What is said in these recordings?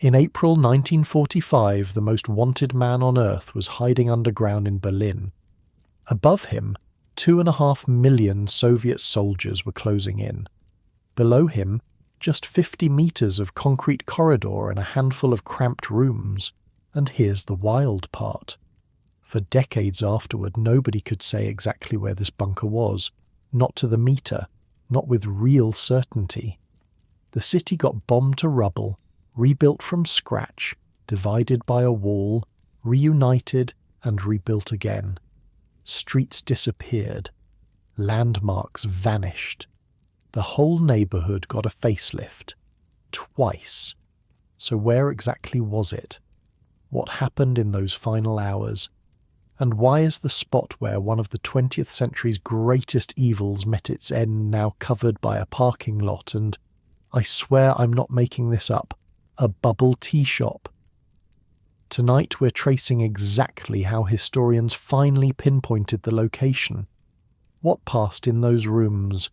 In April 1945, the most wanted man on Earth was hiding underground in Berlin. Above him, 2.5 million Soviet soldiers were closing in. Below him, just 50 meters of concrete corridor and a handful of cramped rooms. And here's the wild part. For decades afterward, nobody could say exactly where this bunker was. Not to the meter, not with real certainty. The city got bombed to rubble, rebuilt from scratch, divided by a wall, reunited and rebuilt again. Streets disappeared. Landmarks vanished. The whole neighborhood got a facelift. Twice. So where exactly was it? What happened in those final hours? And why is the spot where one of the 20th century's greatest evils met its end now covered by a parking lot and, I swear I'm not making this up, a bubble tea shop? Tonight we're tracing exactly how historians finally pinpointed the location, what passed in those rooms,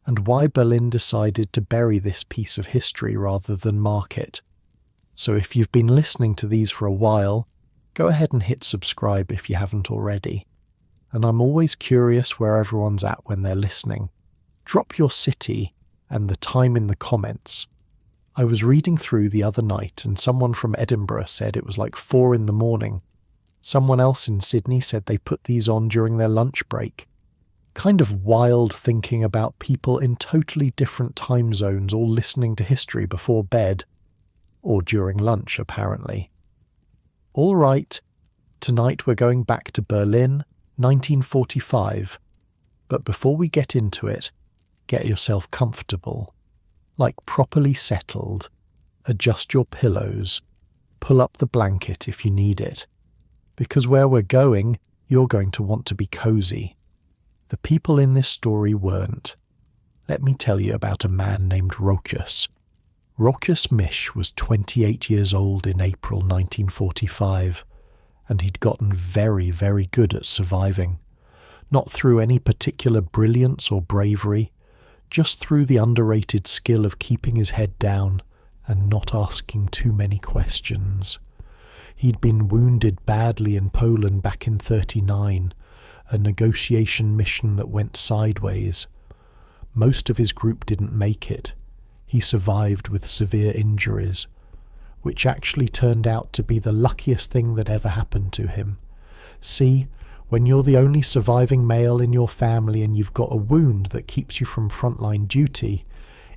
and why Berlin decided to bury this piece of history rather than mark it. So if you've been listening to these for a while, go ahead and hit subscribe if you haven't already. And I'm always curious where everyone's at when they're listening. Drop your city and the time in the comments. I was reading through the other night and someone from Edinburgh said it was like 4 a.m. Someone else in Sydney said they put these on during their lunch break. Kind of wild thinking about people in totally different time zones all listening to history before bed. Or during lunch, apparently. All right, tonight we're going back to Berlin, 1945. But before we get into it, get yourself comfortable. Like properly settled. Adjust your pillows. Pull up the blanket if you need it. Because where we're going, you're going to want to be cozy. The people in this story weren't. Let me tell you about a man named Rochus. Rochus Misch was 28 years old in April 1945, and he'd gotten very, very good at surviving. Not through any particular brilliance or bravery, just through the underrated skill of keeping his head down and not asking too many questions. He'd been wounded badly in Poland back in '39, a negotiation mission that went sideways. Most of his group didn't make it. He survived with severe injuries, which actually turned out to be the luckiest thing that ever happened to him. See, when you're the only surviving male in your family and you've got a wound that keeps you from frontline duty,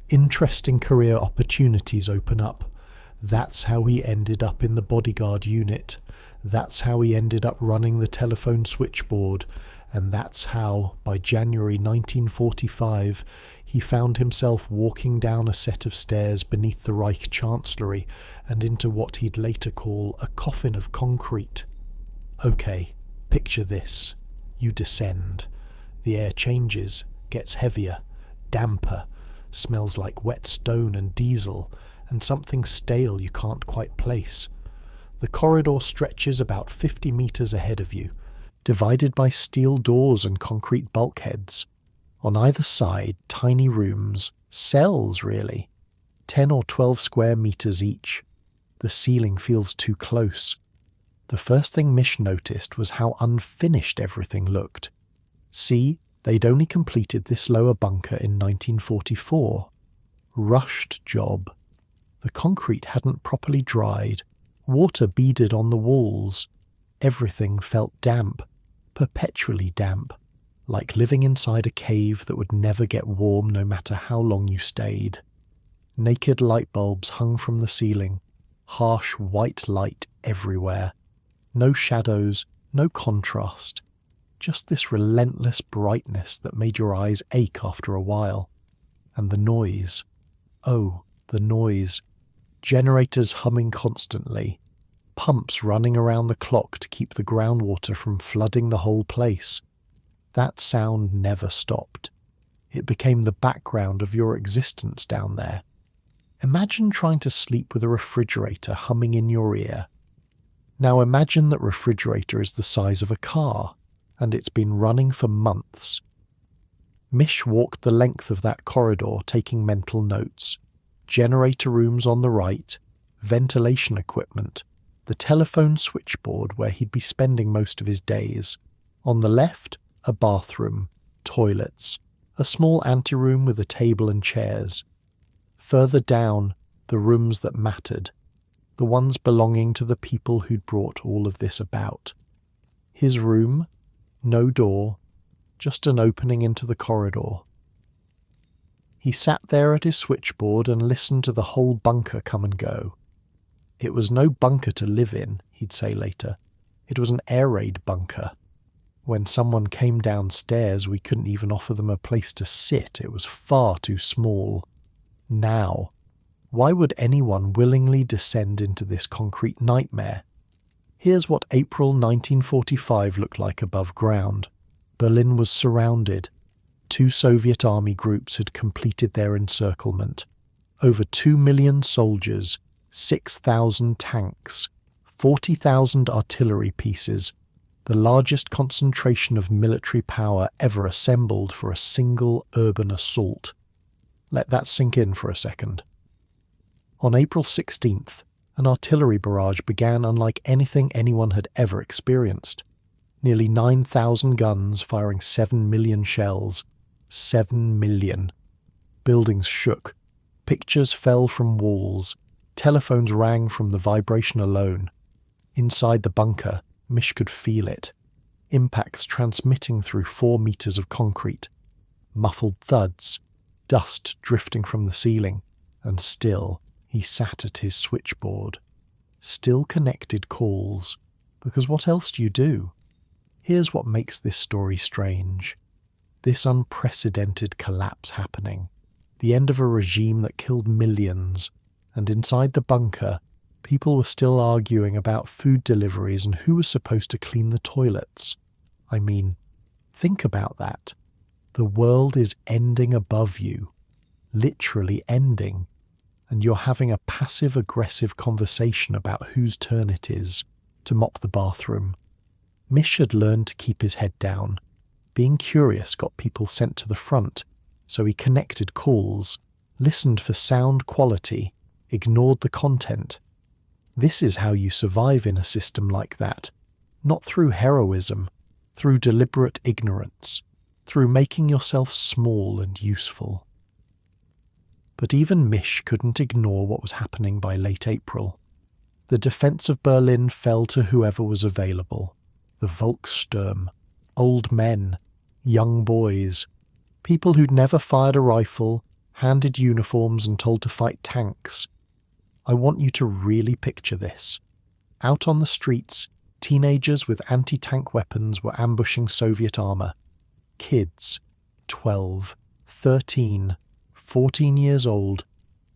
interesting career opportunities open up. That's how he ended up in the bodyguard unit. That's how he ended up running the telephone switchboard. And that's how, by January 1945, he found himself walking down a set of stairs beneath the Reich Chancellery and into what he'd later call a coffin of concrete. Okay, picture this. You descend. The air changes, gets heavier, damper, smells like wet stone and diesel, and something stale you can't quite place. The corridor stretches about 50 meters ahead of you, divided by steel doors and concrete bulkheads. On either side, tiny rooms, cells really, 10 or 12 square meters each. The ceiling feels too close. The first thing Misch noticed was how unfinished everything looked. See, they'd only completed this lower bunker in 1944. Rushed job. The concrete hadn't properly dried. Water beaded on the walls. Everything felt damp. Perpetually damp, like living inside a cave that would never get warm no matter how long you stayed. Naked light bulbs hung from the ceiling, harsh white light everywhere. No shadows, no contrast, just this relentless brightness that made your eyes ache after a while. And the noise. Oh, the noise. Generators humming constantly. Pumps running around the clock to keep the groundwater from flooding the whole place. That sound never stopped. It became the background of your existence down there. Imagine trying to sleep with a refrigerator humming in your ear. Now imagine that refrigerator is the size of a car, and it's been running for months. Misch walked the length of that corridor taking mental notes. Generator rooms on the right, ventilation equipment, the telephone switchboard where he'd be spending most of his days. On the left, a bathroom, toilets, a small anteroom with a table and chairs. Further down, the rooms that mattered, the ones belonging to the people who'd brought all of this about. His room, no door, just an opening into the corridor. He sat there at his switchboard and listened to the whole bunker come and go. It was no bunker to live in, he'd say later. It was an air raid bunker. When someone came downstairs, we couldn't even offer them a place to sit. It was far too small. Now, why would anyone willingly descend into this concrete nightmare? Here's what April 1945 looked like above ground. Berlin was surrounded. 2 Soviet army groups had completed their encirclement. Over 2 million soldiers, 6,000 tanks, 40,000 artillery pieces, the largest concentration of military power ever assembled for a single urban assault. Let that sink in for a second. On April 16th, an artillery barrage began unlike anything anyone had ever experienced. Nearly 9,000 guns firing 7 million shells. 7 million. Buildings shook. Pictures fell from walls. Telephones rang from the vibration alone. Inside the bunker, Mish could feel it. Impacts transmitting through 4 meters of concrete. Muffled thuds. Dust drifting from the ceiling. And still, he sat at his switchboard. Still connected calls. Because what else do you do? Here's what makes this story strange. This unprecedented collapse happening. The end of a regime that killed millions. And inside the bunker, people were still arguing about food deliveries and who was supposed to clean the toilets. I mean, think about that. The world is ending above you. Literally ending. And you're having a passive-aggressive conversation about whose turn it is to mop the bathroom. Mish had learned to keep his head down. Being curious got people sent to the front, so he connected calls, listened for sound quality, ignored the content. This is how you survive in a system like that. Not through heroism, through deliberate ignorance, through making yourself small and useful. But even Mish couldn't ignore what was happening by late April. The defense of Berlin fell to whoever was available. The Volkssturm, old men, young boys, people who'd never fired a rifle, handed uniforms and told to fight tanks. I want you to really picture this. Out on the streets, teenagers with anti-tank weapons were ambushing Soviet armor. Kids, 12, 13, 14 years old,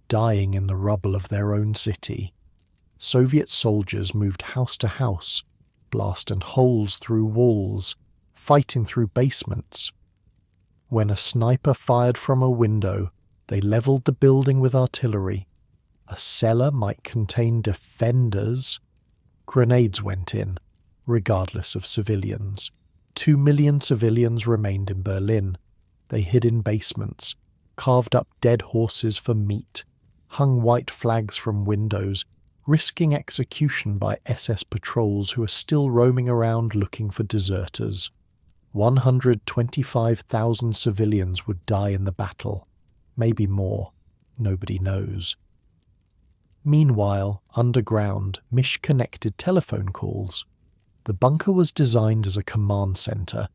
dying in the rubble of their own city. Soviet soldiers moved house to house, blasting holes through walls, fighting through basements. When a sniper fired from a window, they leveled the building with artillery. A cellar might contain defenders. Grenades went in, regardless of civilians. 2 million civilians remained in Berlin. They hid in basements, carved up dead horses for meat, hung white flags from windows, risking execution by SS patrols who are still roaming around looking for deserters. 125,000 civilians would die in the battle. Maybe more. Nobody knows. Meanwhile, underground, Mish connected telephone calls. The bunker was designed as a command center,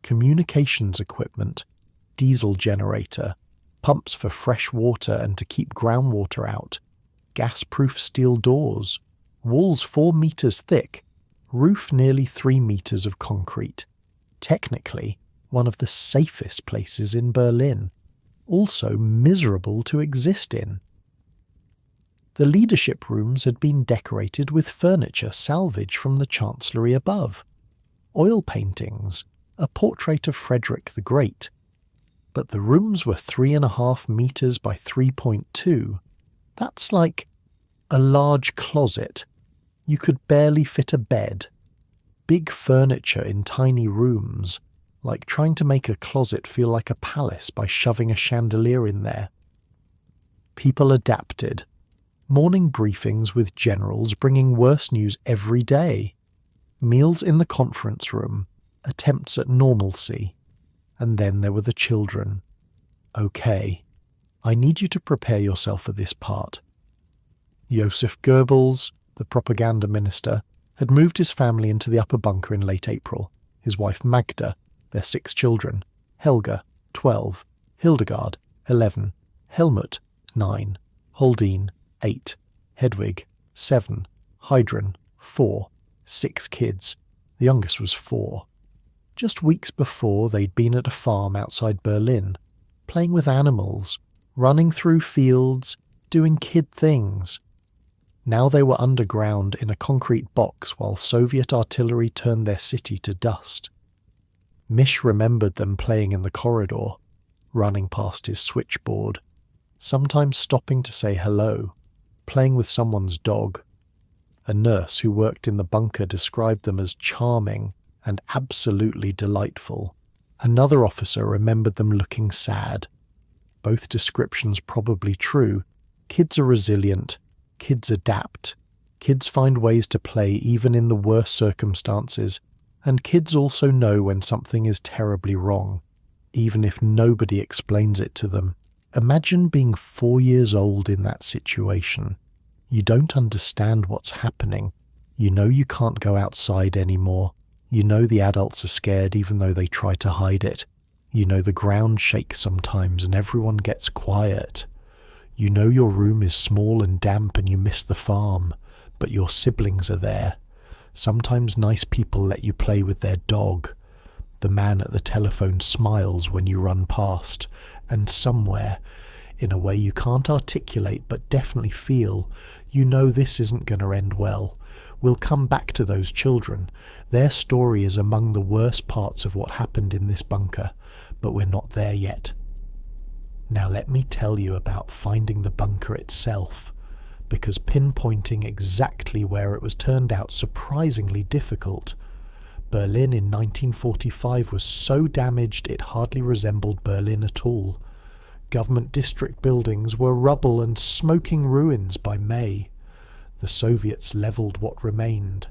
communications equipment, diesel generator, pumps for fresh water and to keep groundwater out, gas-proof steel doors, walls 4 meters thick, roof nearly 3 meters of concrete. Technically, one of the safest places in Berlin, also miserable to exist in. The leadership rooms had been decorated with furniture salvaged from the chancellery above, oil paintings, a portrait of Frederick the Great. But the rooms were 3.5 meters by 3.2. That's like a large closet. You could barely fit a bed. Big furniture in tiny rooms, like trying to make a closet feel like a palace by shoving a chandelier in there. People adapted. Morning briefings with generals bringing worse news every day. Meals in the conference room, attempts at normalcy. And then there were the children. Okay, I need you to prepare yourself for this part. Joseph Goebbels, the propaganda minister, had moved his family into the upper bunker in late April. His wife Magda, their 6 children, Helga, 12, Hildegard, 11, Helmut, 9, Holdine, 8, Hedwig, 7, Heidrun, 4, 6 kids. The youngest was 4. Just weeks before, they'd been at a farm outside Berlin, playing with animals, running through fields, doing kid things. Now they were underground in a concrete box while Soviet artillery turned their city to dust. Mish remembered them playing in the corridor, running past his switchboard, sometimes stopping to say hello, playing with someone's dog. A nurse who worked in the bunker described them as charming and absolutely delightful. Another officer remembered them looking sad. Both descriptions probably true. Kids are resilient. Kids adapt. Kids find ways to play even in the worst circumstances. And kids also know when something is terribly wrong, even if nobody explains it to them. Imagine being 4 years old in that situation. You don't understand what's happening. You know you can't go outside anymore. You know the adults are scared even though they try to hide it. You know the ground shakes sometimes and everyone gets quiet. You know your room is small and damp and you miss the farm, but your siblings are there. Sometimes nice people let you play with their dog. The man at the telephone smiles when you run past, and somewhere, in a way you can't articulate but definitely feel, you know this isn't going to end well. We'll come back to those children. Their story is among the worst parts of what happened in this bunker, but we're not there yet. Now let me tell you about finding the bunker itself, because pinpointing exactly where it was turned out surprisingly difficult. Berlin in 1945 was so damaged it hardly resembled Berlin at all. Government district buildings were rubble and smoking ruins by May. The Soviets levelled what remained.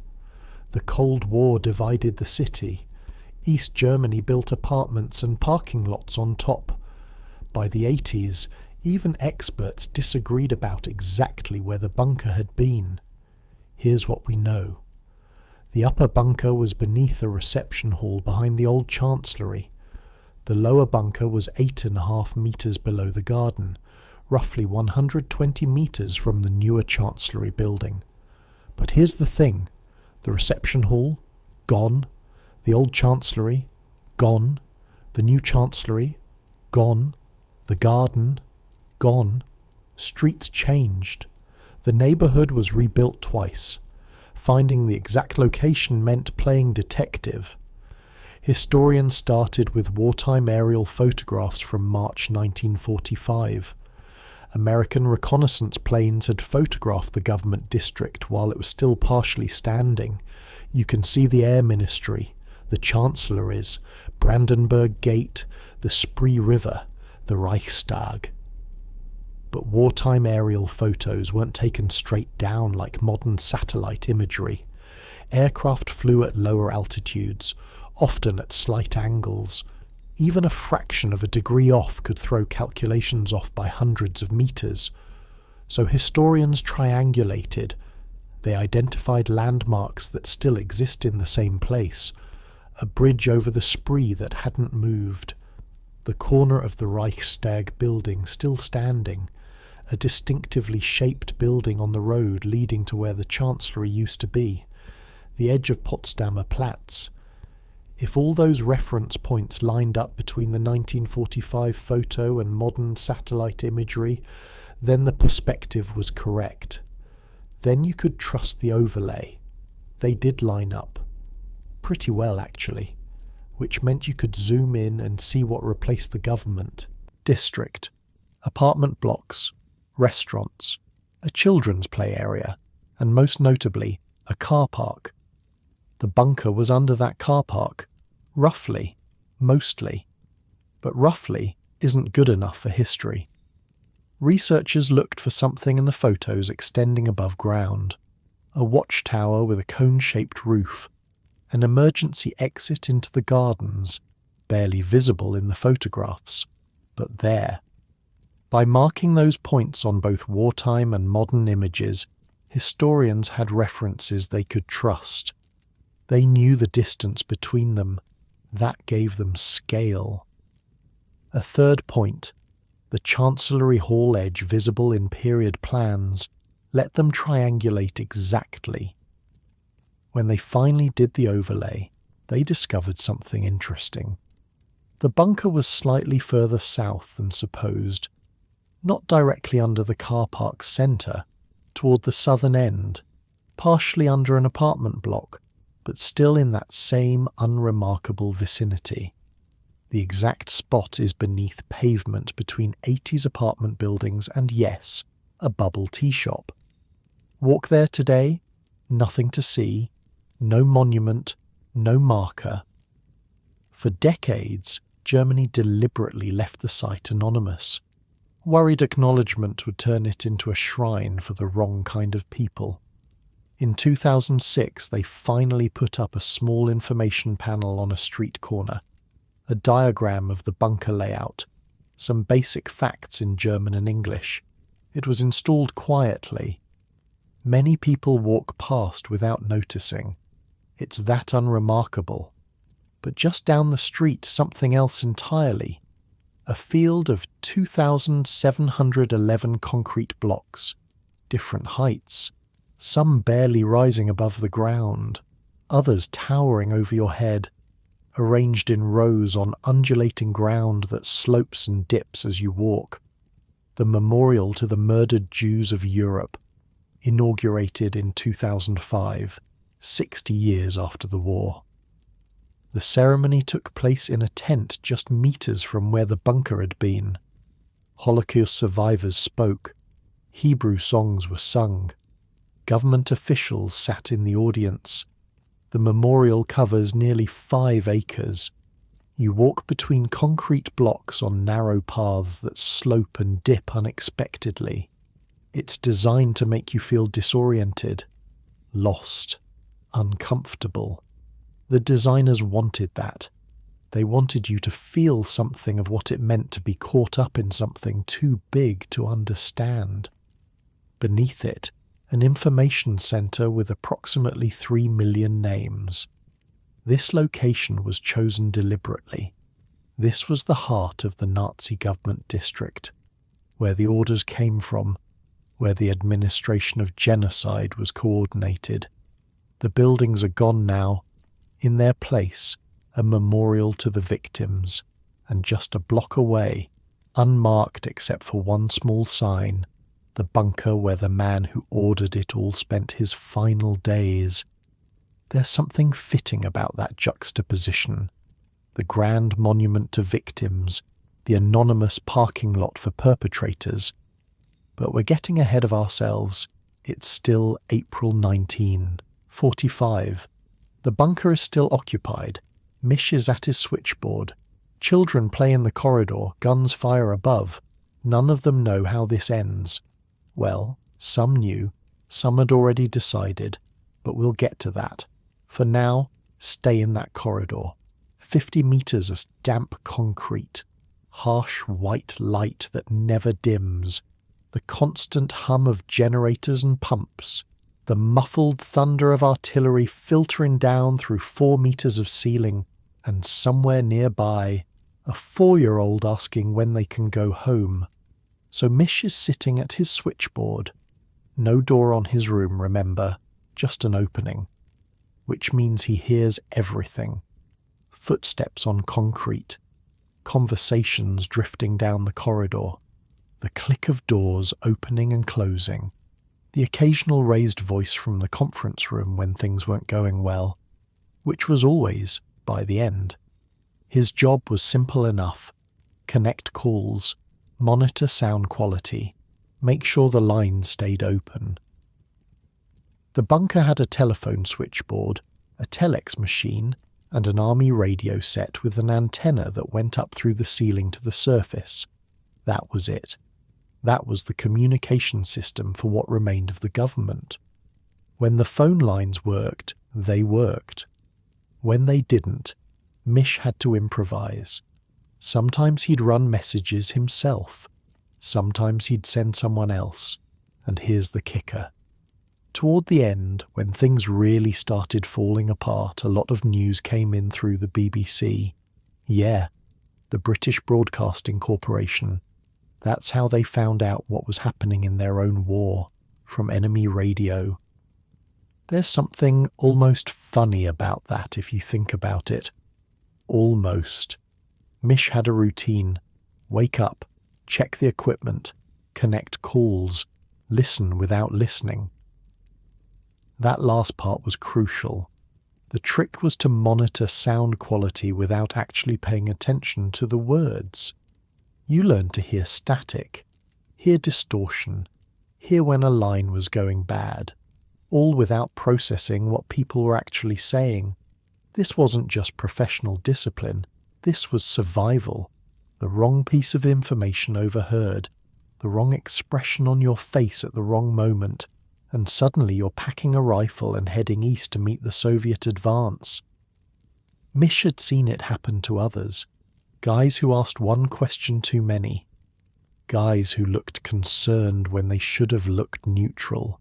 The Cold War divided the city. East Germany built apartments and parking lots on top. By the 80s, even experts disagreed about exactly where the bunker had been. Here's what we know. The upper bunker was beneath a reception hall behind the old chancellery. The lower bunker was 8.5 metres below the garden, roughly 120 metres from the newer chancellery building. But here's the thing. The reception hall, gone. The old chancellery, gone. The new chancellery, gone. The garden, gone. Streets changed. The neighbourhood was rebuilt twice. Finding the exact location meant playing detective. Historians started with wartime aerial photographs from March 1945. American reconnaissance planes had photographed the government district while it was still partially standing. You can see the Air Ministry, the Chancelleries, Brandenburg Gate, the Spree River, the Reichstag. But wartime aerial photos weren't taken straight down like modern satellite imagery. Aircraft flew at lower altitudes, often at slight angles. Even a fraction of a degree off could throw calculations off by hundreds of meters. So historians triangulated. They identified landmarks that still exist in the same place. A bridge over the Spree that hadn't moved. The corner of the Reichstag building still standing. A distinctively shaped building on the road leading to where the Chancellery used to be. The edge of Potsdamer Platz. If all those reference points lined up between the 1945 photo and modern satellite imagery, then the perspective was correct. Then you could trust the overlay. They did line up. Pretty well, actually. Which meant you could zoom in and see what replaced the government. District. Apartment blocks. Restaurants. A children's play area. And most notably, a car park. The bunker was under that car park. Roughly. Mostly. But roughly isn't good enough for history. Researchers looked for something in the photos extending above ground. A watchtower with a cone-shaped roof, an emergency exit into the gardens, barely visible in the photographs, but there. By marking those points on both wartime and modern images, historians had references they could trust. They knew the distance between them. That gave them scale. A third point, the Chancellery Hall edge visible in period plans, let them triangulate exactly. When they finally did the overlay, they discovered something interesting. The bunker was slightly further south than supposed, not directly under the car park's centre, toward the southern end, partially under an apartment block, but still in that same unremarkable vicinity. The exact spot is beneath pavement between 80s apartment buildings and, yes, a bubble tea shop. Walk there today, nothing to see, no monument, no marker. For decades, Germany deliberately left the site anonymous. Worried acknowledgement would turn it into a shrine for the wrong kind of people. In 2006, they finally put up a small information panel on a street corner, a diagram of the bunker layout, some basic facts in German and English. It was installed quietly. Many people walk past without noticing. It's that unremarkable. But just down the street, something else entirely. A field of 2,711 concrete blocks, different heights, some barely rising above the ground, others towering over your head, arranged in rows on undulating ground that slopes and dips as you walk. The memorial to the murdered Jews of Europe, inaugurated in 2005, 60 years after the war. The ceremony took place in a tent just meters from where the bunker had been. Holocaust survivors spoke. Hebrew songs were sung. Government officials sat in the audience. The memorial covers nearly 5 acres. You walk between concrete blocks on narrow paths that slope and dip unexpectedly. It's designed to make you feel disoriented, lost, uncomfortable. The designers wanted that. They wanted you to feel something of what it meant to be caught up in something too big to understand. Beneath it, an information centre with approximately 3 million names. This location was chosen deliberately. This was the heart of the Nazi government district, where the orders came from, where the administration of genocide was coordinated. The buildings are gone now. In their place, a memorial to the victims, and just a block away, unmarked except for one small sign, the bunker where the man who ordered it all spent his final days. There's something fitting about that juxtaposition. The grand monument to victims, the anonymous parking lot for perpetrators. But we're getting ahead of ourselves. It's still April 1945. The bunker is still occupied. Mish is at his switchboard. Children play in the corridor, guns fire above. None of them know how this ends. Well, some knew, some had already decided, but we'll get to that. For now, stay in that corridor. 50 meters of damp concrete. Harsh white light that never dims. The constant hum of generators and pumps. The muffled thunder of artillery filtering down through 4 meters of ceiling, and somewhere nearby, a 4-year-old asking when they can go home. So Mish is sitting at his switchboard. No door on his room, remember, just an opening. Which means he hears everything. Footsteps on concrete. Conversations drifting down the corridor. The click of doors opening and closing. The occasional raised voice from the conference room when things weren't going well, which was always, by the end. His job was simple enough. Connect calls, monitor sound quality, make sure the lines stayed open. The bunker had a telephone switchboard, a telex machine, and an army radio set with an antenna that went up through the ceiling to the surface. That was it. That was the communication system for what remained of the government. When the phone lines worked, they worked. When they didn't, Mish had to improvise. Sometimes he'd run messages himself. Sometimes he'd send someone else. And here's the kicker. Toward the end, when things really started falling apart, a lot of news came in through the BBC. Yeah, the British Broadcasting Corporation. That's how they found out what was happening in their own war, from enemy radio. There's something almost funny about that if you think about it. Almost. Mish had a routine. Wake up, check the equipment, connect calls, listen without listening. That last part was crucial. The trick was to monitor sound quality without actually paying attention to the words. You learned to hear static, hear distortion, hear when a line was going bad, all without processing what people were actually saying. This wasn't just professional discipline, this was survival. The wrong piece of information overheard, the wrong expression on your face at the wrong moment, and suddenly you're packing a rifle and heading east to meet the Soviet advance. Mish had seen it happen to others. Guys who asked one question too many. Guys who looked concerned when they should have looked neutral.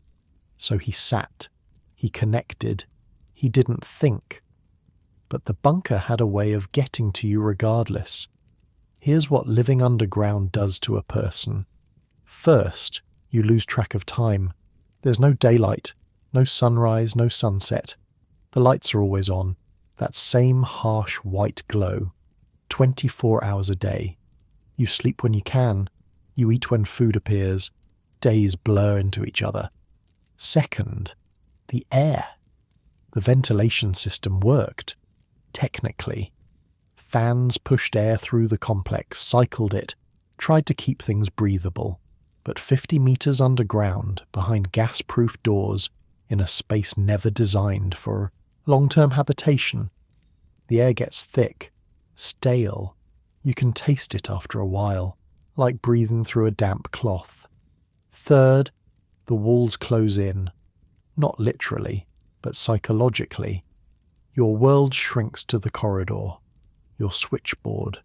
So he sat, he connected, he didn't think. But the bunker had a way of getting to you regardless. Here's what living underground does to a person. First, you lose track of time. There's no daylight, no sunrise, no sunset. The lights are always on, that same harsh white glow, 24 hours a day. You sleep when you can, you eat when food appears, days blur into each other. Second, the air. The ventilation system worked, technically. Fans pushed air through the complex, cycled it, tried to keep things breathable. But 50 meters underground, behind gas-proof doors, in a space never designed for long-term habitation, the air gets thick, stale. You can taste it after a while, like breathing through a damp cloth. Third, the walls close in, not literally, but psychologically. Your world shrinks to the corridor, your switchboard,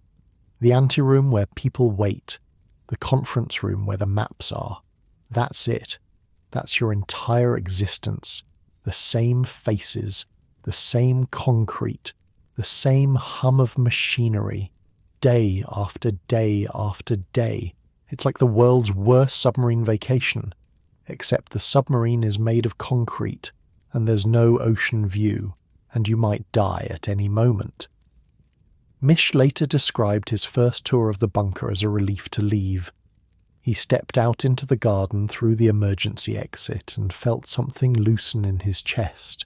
the anteroom where people wait, the conference room where the maps are. That's it. That's your entire existence. The same faces, the same concrete, the same hum of machinery, day after day after day. It's like the world's worst submarine vacation, except the submarine is made of concrete, and there's no ocean view, and you might die at any moment. Mish later described his first tour of the bunker as a relief to leave. He stepped out into the garden through the emergency exit and felt something loosen in his chest.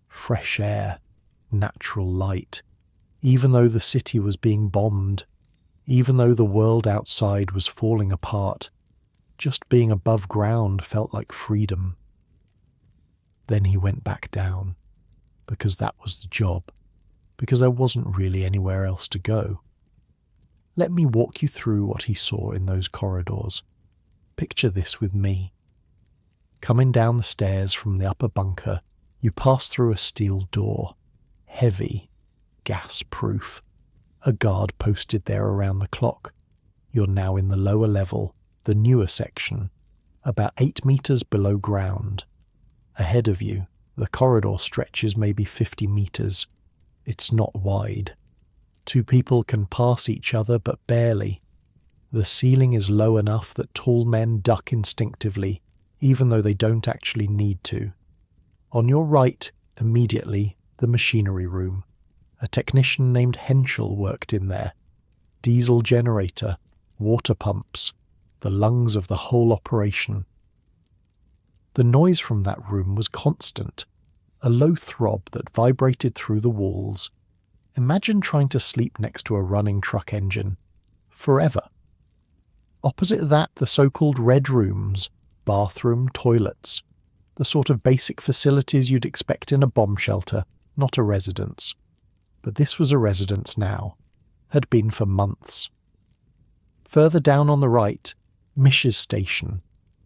Fresh air, natural light. Even though the city was being bombed, even though the world outside was falling apart, just being above ground felt like freedom. Then he went back down, because that was the job. Because there wasn't really anywhere else to go. Let me walk you through what he saw in those corridors. Picture this with me. Coming down the stairs from the upper bunker, you pass through a steel door, heavy, gas-proof. A guard posted there around the clock. You're now in the lower level, the newer section, about 8 meters below ground. Ahead of you, the corridor stretches maybe 50 meters. It's not wide. 2 people can pass each other, but barely. The ceiling is low enough that tall men duck instinctively, even though they don't actually need to. On your right, immediately, the machinery room. A technician named Henschel worked in there. Diesel generator, water pumps, the lungs of the whole operation. The noise from that room was constant. A low throb that vibrated through the walls. Imagine trying to sleep next to a running truck engine. Forever. Opposite that, the so-called red rooms, bathroom, toilets. The sort of basic facilities you'd expect in a bomb shelter, not a residence. But this was a residence now. Had been for months. Further down on the right, Mish's station,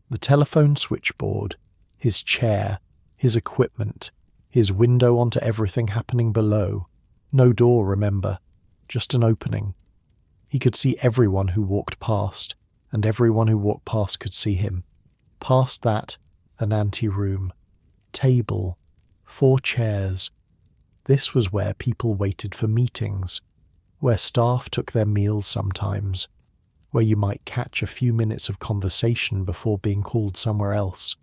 the telephone switchboard, his chair, his equipment, his window onto everything happening below. No door, remember, just an opening. He could see everyone who walked past, and everyone who walked past could see him. Past that, an anteroom, table, 4 chairs. This was where people waited for meetings, where staff took their meals sometimes, where you might catch a few minutes of conversation before being called somewhere else.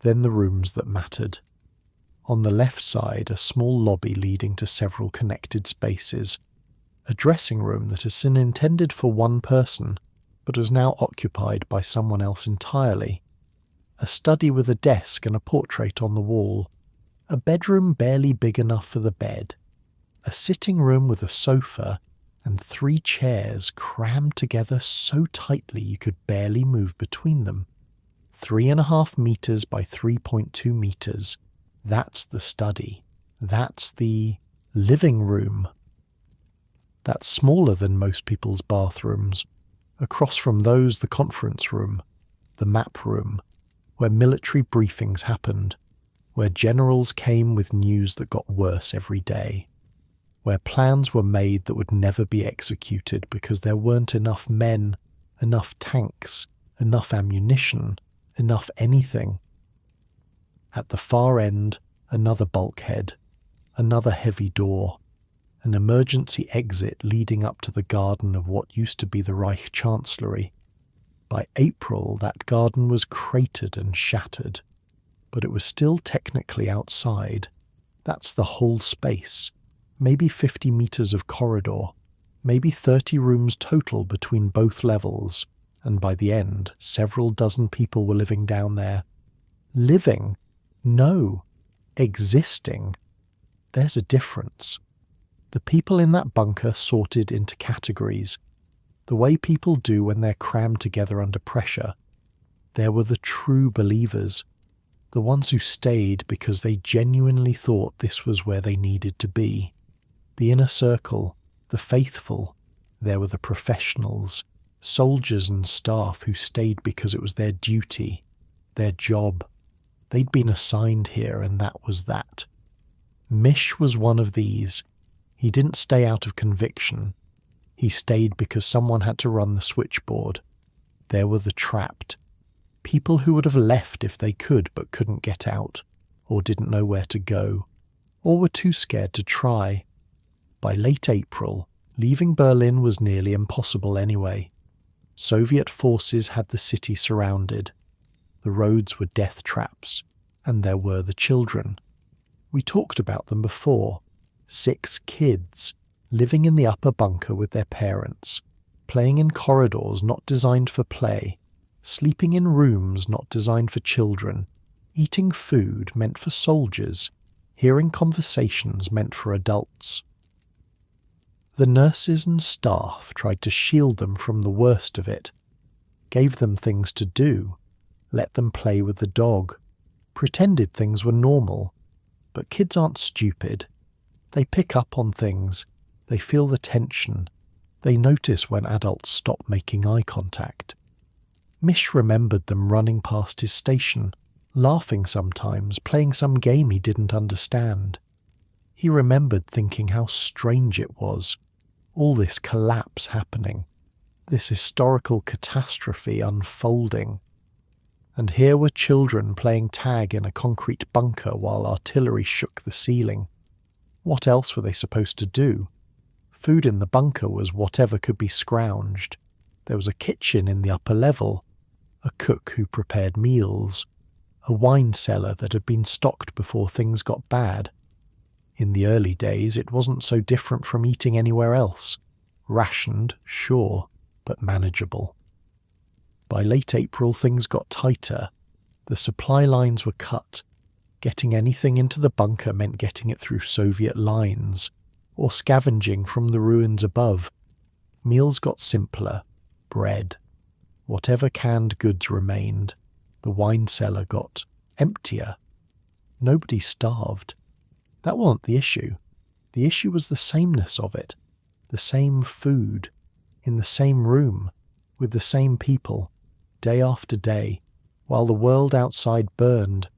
Then the rooms that mattered. On the left side, a small lobby leading to several connected spaces. A dressing room that had been intended for one person, but was now occupied by someone else entirely. A study with a desk and a portrait on the wall. A bedroom barely big enough for the bed. A sitting room with a sofa and 3 chairs crammed together so tightly you could barely move between them. 3.5 meters by 3.2 meters. That's the study. That's the living room. That's smaller than most people's bathrooms. Across from those, the conference room, the map room, where military briefings happened, where generals came with news that got worse every day, where plans were made that would never be executed because there weren't enough men, enough tanks, enough ammunition, enough anything. At the far end, another bulkhead, another heavy door, an emergency exit leading up to the garden of what used to be the Reich Chancellery. By April, that garden was cratered and shattered, but it was still technically outside. That's the whole space, maybe 50 meters of corridor, maybe 30 rooms total between both levels, and by the end, several dozen people were living down there. Living? No. Existing. There's a difference. The people in that bunker sorted into categories, the way people do when they're crammed together under pressure. There were the true believers, the ones who stayed because they genuinely thought this was where they needed to be. The inner circle, the faithful. There were the professionals, soldiers and staff who stayed because it was their duty, their job. They'd been assigned here, and that was that. Mish was one of these. He didn't stay out of conviction. He stayed because someone had to run the switchboard. There were the trapped. People who would have left if they could but couldn't get out, or didn't know where to go, or were too scared to try. By late April, leaving Berlin was nearly impossible anyway. Soviet forces had the city surrounded. The roads were death traps, and there were the children. We talked about them before. 6 kids, living in the upper bunker with their parents, playing in corridors not designed for play, sleeping in rooms not designed for children, eating food meant for soldiers, hearing conversations meant for adults. The nurses and staff tried to shield them from the worst of it, gave them things to do, let them play with the dog, pretended things were normal. But kids aren't stupid. They pick up on things. They feel the tension. They notice when adults stop making eye contact. Mish remembered them running past his station, laughing sometimes, playing some game he didn't understand. He remembered thinking how strange it was, all this collapse happening, this historical catastrophe unfolding. And here were children playing tag in a concrete bunker while artillery shook the ceiling. What else were they supposed to do? Food in the bunker was whatever could be scrounged. There was a kitchen in the upper level, a cook who prepared meals, a wine cellar that had been stocked before things got bad. In the early days, it wasn't so different from eating anywhere else. Rationed, sure, but manageable. By late April, things got tighter. The supply lines were cut. Getting anything into the bunker meant getting it through Soviet lines, or scavenging from the ruins above. Meals got simpler. Bread. Whatever canned goods remained. The wine cellar got emptier. Nobody starved. That wasn't the issue. The issue was the sameness of it. The same food. In the same room. With the same people. day after day, while the world outside burned.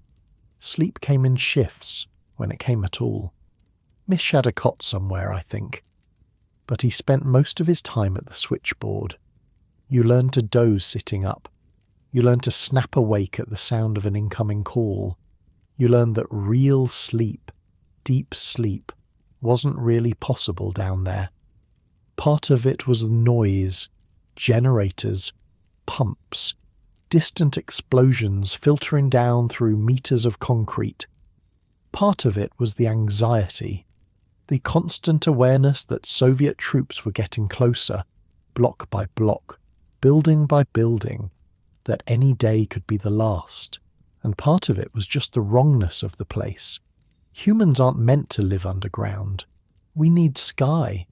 Sleep came in shifts, when it came at all. Mish had a cot somewhere, I think, but he spent most of his time at the switchboard. You learn to doze sitting up. You learn to snap awake at the sound of an incoming call. You learn that real sleep, deep sleep, wasn't really possible down there. Part of it was the noise, generators, pumps, distant explosions filtering down through meters of concrete. Part of it was the anxiety, the constant awareness that Soviet troops were getting closer, block by block, building by building, that any day could be the last. And part of it was just the wrongness of the place. Humans aren't meant to live underground. We need sky.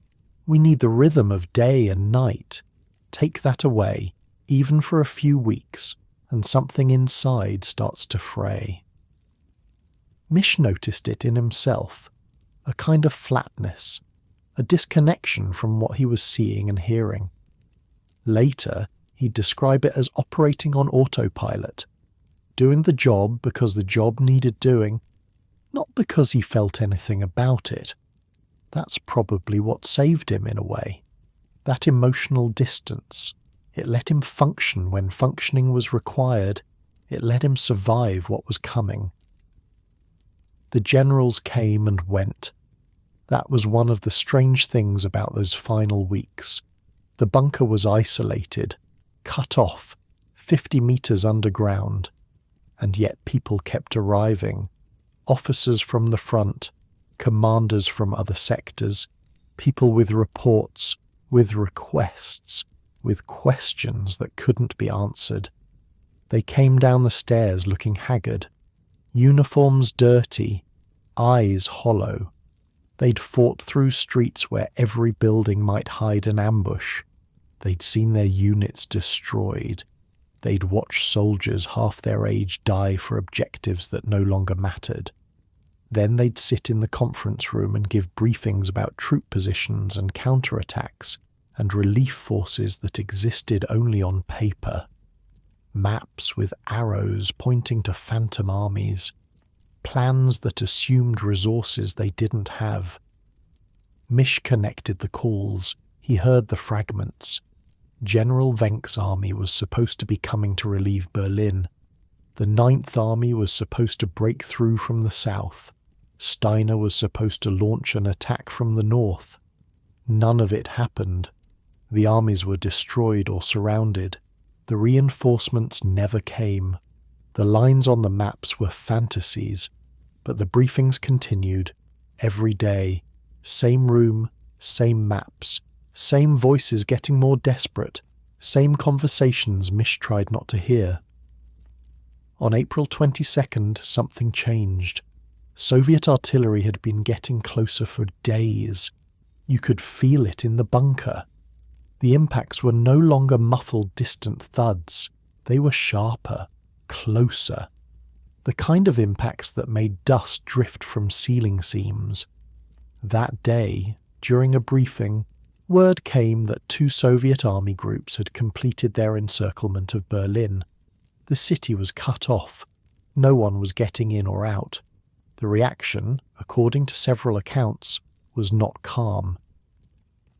We need the rhythm of day and night. Take that away, even for a few weeks, and something inside starts to fray. Mish noticed it in himself, a kind of flatness, a disconnection from what he was seeing and hearing. Later, he'd describe it as operating on autopilot, doing the job because the job needed doing, not because he felt anything about it. That's probably what saved him in a way. That emotional distance. It let him function when functioning was required. It let him survive what was coming. The generals came and went. That was one of the strange things about those final weeks. The bunker was isolated, cut off, 50 meters underground, and yet people kept arriving. Officers from the front, commanders from other sectors, people with reports, with requests, with questions that couldn't be answered. They came down the stairs looking haggard, uniforms dirty, eyes hollow. They'd fought through streets where every building might hide an ambush. They'd seen their units destroyed. They'd watched soldiers half their age die for objectives that no longer mattered. Then they'd sit in the conference room and give briefings about troop positions and counterattacks and relief forces that existed only on paper. Maps with arrows pointing to phantom armies. Plans that assumed resources they didn't have. Mish connected the calls. He heard the fragments. General Venk's army was supposed to be coming to relieve Berlin. The 9th Army was supposed to break through from the south. Steiner was supposed to launch an attack from the north. None of it happened. The armies were destroyed or surrounded. The reinforcements never came. The lines on the maps were fantasies, but the briefings continued, every day. Same room, same maps, same voices getting more desperate, same conversations Mish tried not to hear. On April 22nd, something changed. Soviet artillery had been getting closer for days. You could feel it in the bunker. The impacts were no longer muffled, distant thuds. They were sharper, closer. The kind of impacts that made dust drift from ceiling seams. That day, during a briefing, word came that 2 Soviet army groups had completed their encirclement of Berlin. The city was cut off. No one was getting in or out. The reaction, according to several accounts, was not calm.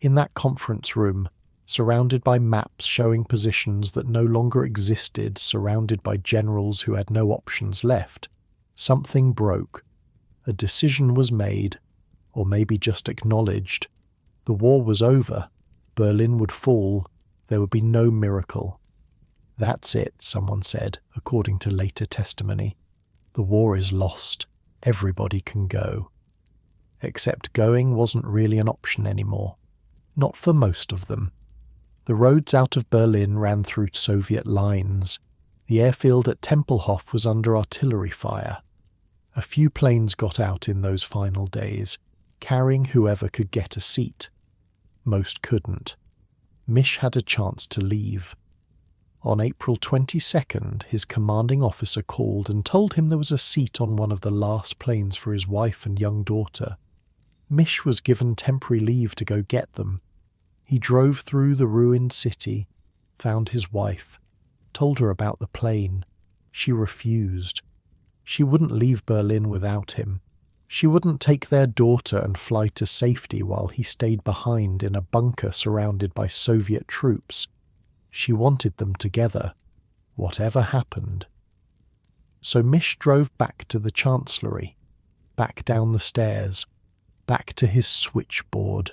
In that conference room, surrounded by maps showing positions that no longer existed, surrounded by generals who had no options left, something broke. A decision was made, or maybe just acknowledged. The war was over. Berlin would fall. There would be no miracle. That's it, someone said, according to later testimony. The war is lost. Everybody can go. Except going wasn't really an option anymore. Not for most of them. The roads out of Berlin ran through Soviet lines. The airfield at Tempelhof was under artillery fire. A few planes got out in those final days, carrying whoever could get a seat. Most couldn't. Mish had a chance to leave. On April 22nd, his commanding officer called and told him there was a seat on one of the last planes for his wife and young daughter. Mish was given temporary leave to go get them. He drove through the ruined city, found his wife. told her about the plane. She refused. She wouldn't leave Berlin without him. She wouldn't take their daughter and fly to safety while he stayed behind in a bunker surrounded by Soviet troops. She wanted them together, whatever happened. So Mish drove back to the Chancellery, back down the stairs, back to his switchboard.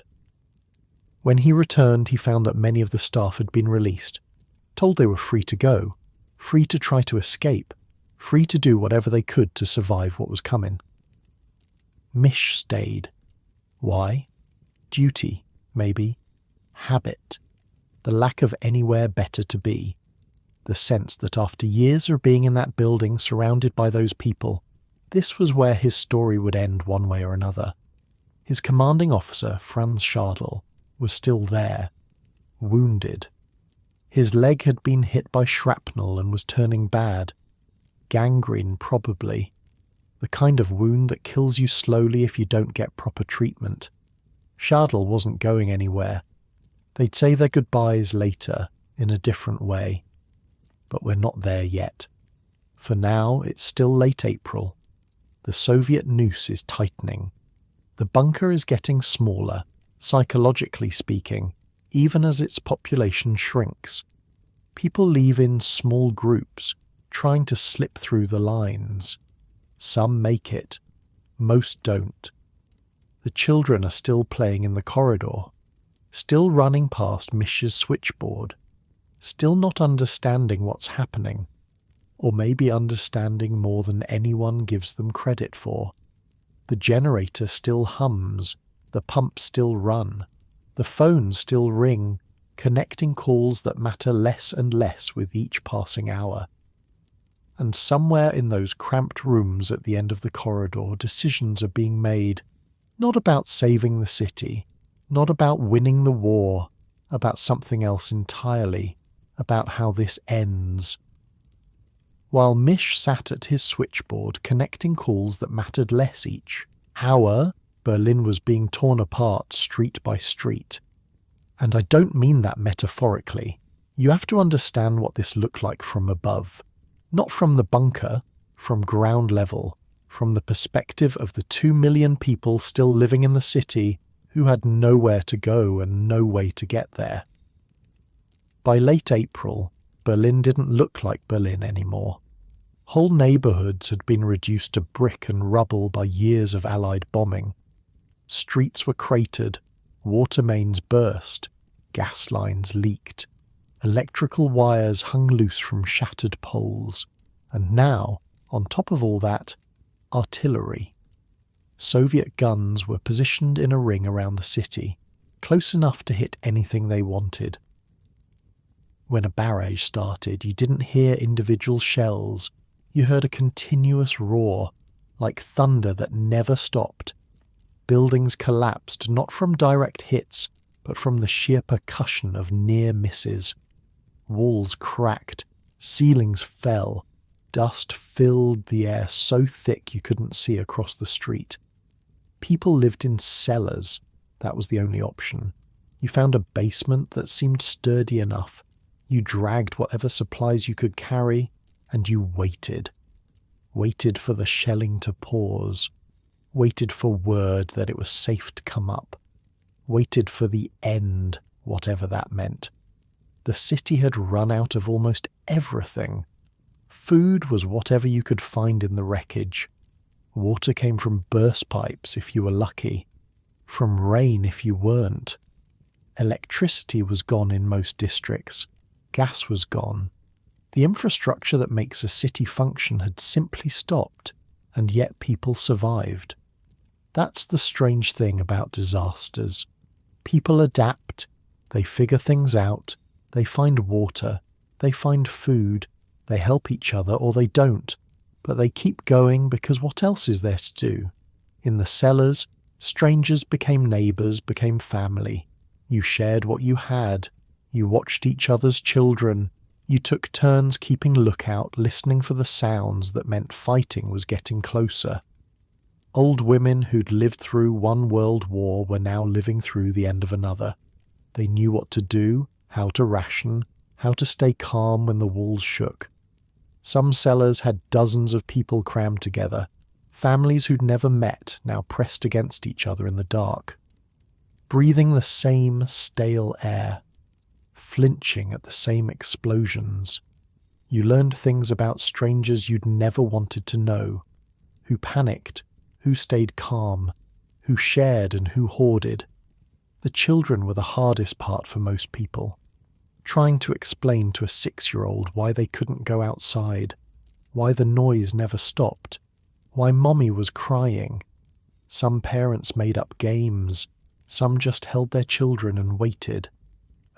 When he returned, he found that many of the staff had been released, told they were free to go, free to try to escape, free to do whatever they could to survive what was coming. Mish stayed. Why? Duty, maybe. Habit. The lack of anywhere better to be. The sense that after years of being in that building surrounded by those people, this was where his story would end one way or another. His commanding officer, Franz Schadl, was still there, wounded. His leg had been hit by shrapnel and was turning bad. Gangrene, probably. The kind of wound that kills you slowly if you don't get proper treatment. Schadl wasn't going anywhere. They'd say their goodbyes later, in a different way. But we're not there yet. For now, it's still late April. The Soviet noose is tightening. The bunker is getting smaller, psychologically speaking, even as its population shrinks. People leave in small groups, trying to slip through the lines. Some make it. Most don't. The children are still playing in the corridor, still running past Mish's switchboard, still not understanding what's happening, or maybe understanding more than anyone gives them credit for. The generator still hums, the pumps still run, the phones still ring, connecting calls that matter less and less with each passing hour. And somewhere in those cramped rooms at the end of the corridor, decisions are being made, not about saving the city, not about winning the war, about something else entirely, about how this ends. While Mish sat at his switchboard connecting calls that mattered less each hour, Berlin was being torn apart street by street. And I don't mean that metaphorically. You have to understand what this looked like from above. Not from the bunker, from ground level, from the perspective of the 2 million people still living in the city who had nowhere to go and no way to get there. By late April, Berlin didn't look like Berlin anymore. Whole neighbourhoods had been reduced to brick and rubble by years of Allied bombing. Streets were cratered, water mains burst, gas lines leaked. Electrical wires hung loose from shattered poles, and now, on top of all that, artillery. Soviet guns were positioned in a ring around the city, close enough to hit anything they wanted. When a barrage started, you didn't hear individual shells, you heard a continuous roar, like thunder that never stopped. Buildings collapsed not from direct hits, but from the sheer percussion of near misses. Walls cracked, ceilings fell, dust filled the air so thick you couldn't see across the street. People lived in cellars, that was the only option. You found a basement that seemed sturdy enough. You dragged whatever supplies you could carry, and you waited. Waited for the shelling to pause. Waited for word that it was safe to come up. Waited for the end, whatever that meant. The city had run out of almost everything. Food was whatever you could find in the wreckage. Water came from burst pipes if you were lucky, from rain if you weren't. Electricity was gone in most districts. Gas was gone. The infrastructure that makes a city function had simply stopped, and yet people survived. That's the strange thing about disasters. People adapt, they figure things out, they find water, they find food, they help each other or they don't, but they keep going because what else is there to do? In the cellars, strangers became neighbours, became family. You shared what you had. You watched each other's children. You took turns keeping lookout, listening for the sounds that meant fighting was getting closer. Old women who'd lived through one world war were now living through the end of another. They knew what to do, how to ration, how to stay calm when the walls shook. Some cellars had dozens of people crammed together, families who'd never met now pressed against each other in the dark, breathing the same stale air, flinching at the same explosions. You learned things about strangers you'd never wanted to know, who panicked, who stayed calm, who shared and who hoarded. The children were the hardest part for most people, trying to explain to a 6-year-old why they couldn't go outside, why the noise never stopped, why mommy was crying. Some parents made up games, some just held their children and waited.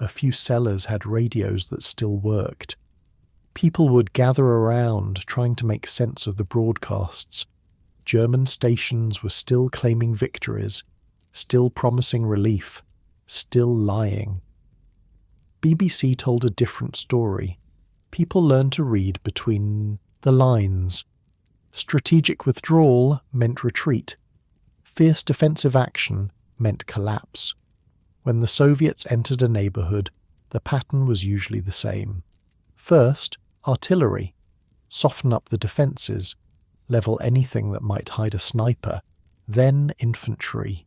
A few cellars had radios that still worked. People would gather around, trying to make sense of the broadcasts. German stations were still claiming victories, still promising relief, still lying. BBC told a different story. People learned to read between the lines. Strategic withdrawal meant retreat. Fierce defensive action meant collapse. When the Soviets entered a neighbourhood, the pattern was usually the same. First, artillery. Soften up the defences. Level anything that might hide a sniper. Then infantry.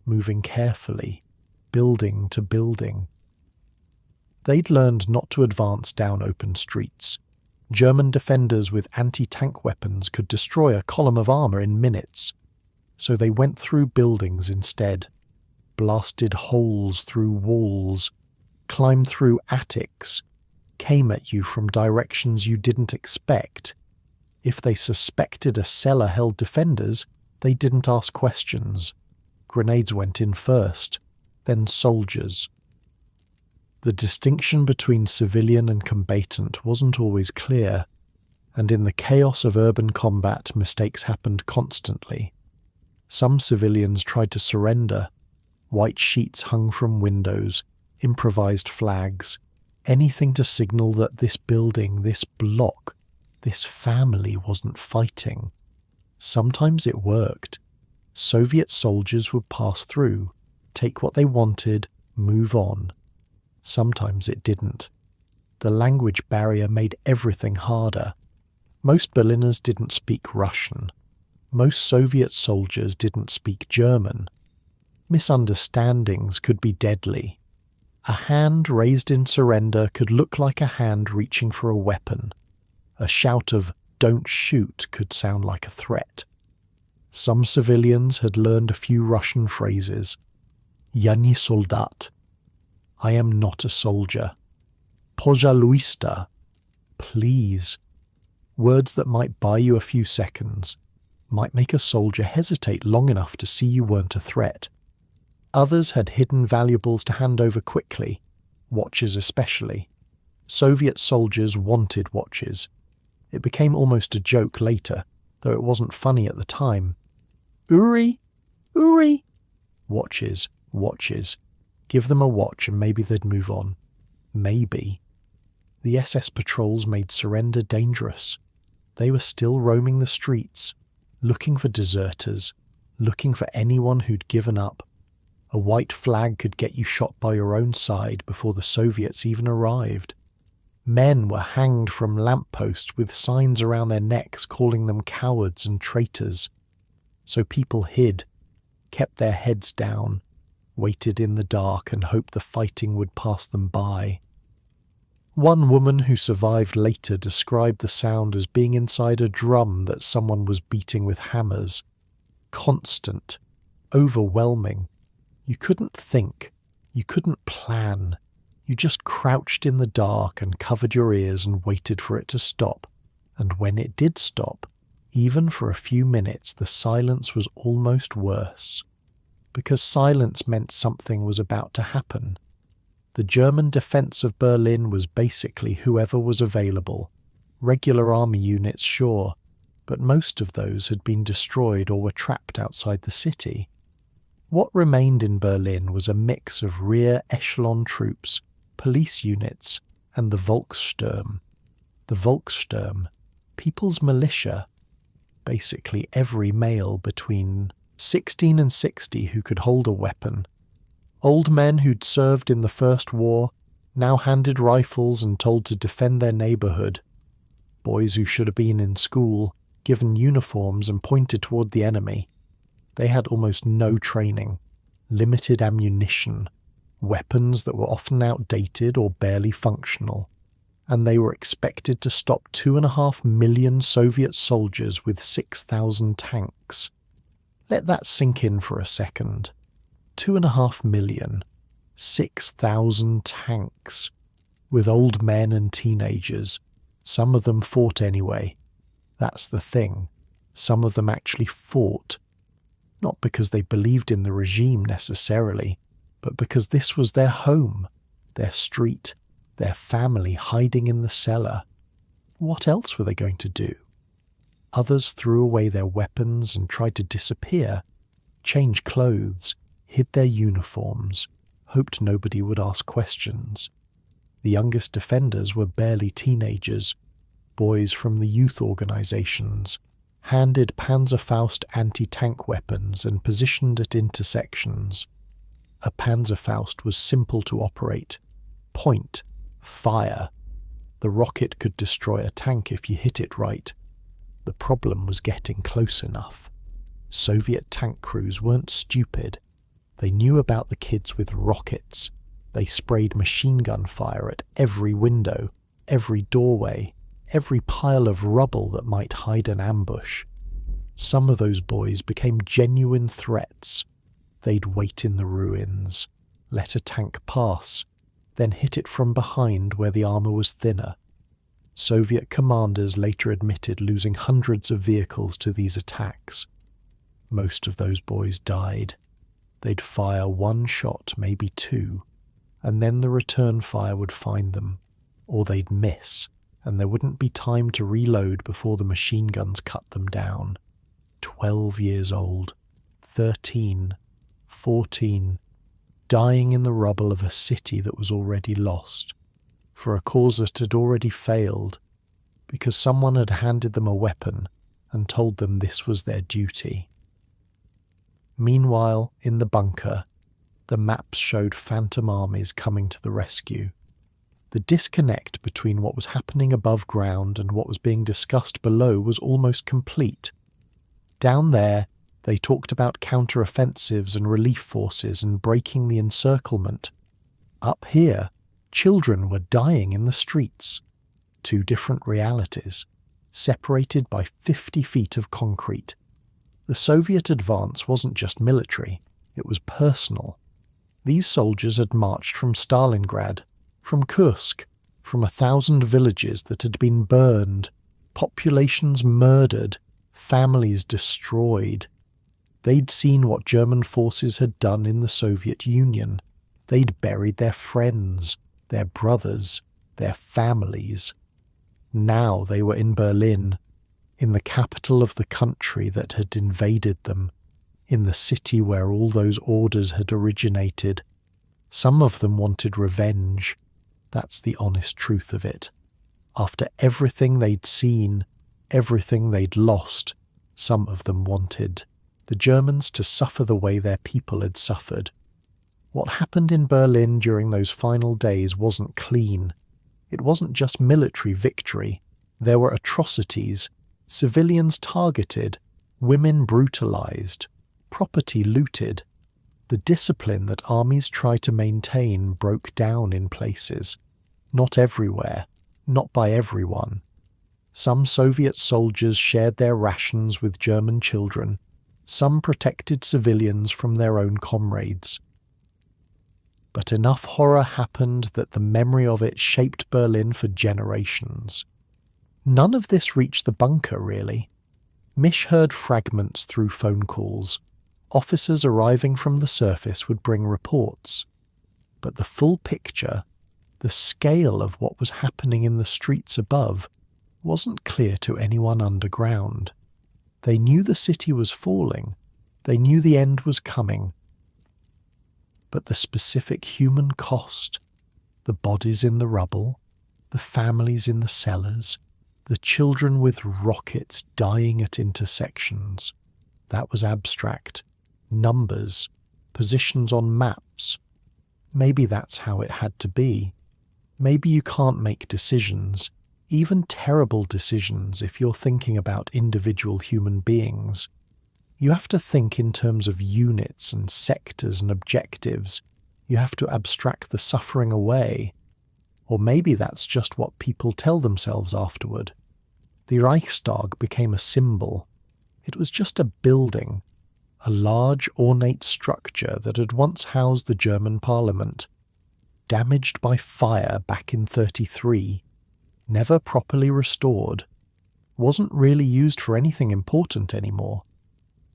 Moving carefully. Building to building. They'd learned not to advance down open streets. German defenders with anti-tank weapons could destroy a column of armour in minutes. So they went through buildings instead, blasted holes through walls, climbed through attics, came at you from directions you didn't expect. If they suspected a cellar held defenders, they didn't ask questions. Grenades went in first, then soldiers. The distinction between civilian and combatant wasn't always clear, and in the chaos of urban combat mistakes happened constantly. Some civilians tried to surrender. White sheets hung from windows, improvised flags, anything to signal that this building, this block, this family wasn't fighting. Sometimes it worked. Soviet soldiers would pass through, take what they wanted, move on. Sometimes it didn't. The language barrier made everything harder. Most Berliners didn't speak Russian. Most Soviet soldiers didn't speak German. Misunderstandings could be deadly. A hand raised in surrender could look like a hand reaching for a weapon. A shout of "don't shoot" could sound like a threat. Some civilians had learned a few Russian phrases. "Я не солдат." I am not a soldier. Пожалуйста. Please. Words that might buy you a few seconds, might make a soldier hesitate long enough to see you weren't a threat. Others had hidden valuables to hand over quickly, watches especially. Soviet soldiers wanted watches. It became almost a joke later, though it wasn't funny at the time. Uri! Uri! Watches, watches. Give them a watch and maybe they'd move on. Maybe. The SS patrols made surrender dangerous. They were still roaming the streets, looking for deserters, looking for anyone who'd given up. A white flag could get you shot by your own side before the Soviets even arrived. Men were hanged from lampposts with signs around their necks calling them cowards and traitors. So people hid, kept their heads down, waited in the dark and hoped the fighting would pass them by. One woman who survived later described the sound as being inside a drum that someone was beating with hammers. Constant, overwhelming. You couldn't think, you couldn't plan. You just crouched in the dark and covered your ears and waited for it to stop. And when it did stop, even for a few minutes, the silence was almost worse. Because silence meant something was about to happen. The German defense of Berlin was basically whoever was available. Regular army units, sure, but most of those had been destroyed or were trapped outside the city. What remained in Berlin was a mix of rear echelon troops, police units, and the Volkssturm. The Volkssturm, people's militia, basically every male between 16 and 60 who could hold a weapon. Old men who'd served in the First War, now handed rifles and told to defend their neighborhood. Boys who should have been in school, given uniforms and pointed toward the enemy. They had almost no training, limited ammunition, weapons that were often outdated or barely functional, and they were expected to stop 2.5 million Soviet soldiers with 6,000 tanks. Let that sink in for a second. 2.5 million, 6,000 tanks, with old men and teenagers. Some of them fought anyway. That's the thing. Some of them actually fought, not because they believed in the regime necessarily, but because this was their home, their street, their family hiding in the cellar. What else were they going to do? Others threw away their weapons and tried to disappear, changed clothes, hid their uniforms, hoped nobody would ask questions. The youngest defenders were barely teenagers, boys from the youth organizations, handed Panzerfaust anti-tank weapons and positioned at intersections. A Panzerfaust was simple to operate. Point, fire. The rocket could destroy a tank if you hit it right. The problem was getting close enough. Soviet tank crews weren't stupid. They knew about the kids with rockets. They sprayed machine gun fire at every window, every doorway, every pile of rubble that might hide an ambush. Some of those boys became genuine threats. They'd wait in the ruins, let a tank pass, then hit it from behind where the armor was thinner. Soviet commanders later admitted losing hundreds of vehicles to these attacks. Most of those boys died. They'd fire one shot, maybe two, and then the return fire would find them, or they'd miss, and there wouldn't be time to reload before the machine guns cut them down. 12 years old, 13, 14, dying in the rubble of a city that was already lost, for a cause that had already failed, because someone had handed them a weapon and told them this was their duty. Meanwhile, in the bunker, the maps showed phantom armies coming to the rescue. The disconnect between what was happening above ground and what was being discussed below was almost complete. Down there, they talked about counter-offensives and relief forces and breaking the encirclement. Up here, children were dying in the streets. Two different realities, separated by 50 feet of concrete. The Soviet advance wasn't just military, it was personal. These soldiers had marched from Stalingrad, from Kursk, from 1,000 villages that had been burned, populations murdered, families destroyed. They'd seen what German forces had done in the Soviet Union. They'd buried their friends, their brothers, their families. Now they were in Berlin, in the capital of the country that had invaded them, in the city where all those orders had originated. Some of them wanted revenge. That's the honest truth of it. After everything they'd seen, everything they'd lost, some of them wanted the Germans to suffer the way their people had suffered. What happened in Berlin during those final days wasn't clean. It wasn't just military victory. There were atrocities, civilians targeted, women brutalized, property looted. The discipline that armies try to maintain broke down in places. Not everywhere, not by everyone. Some Soviet soldiers shared their rations with German children. Some protected civilians from their own comrades. But enough horror happened that the memory of it shaped Berlin for generations. None of this reached the bunker, really. Mish heard fragments through phone calls. Officers arriving from the surface would bring reports. But the full picture, the scale of what was happening in the streets above, wasn't clear to anyone underground. They knew the city was falling. They knew the end was coming. But the specific human cost, the bodies in the rubble, the families in the cellars, the children with rockets dying at intersections, that was abstract. Numbers, positions on maps. Maybe that's how it had to be. Maybe you can't make decisions, even terrible decisions, if you're thinking about individual human beings. You have to think in terms of units and sectors and objectives. You have to abstract the suffering away. Or maybe that's just what people tell themselves afterward. The Reichstag became a symbol. It was just a building, a large ornate structure that had once housed the German parliament. Damaged by fire back in 1933, never properly restored, wasn't really used for anything important anymore.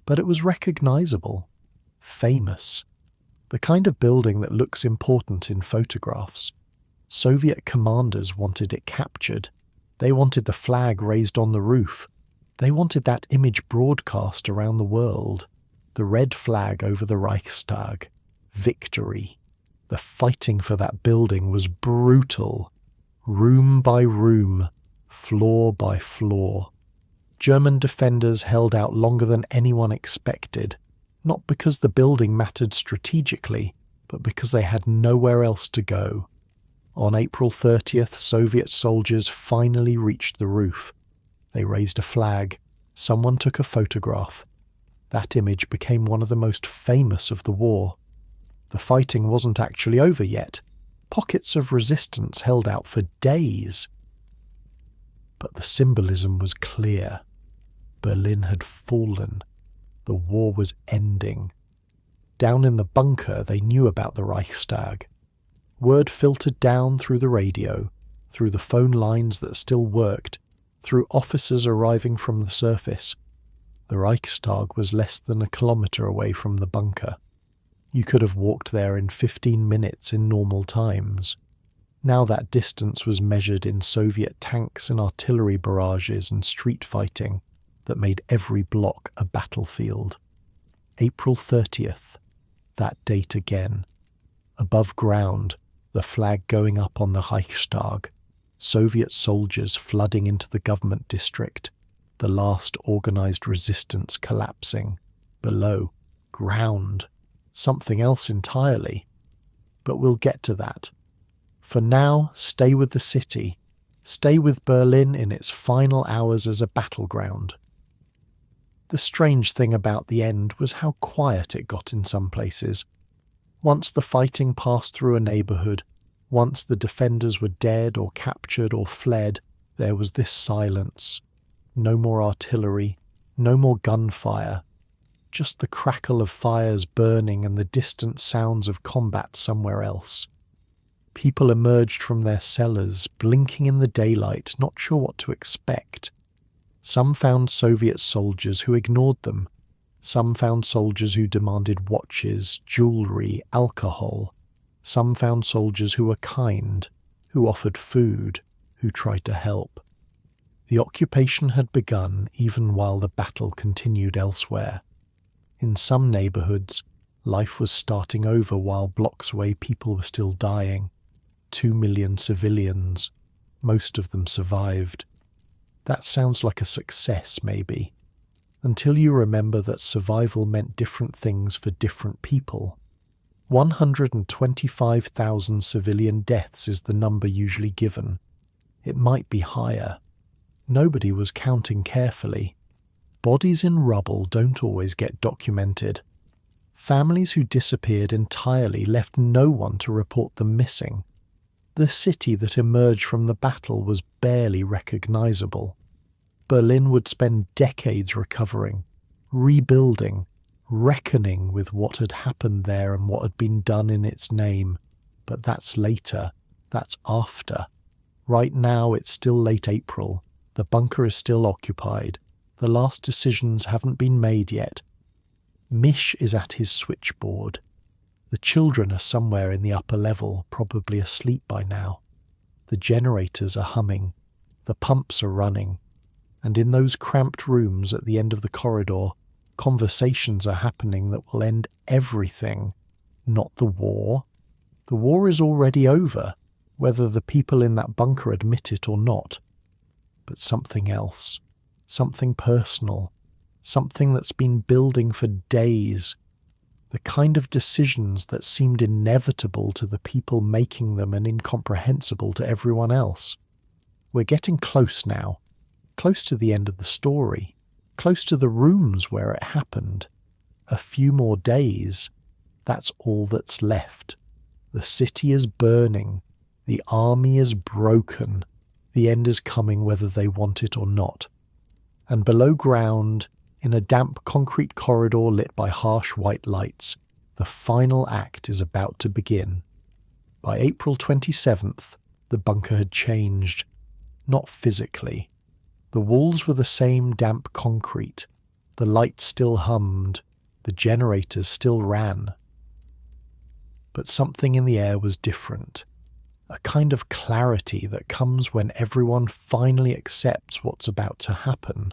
But it was recognizable, famous, the kind of building that looks important in photographs. Soviet commanders wanted it captured. They wanted the flag raised on the roof. They wanted that image broadcast around the world. The red flag over the Reichstag. Victory. The fighting for that building was brutal. Room by room, floor by floor. German defenders held out longer than anyone expected, not because the building mattered strategically, but because they had nowhere else to go. On April 30th, Soviet soldiers finally reached the roof. They raised a flag. Someone took a photograph. That image became one of the most famous of the war. The fighting wasn't actually over yet. Pockets of resistance held out for days. But the symbolism was clear. Berlin had fallen. The war was ending. Down in the bunker, they knew about the Reichstag. Word filtered down through the radio, through the phone lines that still worked, through officers arriving from the surface. The Reichstag was less than a kilometre away from the bunker. You could have walked there in 15 minutes in normal times. Now that distance was measured in Soviet tanks and artillery barrages and street fighting that made every block a battlefield. April 30th, that date again. Above ground, the flag going up on the Reichstag, Soviet soldiers flooding into the government district, the last organised resistance collapsing. Below, ground, something else entirely. But we'll get to that. For now, stay with the city. Stay with Berlin in its final hours as a battleground. The strange thing about the end was how quiet it got in some places. Once the fighting passed through a neighbourhood, once the defenders were dead or captured or fled, there was this silence. No more artillery, no more gunfire, just the crackle of fires burning and the distant sounds of combat somewhere else. People emerged from their cellars, blinking in the daylight, not sure what to expect. Some found Soviet soldiers who ignored them. Some found soldiers who demanded watches, jewellery, alcohol. Some found soldiers who were kind, who offered food, who tried to help. The occupation had begun even while the battle continued elsewhere. In some neighbourhoods, life was starting over while blocks away people were still dying. 2 million civilians. Most of them survived. That sounds like a success, maybe. Until you remember that survival meant different things for different people. 125,000 civilian deaths is the number usually given. It might be higher. Nobody was counting carefully. Bodies in rubble don't always get documented. Families who disappeared entirely left no one to report them missing. The city that emerged from the battle was barely recognizable. Berlin would spend decades recovering, rebuilding, reckoning with what had happened there and what had been done in its name. But that's later. That's after. Right now it's still late April. The bunker is still occupied. The last decisions haven't been made yet. Mish is at his switchboard. The children are somewhere in the upper level, probably asleep by now. The generators are humming. The pumps are running. And in those cramped rooms at the end of the corridor, conversations are happening that will end everything. Not the war. The war is already over, whether the people in that bunker admit it or not. But something else. Something personal. Something that's been building for days. the kind of decisions that seemed inevitable to the people making them and incomprehensible to everyone else. We're getting close now, close to the end of the story, close to the rooms where it happened. A few more days, that's all that's left. The city is burning, the army is broken, the end is coming whether they want it or not. And below ground, in a damp concrete corridor lit by harsh white lights, the final act is about to begin. By April 27th, the bunker had changed. Not physically. The walls were the same damp concrete. The lights still hummed. The generators still ran. But something in the air was different. A kind of clarity that comes when everyone finally accepts what's about to happen.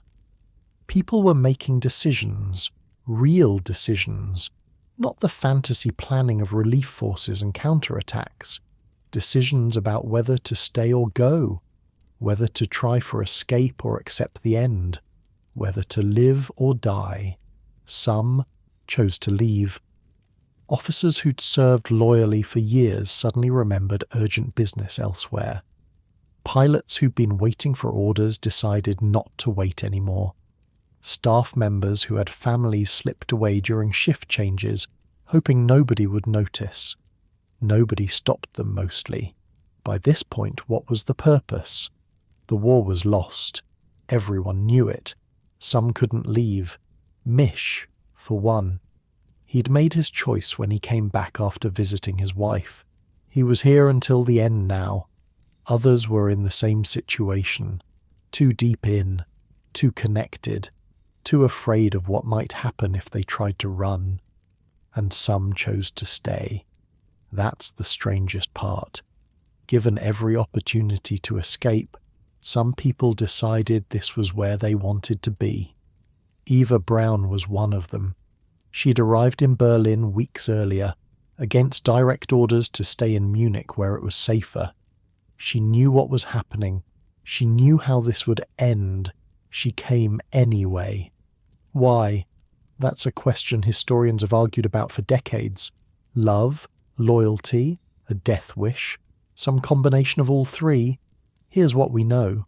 People were making decisions, real decisions, not the fantasy planning of relief forces and counterattacks. Decisions about whether to stay or go, whether to try for escape or accept the end, whether to live or die. Some chose to leave. Officers who'd served loyally for years suddenly remembered urgent business elsewhere. Pilots who'd been waiting for orders decided not to wait anymore. Staff members who had families slipped away during shift changes, hoping nobody would notice. Nobody stopped them mostly. By this point, what was the purpose? The war was lost. Everyone knew it. Some couldn't leave. Mish, for one. He'd made his choice when he came back after visiting his wife. He was here until the end now. Others were in the same situation. Too deep in. Too connected. Too afraid of what might happen if they tried to run. And some chose to stay. That's the strangest part. Given every opportunity to escape, some people decided this was where they wanted to be. Eva Braun was one of them. She'd arrived in Berlin weeks earlier, against direct orders to stay in Munich where it was safer. She knew what was happening. She knew how this would end. She came anyway. Why? That's a question historians have argued about for decades. Love? Loyalty? A death wish? Some combination of all three? Here's what we know.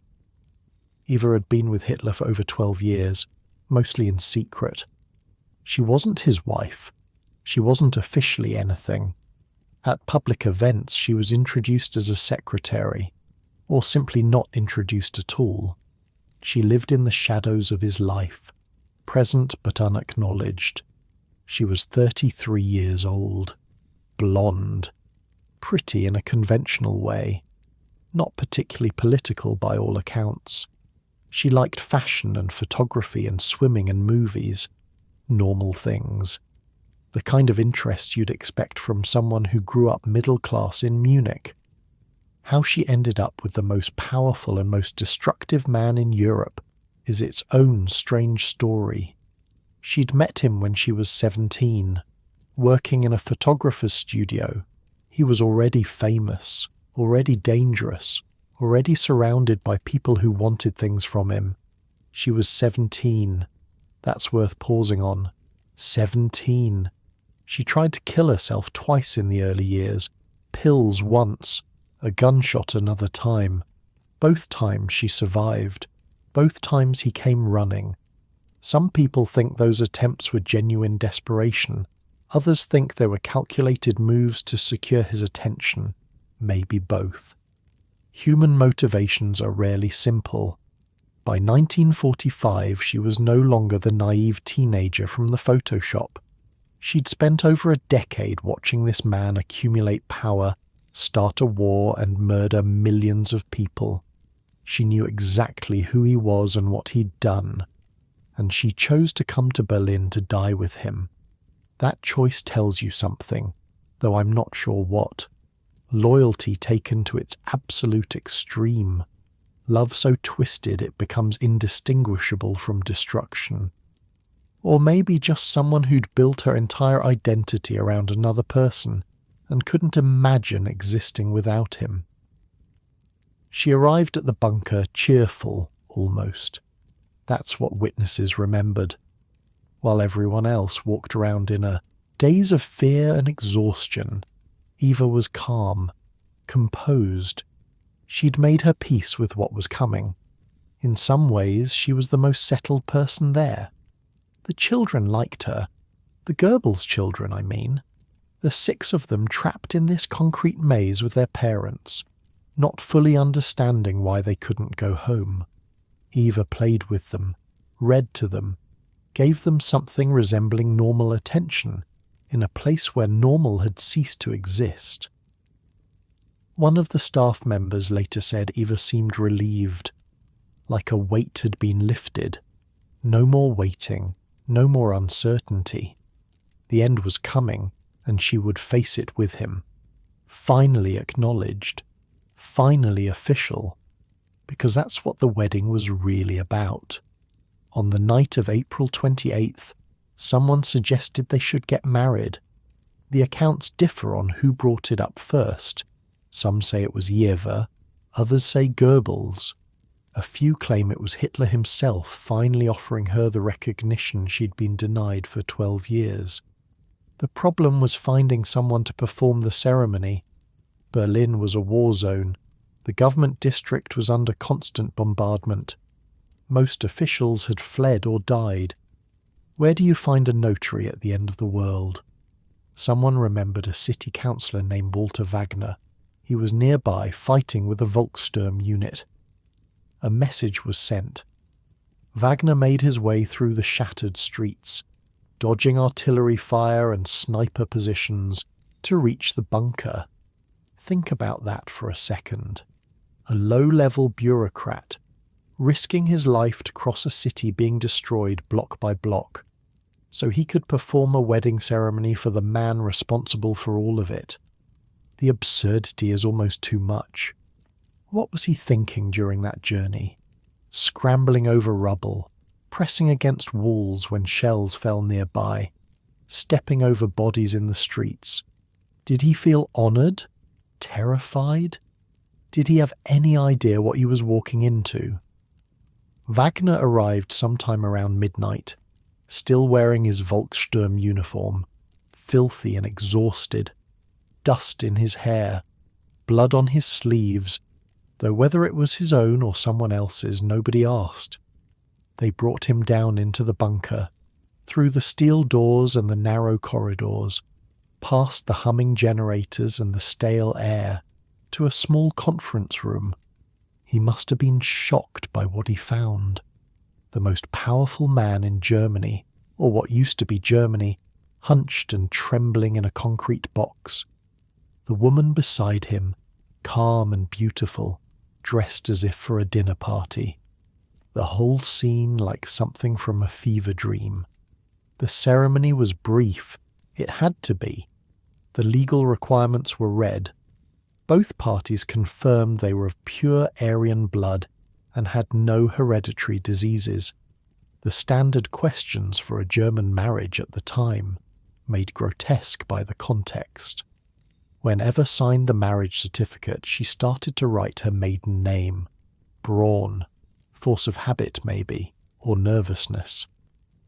Eva had been with Hitler for over 12 years, mostly in secret. She wasn't his wife. She wasn't officially anything. At public events, she was introduced as a secretary, or simply not introduced at all. She lived in the shadows of his life, present but unacknowledged. She was 33 years old, blonde, pretty in a conventional way, not particularly political by all accounts. She liked fashion and photography and swimming and movies, normal things, the kind of interest you'd expect from someone who grew up middle class in Munich. How she ended up with the most powerful and most destructive man in Europe is its own strange story. She'd met him when she was 17, working in a photographer's studio. He was already famous, already dangerous, already surrounded by people who wanted things from him. She was 17. That's worth pausing on. 17. She tried to kill herself twice in the early years. Pills once, a gunshot another time. Both times she survived. Both times he came running. Some people think those attempts were genuine desperation. Others think they were calculated moves to secure his attention. Maybe both. Human motivations are rarely simple. By 1945, she was no longer the naive teenager from the Photoshop. She'd spent over a decade watching this man accumulate power, start a war, and murder millions of people. She knew exactly who he was and what he'd done, and she chose to come to Berlin to die with him. That choice tells you something, though I'm not sure what. Loyalty taken to its absolute extreme. Love so twisted it becomes indistinguishable from destruction. Or maybe just someone who'd built her entire identity around another person and couldn't imagine existing without him. She arrived at the bunker cheerful, almost. That's what witnesses remembered, while everyone else walked around in a Days of fear and exhaustion, Eva was calm, composed. She'd made her peace with what was coming. In some ways, she was the most settled person there. The children liked her. The Goebbels children, I mean. The 6 of them trapped in this concrete maze with their parents, not fully understanding why they couldn't go home. Eva played with them, read to them, gave them something resembling normal attention in a place where normal had ceased to exist. One of the staff members later said Eva seemed relieved, like a weight had been lifted. No more waiting, no more uncertainty. The end was coming, and she would face it with him. Finally acknowledged, finally official, because that's what the wedding was really about. On the night of April 28th, someone suggested they should get married. The accounts differ on who brought it up first. Some say it was Eva, others say Goebbels. A few claim it was Hitler himself finally offering her the recognition she'd been denied for 12 years. The problem was finding someone to perform the ceremony. Berlin was a war zone. The government district was under constant bombardment. Most officials had fled or died. Where do you find a notary at the end of the world? Someone remembered a city councillor named Walter Wagner. He was nearby fighting with a Volkssturm unit. A message was sent. Wagner made his way through the shattered streets, dodging artillery fire and sniper positions to reach the bunker. Think about that for a second. A low-level bureaucrat, risking his life to cross a city being destroyed block by block, so he could perform a wedding ceremony for the man responsible for all of it. The absurdity is almost too much. What was he thinking during that journey? Scrambling over rubble, pressing against walls when shells fell nearby, stepping over bodies in the streets. Did he feel honoured? Terrified? Did he have any idea what he was walking into? Wagner arrived sometime around midnight, still wearing his Volkssturm uniform, filthy and exhausted, dust in his hair, blood on his sleeves, though whether it was his own or someone else's, nobody asked. They brought him down into the bunker, through the steel doors and the narrow corridors, past the humming generators and the stale air, to a small conference room. He must have been shocked by what he found. The most powerful man in Germany, or what used to be Germany, hunched and trembling in a concrete box. The woman beside him, calm and beautiful, dressed as if for a dinner party. The whole scene like something from a fever dream. The ceremony was brief. It had to be. The legal requirements were read. Both parties confirmed they were of pure Aryan blood and had no hereditary diseases. The standard questions for a German marriage at the time, made grotesque by the context. When Eva signed the marriage certificate, she started to write her maiden name. Braun. Force of habit, maybe, or nervousness.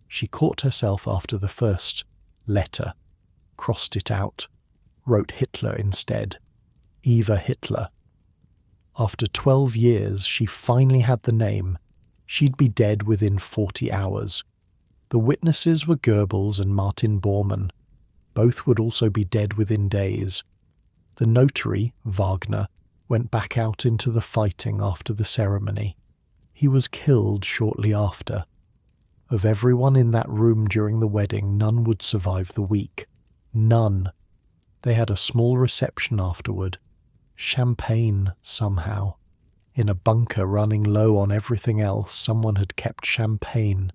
She caught herself after the first letter, crossed it out, wrote Hitler instead. Eva Hitler. After 12 years, she finally had the name. She'd be dead within 40 hours. The witnesses were Goebbels and Martin Bormann. Both would also be dead within days. The notary, Wagner, went back out into the fighting after the ceremony. He was killed shortly after. Of everyone in that room during the wedding, none would survive the week. None. They had a small reception afterward. Champagne, somehow. In a bunker running low on everything else, someone had kept champagne.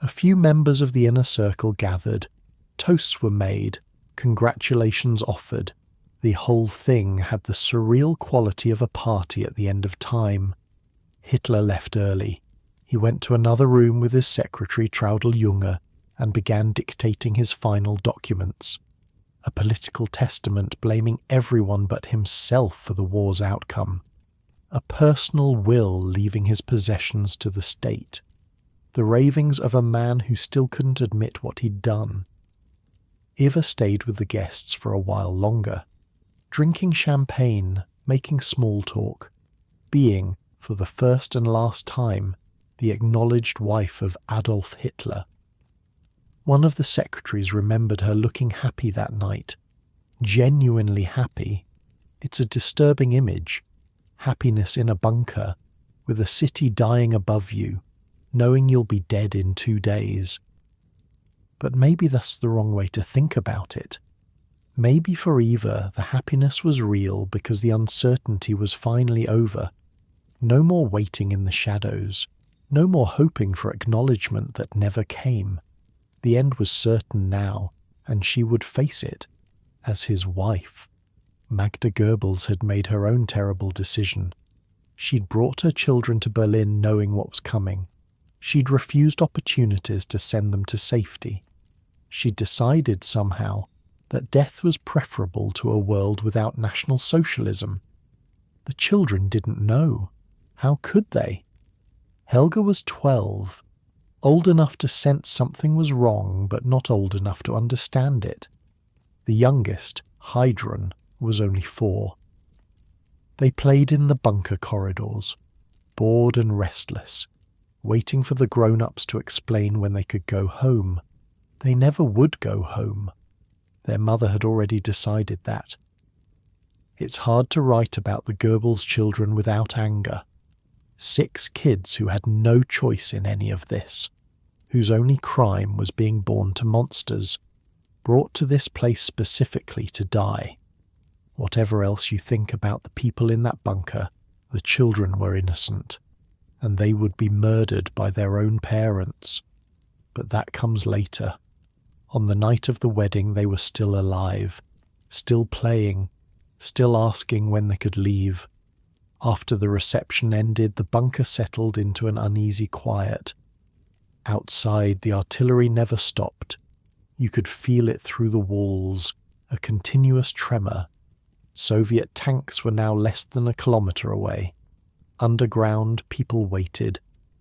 A few members of the inner circle gathered. Toasts were made. Congratulations offered. The whole thing had the surreal quality of a party at the end of time. Hitler left early. He went to another room with his secretary Traudl Junge and began dictating his final documents. A political testament blaming everyone but himself for the war's outcome. A personal will leaving his possessions to the state. The ravings of a man who still couldn't admit what he'd done. Eva stayed with the guests for a while longer, drinking champagne, making small talk, being, for the first and last time, the acknowledged wife of Adolf Hitler. One of the secretaries remembered her looking happy that night, genuinely happy. It's a disturbing image, happiness in a bunker, with a city dying above you, knowing you'll be dead in 2 days. But maybe that's the wrong way to think about it. Maybe for Eva, the happiness was real because the uncertainty was finally over. No more waiting in the shadows, no more hoping for acknowledgement that never came. The end was certain now, and she would face it as his wife. Magda Goebbels had made her own terrible decision. She'd brought her children to Berlin knowing what was coming. She'd refused opportunities to send them to safety. She'd decided somehow that death was preferable to a world without National Socialism. The children didn't know. How could they? Helga was 12, old enough to sense something was wrong, but not old enough to understand it. The youngest, Heidrun, was only 4. They played in the bunker corridors, bored and restless, waiting for the grown-ups to explain when they could go home. They never would go home. Their mother had already decided that. It's hard to write about the Goebbels children without anger. 6 kids who had no choice in any of this, whose only crime was being born to monsters, brought to this place specifically to die. Whatever else you think about the people in that bunker, the children were innocent, and they would be murdered by their own parents. But that comes later. On the night of the wedding they were still alive, still playing, still asking when they could leave. After the reception ended, the bunker settled into an uneasy quiet. Outside, the artillery never stopped. You could feel it through the walls, a continuous tremor. Soviet tanks were now less than a kilometer away. Underground, people waited,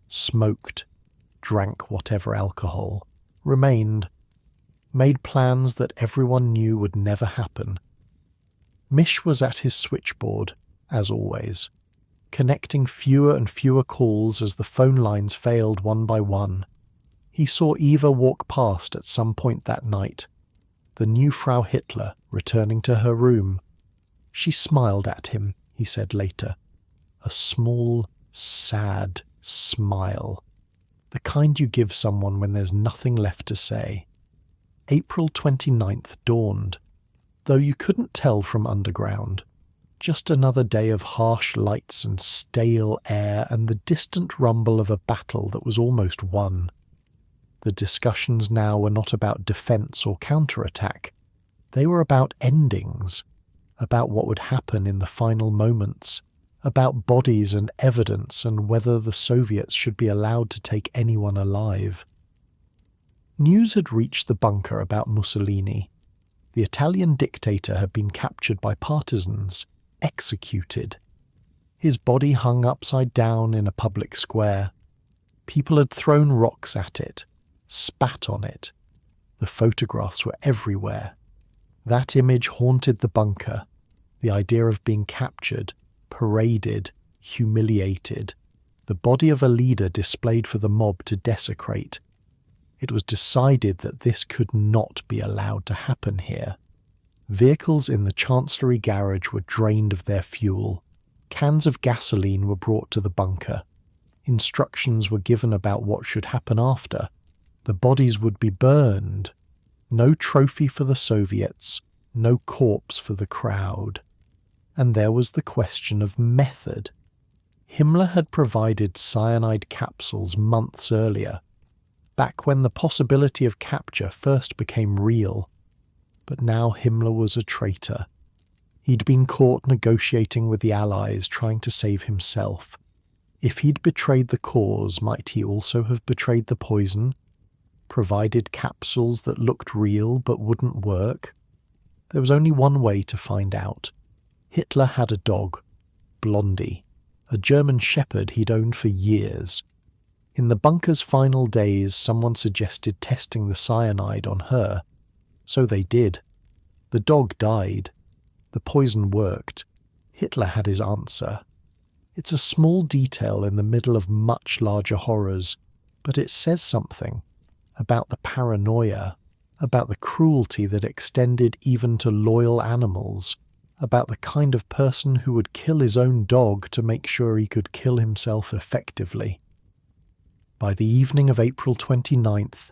smoked, drank whatever alcohol remained, made plans that everyone knew would never happen. Mish was at his switchboard, as always, connecting fewer and fewer calls as the phone lines failed one by one. He saw Eva walk past at some point that night, the new Frau Hitler returning to her room. She smiled at him, he said later. A small, sad smile. The kind you give someone when there's nothing left to say. April 29th dawned, though you couldn't tell from underground. Just another day of harsh lights and stale air and the distant rumble of a battle that was almost won. The discussions now were not about defense or counterattack. They were about endings, about what would happen in the final moments, about bodies and evidence and whether the Soviets should be allowed to take anyone alive. News had reached the bunker about Mussolini. The Italian dictator had been captured by partisans, executed. His body hung upside down in a public square. People had thrown rocks at it, spat on it. The photographs were everywhere. That image haunted the bunker, the idea of being captured, paraded, humiliated, the body of a leader displayed for the mob to desecrate. It was decided that this could not be allowed to happen here. Vehicles in the Chancellery garage were drained of their fuel. Cans of gasoline were brought to the bunker. Instructions were given about what should happen after. The bodies would be burned. No trophy for the Soviets, no corpse for the crowd. And there was the question of method. Himmler had provided cyanide capsules months earlier, back when the possibility of capture first became real. But now Himmler was a traitor. He'd been caught negotiating with the Allies, trying to save himself. If he'd betrayed the cause, might he also have betrayed the poison? Provided capsules that looked real but wouldn't work? There was only one way to find out. Hitler had a dog, Blondie, a German shepherd he'd owned for years. In the bunker's final days, someone suggested testing the cyanide on her. So they did. The dog died. The poison worked. Hitler had his answer. It's a small detail in the middle of much larger horrors, but it says something about the paranoia, about the cruelty that extended even to loyal animals, about the kind of person who would kill his own dog to make sure he could kill himself effectively. By the evening of April 29th,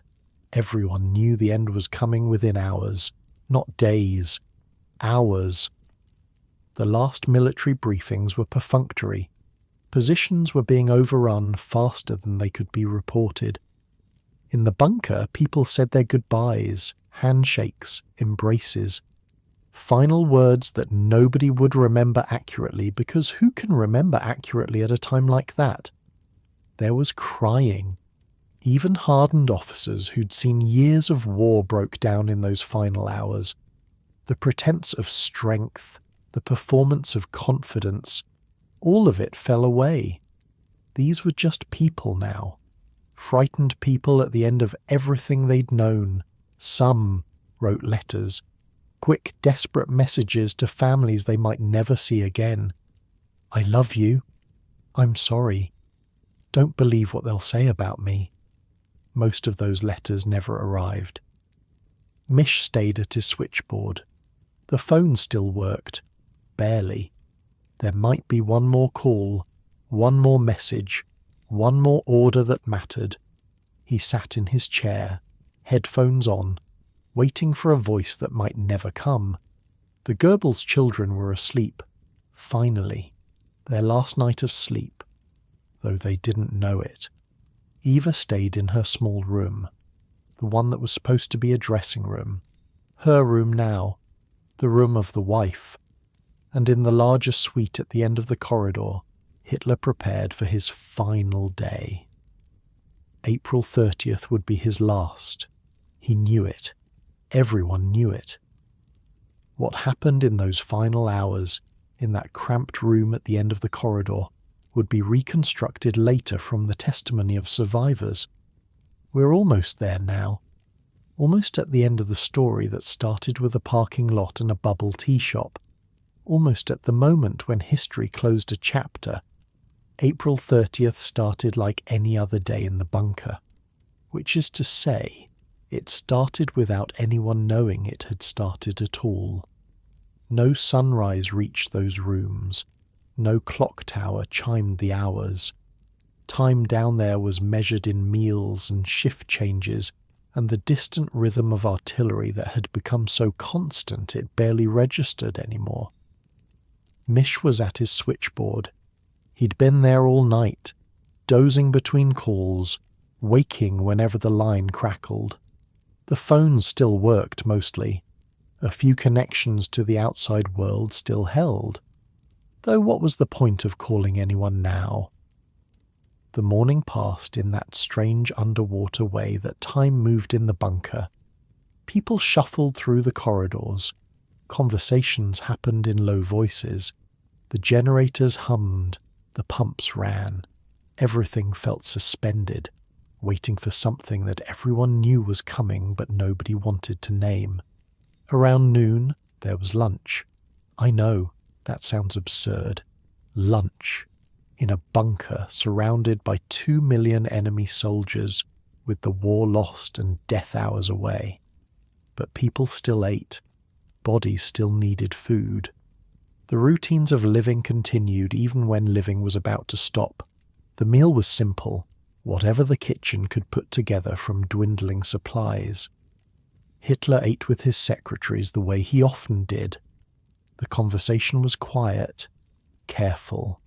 everyone knew the end was coming within hours, not days, hours. The last military briefings were perfunctory. Positions were being overrun faster than they could be reported. In the bunker, people said their goodbyes, handshakes, embraces. Final words that nobody would remember accurately, because who can remember accurately at a time like that? There was crying. Even hardened officers who'd seen years of war broke down in those final hours. The pretense of strength, the performance of confidence, all of it fell away. These were just people now. Frightened people at the end of everything they'd known. Some wrote letters. Quick, desperate messages to families they might never see again. I love you. I'm sorry. Don't believe what they'll say about me. Most of those letters never arrived. Mish stayed at his switchboard. The phone still worked. Barely. There might be one more call, one more message, one more order that mattered. He sat in his chair, headphones on, waiting for a voice that might never come. The Goebbels children were asleep, finally, their last night of sleep, though they didn't know it. Eva stayed in her small room, the one that was supposed to be a dressing room, her room now, the room of the wife. And in the larger suite at the end of the corridor, Hitler prepared for his final day. April 30th would be his last. He knew it. Everyone knew it. What happened in those final hours, in that cramped room at the end of the corridor, would be reconstructed later from the testimony of survivors. We're almost there now. Almost at the end of the story that started with a parking lot and a bubble tea shop. Almost at the moment when history closed a chapter. April 30th started like any other day in the bunker. Which is to say, it started without anyone knowing it had started at all. No sunrise reached those rooms. No clock tower chimed the hours. Time down there was measured in meals and shift changes, and the distant rhythm of artillery that had become so constant it barely registered anymore. Mish was at his switchboard. He'd been there all night, dozing between calls, waking whenever the line crackled. The phones still worked mostly. A few connections to the outside world still held. Though what was the point of calling anyone now? The morning passed in that strange underwater way that time moved in the bunker. People shuffled through the corridors. Conversations happened in low voices. The generators hummed. The pumps ran. Everything felt suspended, waiting for something that everyone knew was coming but nobody wanted to name. Around noon, there was lunch. I know, that sounds absurd. Lunch. In a bunker surrounded by 2 million enemy soldiers, with the war lost and death hours away. But people still ate. Bodies still needed food. The routines of living continued even when living was about to stop. The meal was simple, whatever the kitchen could put together from dwindling supplies. Hitler ate with his secretaries the way he often did. The conversation was quiet, careful,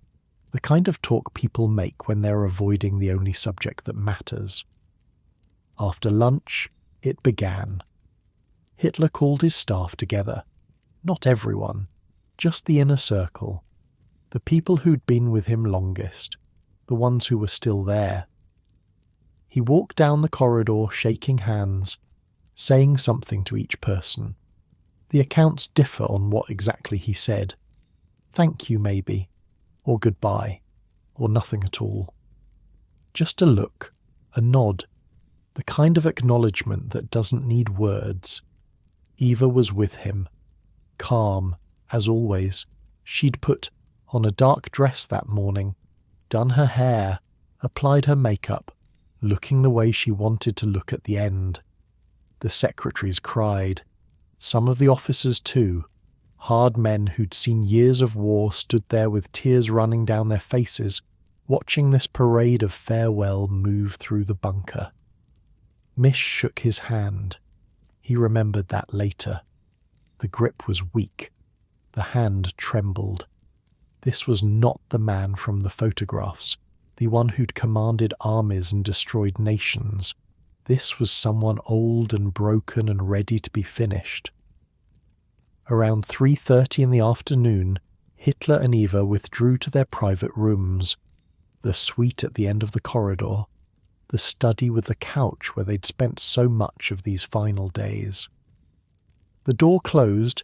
the kind of talk people make when they're avoiding the only subject that matters. After lunch, it began. Hitler called his staff together. Not everyone, just the inner circle, the people who'd been with him longest, the ones who were still there. He walked down the corridor shaking hands, saying something to each person. The accounts differ on what exactly he said. Thank you, maybe, or goodbye, or nothing at all. Just a look, a nod, the kind of acknowledgement that doesn't need words. Eva was with him, calm, as always. She'd put on a dark dress that morning, done her hair, applied her makeup, looking the way she wanted to look at the end. The secretaries cried. Some of the officers too. Hard men who'd seen years of war stood there with tears running down their faces, watching this parade of farewell move through the bunker. Mish shook his hand. He remembered that later. The grip was weak. The hand trembled. This was not the man from the photographs, the one who'd commanded armies and destroyed nations. This was someone old and broken and ready to be finished. Around 3:30 in the afternoon, Hitler and Eva withdrew to their private rooms. The suite at the end of the corridor. The study with the couch where they'd spent so much of these final days. The door closed.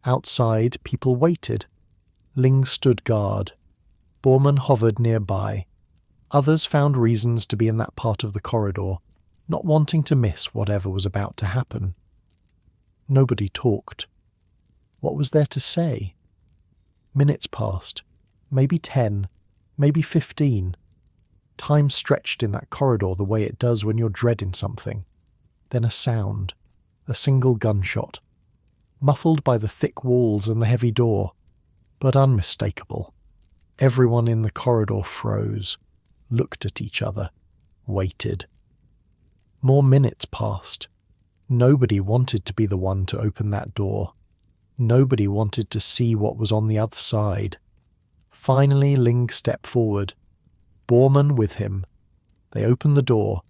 Outside, people waited. Ling stood guard. Bormann hovered nearby. Others found reasons to be in that part of the corridor, not wanting to miss whatever was about to happen. Nobody talked. What was there to say? Minutes passed. Maybe 10, maybe 15. Time stretched in that corridor the way it does when you're dreading something. Then a sound. A single gunshot. Muffled by the thick walls and the heavy door, but unmistakable. Everyone in the corridor froze, looked at each other, waited. More minutes passed. Nobody wanted to be the one to open that door. Nobody wanted to see what was on the other side. Finally, Ling stepped forward. Bormann with him. They opened the door.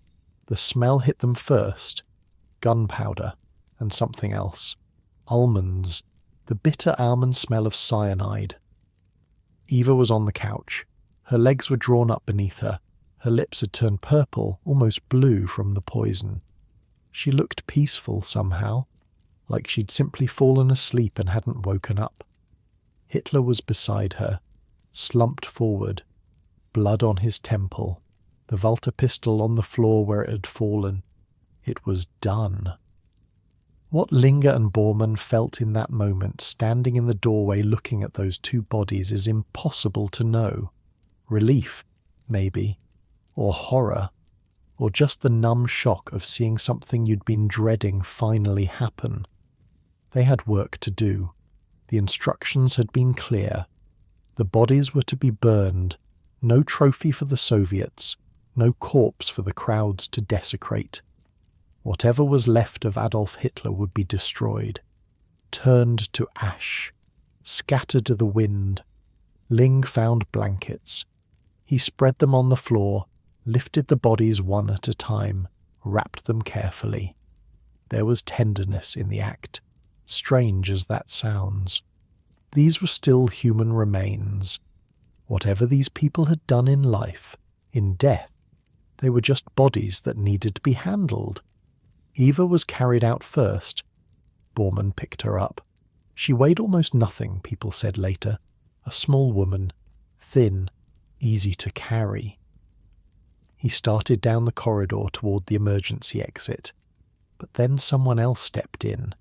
The smell hit them first. Gunpowder and something else. Almonds. The bitter almond smell of cyanide. Eva was on the couch. Her legs were drawn up beneath her. Her lips had turned purple, almost blue from the poison. She looked peaceful somehow, like she'd simply fallen asleep and hadn't woken up. Hitler was beside her, slumped forward, blood on his temple, the Walter pistol on the floor where it had fallen. It was done. What Linger and Bormann felt in that moment, standing in the doorway looking at those two bodies, is impossible to know. Relief, maybe, or horror, or just the numb shock of seeing something you'd been dreading finally happen. They had work to do. The instructions had been clear. The bodies were to be burned. No trophy for the Soviets, no corpse for the crowds to desecrate. Whatever was left of Adolf Hitler would be destroyed, turned to ash, scattered to the wind. Ling found blankets. He spread them on the floor, lifted the bodies one at a time, wrapped them carefully. There was tenderness in the act, strange as that sounds. These were still human remains. Whatever these people had done in life, in death, they were just bodies that needed to be handled. Eva was carried out first. Bormann picked her up. She weighed almost nothing, people said later. A small woman, thin, easy to carry. He started down the corridor toward the emergency exit. But then someone else stepped in.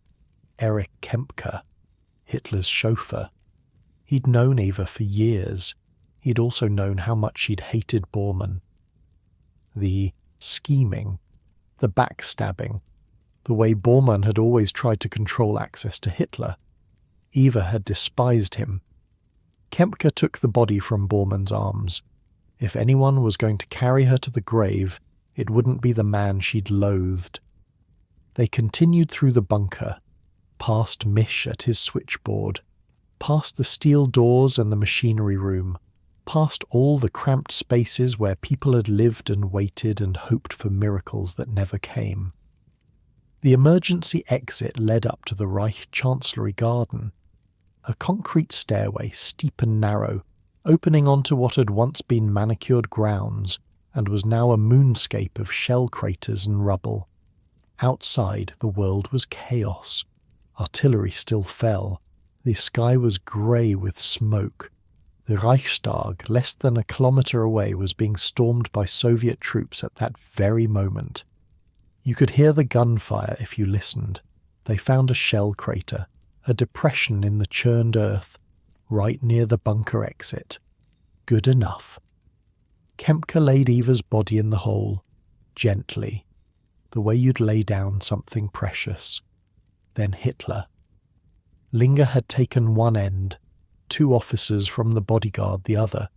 Erich Kempka, Hitler's chauffeur. He'd known Eva for years. He'd also known how much she'd hated Bormann. The scheming, the backstabbing, the way Bormann had always tried to control access to Hitler. Eva had despised him. Kempka took the body from Bormann's arms. If anyone was going to carry her to the grave, it wouldn't be the man she'd loathed. They continued through the bunker, past Mish at his switchboard, past the steel doors and the machinery room, past all the cramped spaces where people had lived and waited and hoped for miracles that never came. The emergency exit led up to the Reich Chancellery Garden, a concrete stairway, steep and narrow, opening onto what had once been manicured grounds and was now a moonscape of shell craters and rubble. Outside, the world was chaos. Artillery still fell. The sky was grey with smoke. The Reichstag, less than a kilometre away, was being stormed by Soviet troops at that very moment. You could hear the gunfire if you listened. They found a shell crater, a depression in the churned earth, right near the bunker exit. Good enough. Kempka laid Eva's body in the hole, gently, the way you'd lay down something precious. Then Hitler. Linger had taken one end, 2 officers from the bodyguard the other.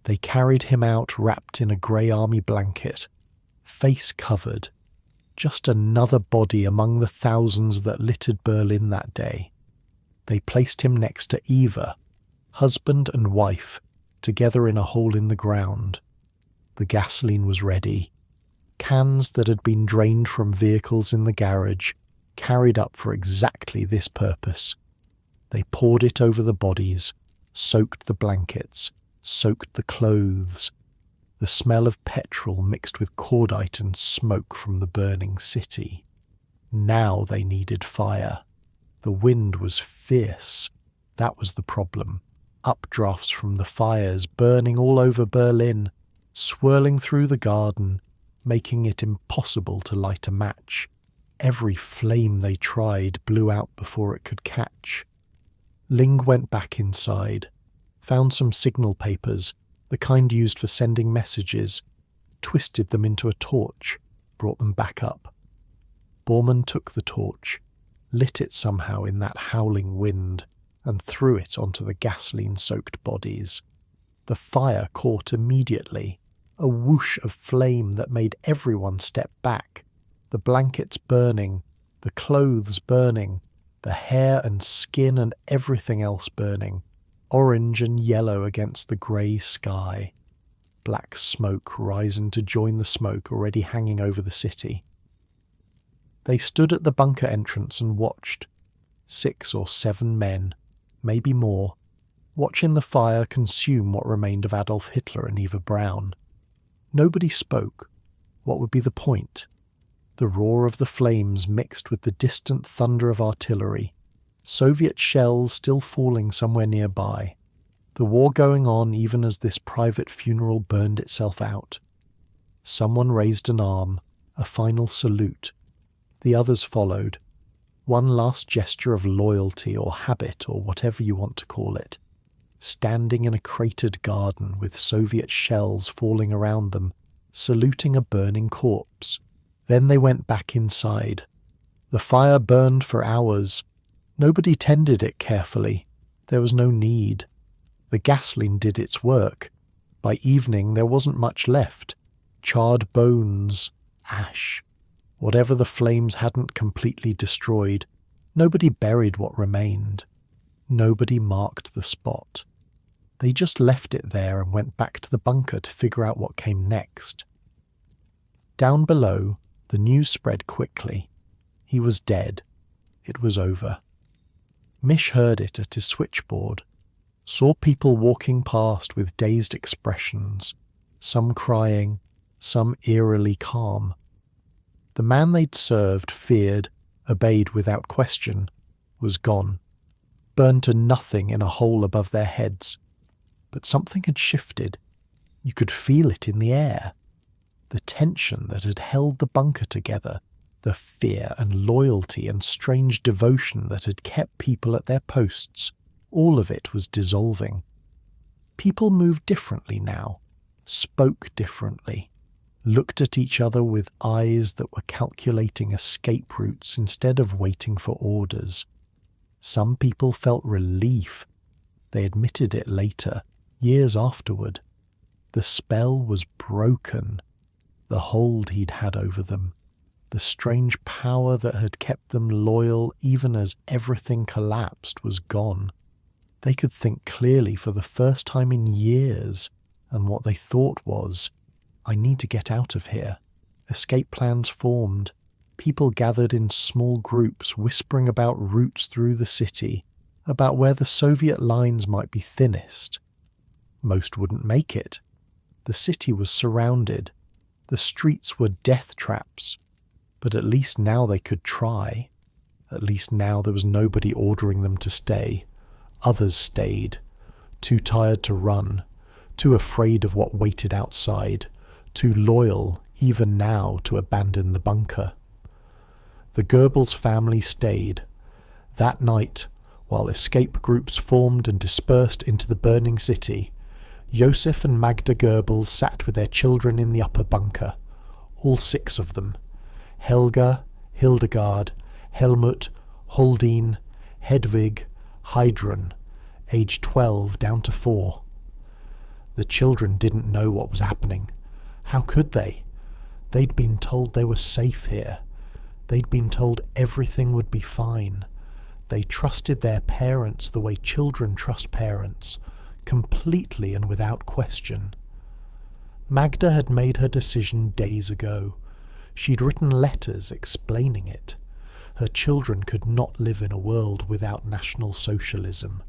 They carried him out wrapped in a grey army blanket, face covered, just another body among the thousands that littered Berlin that day. They placed him next to Eva, husband and wife, together in a hole in the ground. The gasoline was ready. Cans that had been drained from vehicles in the garage, carried up for exactly this purpose. They poured it over the bodies, soaked the blankets, soaked the clothes. The smell of petrol mixed with cordite and smoke from the burning city. Now they needed fire. The wind was fierce. That was the problem. Updrafts from the fires burning all over Berlin, swirling through the garden, making it impossible to light a match. Every flame they tried blew out before it could catch. Ling went back inside, found some signal papers, the kind used for sending messages, twisted them into a torch, brought them back up. Bormann took the torch, lit it somehow in that howling wind, and threw it onto the gasoline-soaked bodies. The fire caught immediately, a whoosh of flame that made everyone step back, the blankets burning, the clothes burning, the hair and skin and everything else burning, orange and yellow against the grey sky. Black smoke rising to join the smoke already hanging over the city. They stood at the bunker entrance and watched. 6 or 7 men, maybe more, watching the fire consume what remained of Adolf Hitler and Eva Braun. Nobody spoke. What would be the point? The roar of the flames mixed with the distant thunder of artillery, Soviet shells still falling somewhere nearby, the war going on even as this private funeral burned itself out. Someone raised an arm, a final salute. The others followed. One last gesture of loyalty or habit or whatever you want to call it. Standing in a cratered garden with Soviet shells falling around them, saluting a burning corpse. Then they went back inside. The fire burned for hours. Nobody tended it carefully. There was no need. The gasoline did its work. By evening there wasn't much left. Charred bones, ash. Whatever the flames hadn't completely destroyed, nobody buried what remained. Nobody marked the spot. They just left it there and went back to the bunker to figure out what came next. Down below, the news spread quickly. He was dead. It was over. Mish heard it at his switchboard, saw people walking past with dazed expressions, some crying, some eerily calm. The man they'd served, feared, obeyed without question, was gone, burned to nothing in a hole above their heads. But something had shifted. You could feel it in the air. The tension that had held the bunker together, the fear and loyalty and strange devotion that had kept people at their posts, all of it was dissolving. People moved differently now, spoke differently, looked at each other with eyes that were calculating escape routes instead of waiting for orders. Some people felt relief. They admitted it later, years afterward. The spell was broken. The hold he'd had over them, the strange power that had kept them loyal even as everything collapsed, was gone. They could think clearly for the first time in years, and what they thought was, I need to get out of here. Escape plans formed. People gathered in small groups whispering about routes through the city, about where the Soviet lines might be thinnest. Most wouldn't make it. The city was surrounded. The streets were death traps. But at least now they could try. At least now there was nobody ordering them to stay. Others stayed, too tired to run, too afraid of what waited outside, too loyal, even now, to abandon the bunker. The Goebbels family stayed. That night, while escape groups formed and dispersed into the burning city, Josef and Magda Goebbels sat with their children in the upper bunker, all 6 of them: Helga, Hildegard, Helmut, Holdine, Hedwig, Heidrun, aged 12 down to 4. The children didn't know what was happening. How could they? They'd been told they were safe here. They'd been told everything would be fine. They trusted their parents the way children trust parents, completely and without question. Magda had made her decision days ago. She'd written letters explaining it. Her children could not live in a world without National Socialism.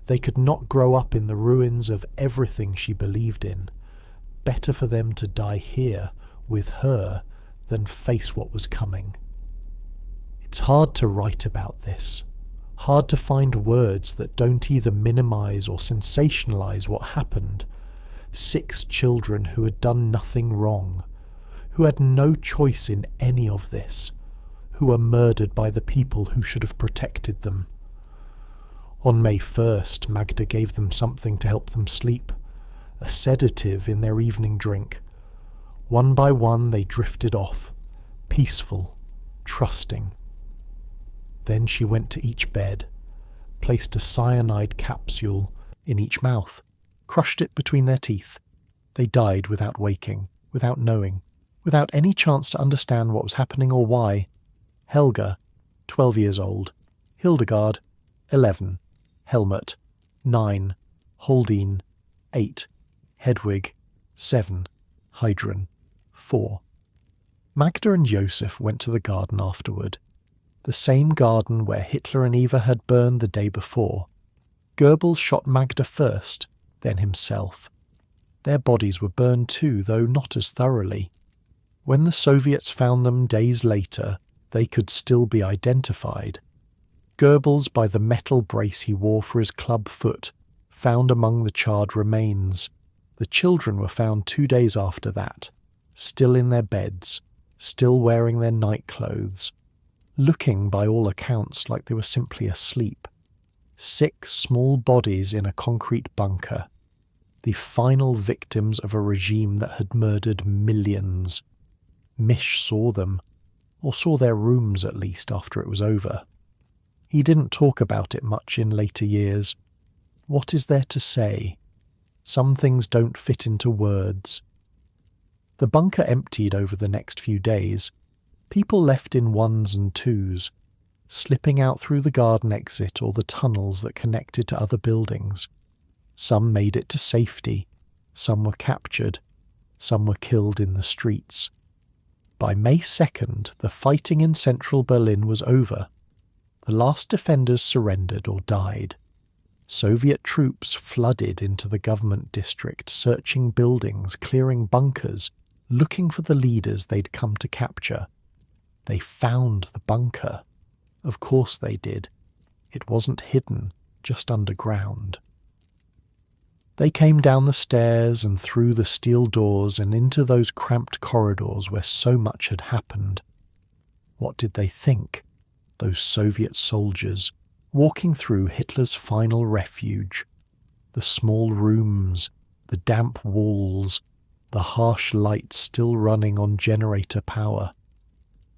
They could not grow up in the ruins of everything she believed in. Better for them to die here, with her, than face what was coming. It's hard to write about this. Hard to find words that don't either minimize or sensationalize what happened. 6 children who had done nothing wrong, who had no choice in any of this, who were murdered by the people who should have protected them. On May 1st, Magda gave them something to help them sleep, a sedative in their evening drink. One by one they drifted off, peaceful, trusting. Then she went to each bed, placed a cyanide capsule in each mouth, crushed it between their teeth. They died without waking, without knowing, without any chance to understand what was happening or why. Helga, 12 years old. Hildegard, 11. Helmut, 9. Holdine, 8. Hedwig, 7. Heidrun, 4. Magda and Josef went to the garden afterward. The same garden where Hitler and Eva had burned the day before. Goebbels shot Magda first, then himself. Their bodies were burned too, though not as thoroughly. When the Soviets found them days later, they could still be identified. Goebbels by the metal brace he wore for his club foot, found among the charred remains. The children were found 2 days after that, still in their beds, still wearing their night clothes, looking by all accounts like they were simply asleep. 6 small bodies in a concrete bunker, the final victims of a regime that had murdered millions. Mish saw them, or saw their rooms at least after it was over. He didn't talk about it much in later years. What is there to say? Some things don't fit into words. The bunker emptied over the next few days. People left in 1s and 2s, slipping out through the garden exit or the tunnels that connected to other buildings. Some made it to safety, some were captured, some were killed in the streets. By May 2nd, the fighting in central Berlin was over. The last defenders surrendered or died. Soviet troops flooded into the government district, searching buildings, clearing bunkers, looking for the leaders they'd come to capture. They found the bunker. Of course they did. It wasn't hidden, just underground. They came down the stairs and through the steel doors and into those cramped corridors where so much had happened. What did they think, those Soviet soldiers, walking through Hitler's final refuge? The small rooms, the damp walls, the harsh lights still running on generator power.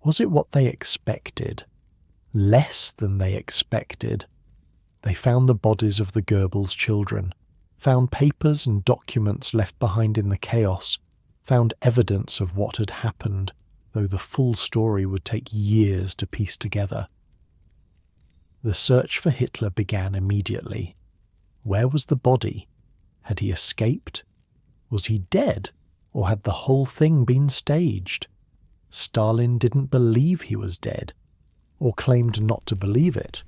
Was it what they expected? Less than they expected. They found the bodies of the Goebbels children, found papers and documents left behind in the chaos, found evidence of what had happened, though the full story would take years to piece together. The search for Hitler began immediately. Where was the body? Had he escaped? Was he dead, or had the whole thing been staged? Stalin didn't believe he was dead, or claimed not to believe it.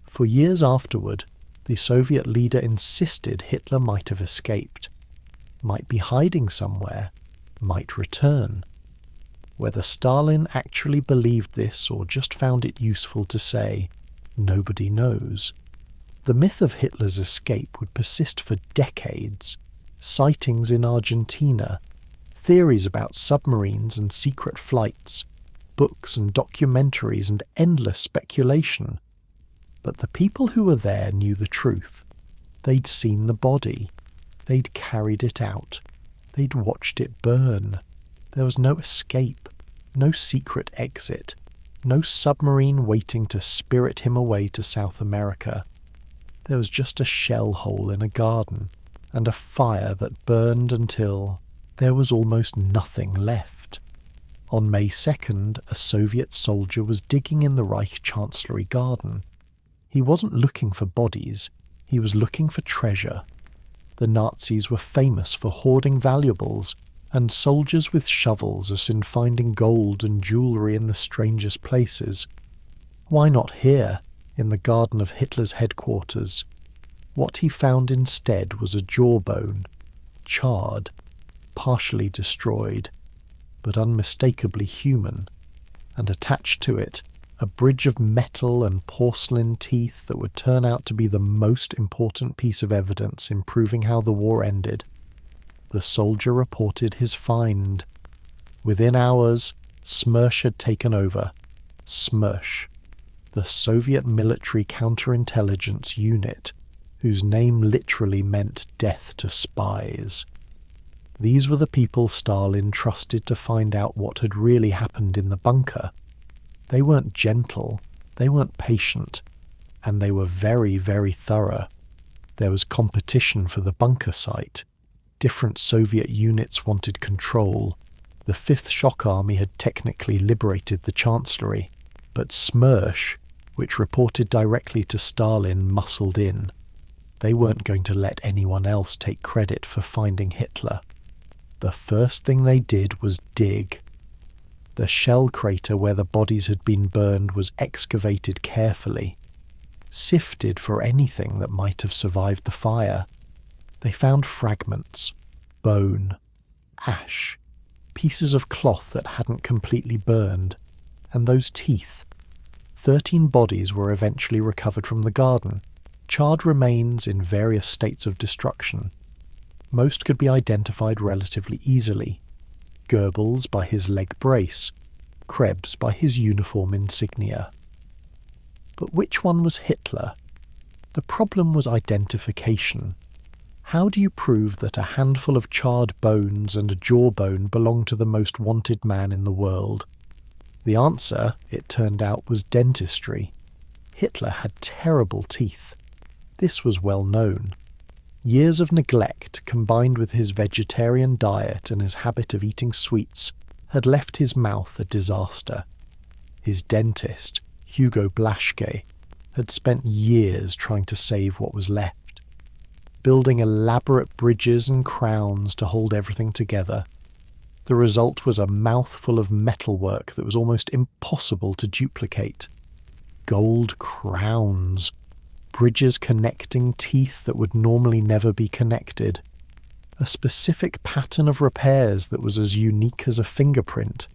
For years afterward, the Soviet leader insisted Hitler might have escaped, might be hiding somewhere, might return. Whether Stalin actually believed this or just found it useful to say, nobody knows. The myth of Hitler's escape would persist for decades. Sightings in Argentina, theories about submarines and secret flights, books and documentaries and endless speculation. But the people who were there knew the truth. They'd seen the body. They'd carried it out. They'd watched it burn. There was no escape, no secret exit, no submarine waiting to spirit him away to South America. There was just a shell hole in a garden, and a fire that burned until there was almost nothing left. On May 2nd, a Soviet soldier was digging in the Reich Chancellery garden. He wasn't looking for bodies, he was looking for treasure. The Nazis were famous for hoarding valuables, and soldiers with shovels are seen finding gold and jewellery in the strangest places. Why not here, in the garden of Hitler's headquarters? What he found instead was a jawbone, charred, partially destroyed, but unmistakably human, and attached to it a bridge of metal and porcelain teeth that would turn out to be the most important piece of evidence in proving how the war ended. The soldier reported his find. Within hours, SMERSH had taken over. SMERSH, the Soviet military counterintelligence unit, whose name literally meant death to spies. These were the people Stalin trusted to find out what had really happened in the bunker. They weren't gentle, they weren't patient, and they were very, very thorough. There was competition for the bunker site. Different Soviet units wanted control. The 5th Shock Army had technically liberated the Chancellery, but SMERSH, which reported directly to Stalin, muscled in. They weren't going to let anyone else take credit for finding Hitler. The first thing they did was dig. The shell crater where the bodies had been burned was excavated carefully, sifted for anything that might have survived the fire. They found fragments, bone, ash, pieces of cloth that hadn't completely burned, and those teeth. 13 bodies were eventually recovered from the garden, charred remains in various states of destruction. Most could be identified relatively easily. Goebbels by his leg brace, Krebs by his uniform insignia. But which one was Hitler? The problem was identification. How do you prove that a handful of charred bones and a jawbone belong to the most wanted man in the world? The answer, it turned out, was dentistry. Hitler had terrible teeth. This was well known. Years of neglect, combined with his vegetarian diet and his habit of eating sweets, had left his mouth a disaster. His dentist, Hugo Blaschke, had spent years trying to save what was left, building elaborate bridges and crowns to hold everything together. The result was a mouthful of metalwork that was almost impossible to duplicate. Gold crowns, bridges connecting teeth that would normally never be connected, a specific pattern of repairs that was as unique as a fingerprint.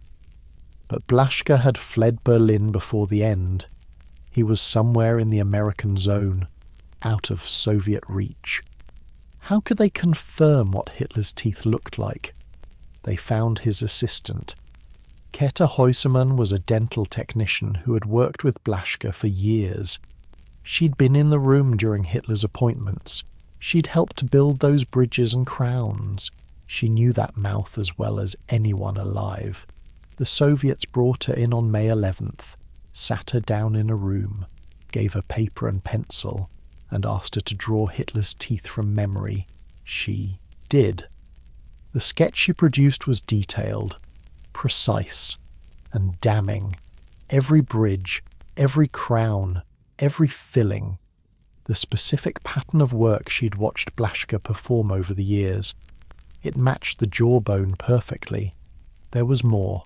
But Blaschke had fled Berlin before the end. He was somewhere in the American zone, out of Soviet reach. How could they confirm what Hitler's teeth looked like? They found his assistant. Käthe Heusemann was a dental technician who had worked with Blaschke for years. She'd been in the room during Hitler's appointments. She'd helped build those bridges and crowns. She knew that mouth as well as anyone alive. The Soviets brought her in on May 11th, sat her down in a room, gave her paper and pencil, and asked her to draw Hitler's teeth from memory. She did. The sketch she produced was detailed, precise, and damning. Every bridge, every crown, every filling, the specific pattern of work she'd watched Blaschke perform over the years. It matched the jawbone perfectly. There was more.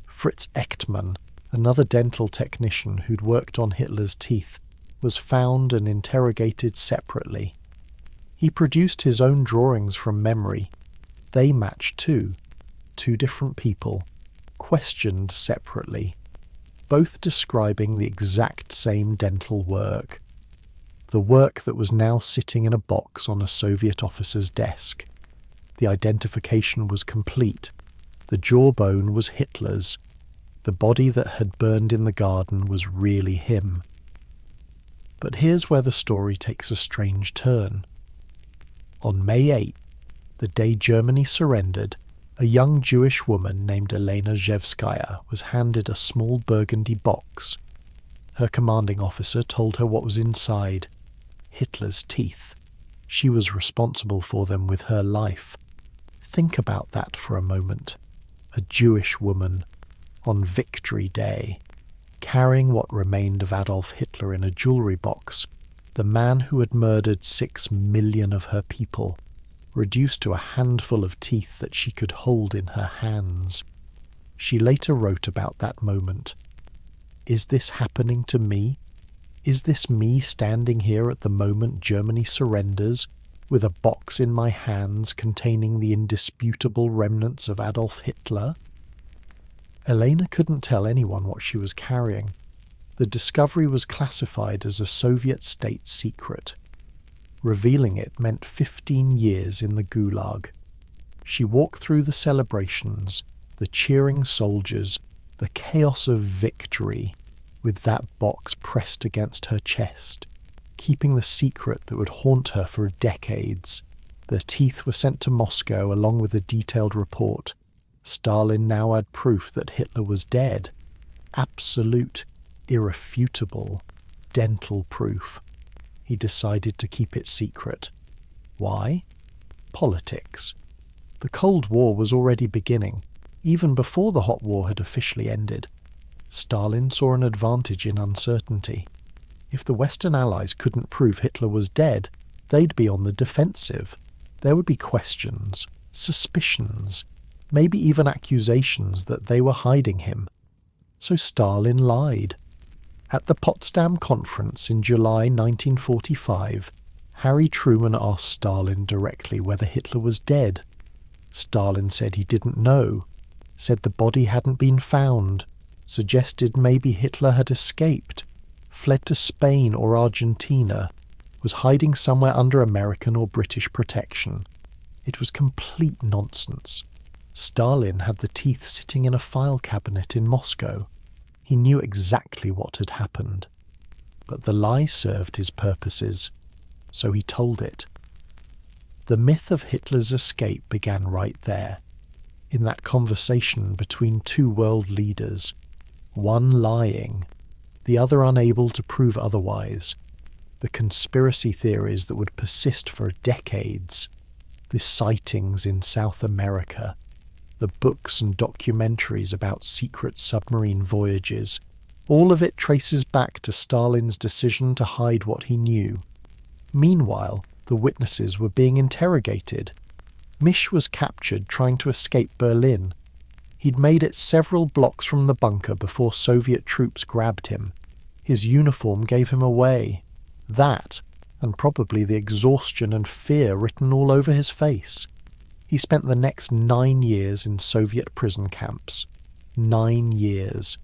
Fritz Echtmann, another dental technician who'd worked on Hitler's teeth, was found and interrogated separately. He produced his own drawings from memory. They matched too. 2 different people, questioned separately, both describing the exact same dental work. The work that was now sitting in a box on a Soviet officer's desk. The identification was complete. The jawbone was Hitler's. The body that had burned in the garden was really him. But here's where the story takes a strange turn. On May 8th, the day Germany surrendered, a young Jewish woman named Elena Zhevskaya was handed a small burgundy box. Her commanding officer told her what was inside: Hitler's teeth. She was responsible for them with her life. Think about that for a moment. A Jewish woman, on Victory Day, carrying what remained of Adolf Hitler in a jewellery box, the man who had murdered 6 million of her people, reduced to a handful of teeth that she could hold in her hands. She later wrote about that moment. Is this happening to me? Is this me standing here at the moment Germany surrenders, with a box in my hands containing the indisputable remnants of Adolf Hitler? Elena couldn't tell anyone what she was carrying. The discovery was classified as a Soviet state secret. Revealing it meant 15 years in the Gulag. She walked through the celebrations, the cheering soldiers, the chaos of victory, with that box pressed against her chest, keeping the secret that would haunt her for decades. The teeth were sent to Moscow along with a detailed report. Stalin now had proof that Hitler was dead. Absolute, irrefutable, dental proof. He decided to keep it secret. Why? Politics. The Cold War was already beginning, even before the Hot War had officially ended. Stalin saw an advantage in uncertainty. If the Western Allies couldn't prove Hitler was dead, they'd be on the defensive. There would be questions, suspicions, maybe even accusations that they were hiding him. So Stalin lied. At the Potsdam Conference in July 1945, Harry Truman asked Stalin directly whether Hitler was dead. Stalin said he didn't know, said the body hadn't been found, suggested maybe Hitler had escaped, fled to Spain or Argentina, was hiding somewhere under American or British protection. It was complete nonsense. Stalin had the teeth sitting in a file cabinet in Moscow. He knew exactly what had happened. But the lie served his purposes, so he told it. The myth of Hitler's escape began right there, in that conversation between two world leaders, one lying, the other unable to prove otherwise, the conspiracy theories that would persist for decades, the sightings in South America, the books and documentaries about secret submarine voyages. All of it traces back to Stalin's decision to hide what he knew. Meanwhile, the witnesses were being interrogated. Misch was captured trying to escape Berlin. He'd made it several blocks from the bunker before Soviet troops grabbed him. His uniform gave him away. That, and probably the exhaustion and fear written all over his face. He spent the next 9 years in Soviet prison camps. 9 years.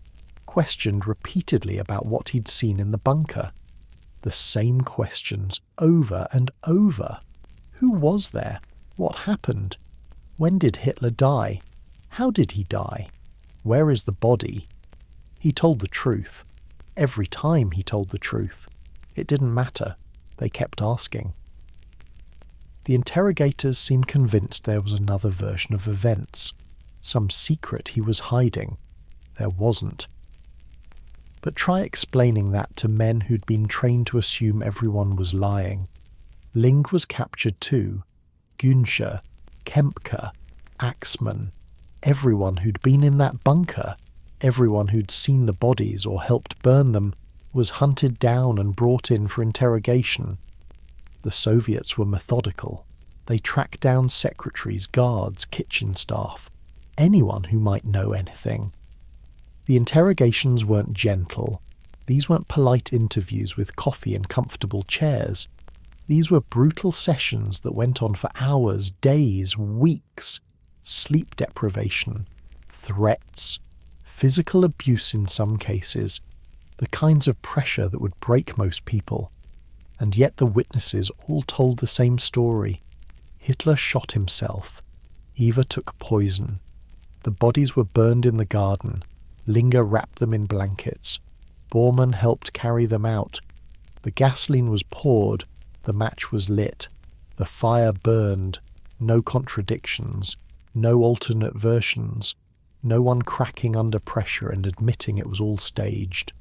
Questioned repeatedly about what he'd seen in the bunker. The same questions over and over. Who was there? What happened? When did Hitler die? How did he die? Where is the body? He told the truth. Every time he told the truth. It didn't matter. They kept asking. The interrogators seemed convinced there was another version of events. Some secret he was hiding. There wasn't. But try explaining that to men who'd been trained to assume everyone was lying. Ling was captured too. Günscher, Kempka, Axmann, everyone who'd been in that bunker, everyone who'd seen the bodies or helped burn them, was hunted down and brought in for interrogation. The Soviets were methodical. They tracked down secretaries, guards, kitchen staff, anyone who might know anything. The interrogations weren't gentle. These weren't polite interviews with coffee and comfortable chairs. These were brutal sessions that went on for hours, days, weeks. Sleep deprivation, threats, physical abuse in some cases, the kinds of pressure that would break most people. And yet the witnesses all told the same story. Hitler shot himself. Eva took poison. The bodies were burned in the garden. Linger wrapped them in blankets. Bormann helped carry them out. The gasoline was poured. The match was lit. The fire burned. No contradictions. No alternate versions. No one cracking under pressure and admitting it was all staged.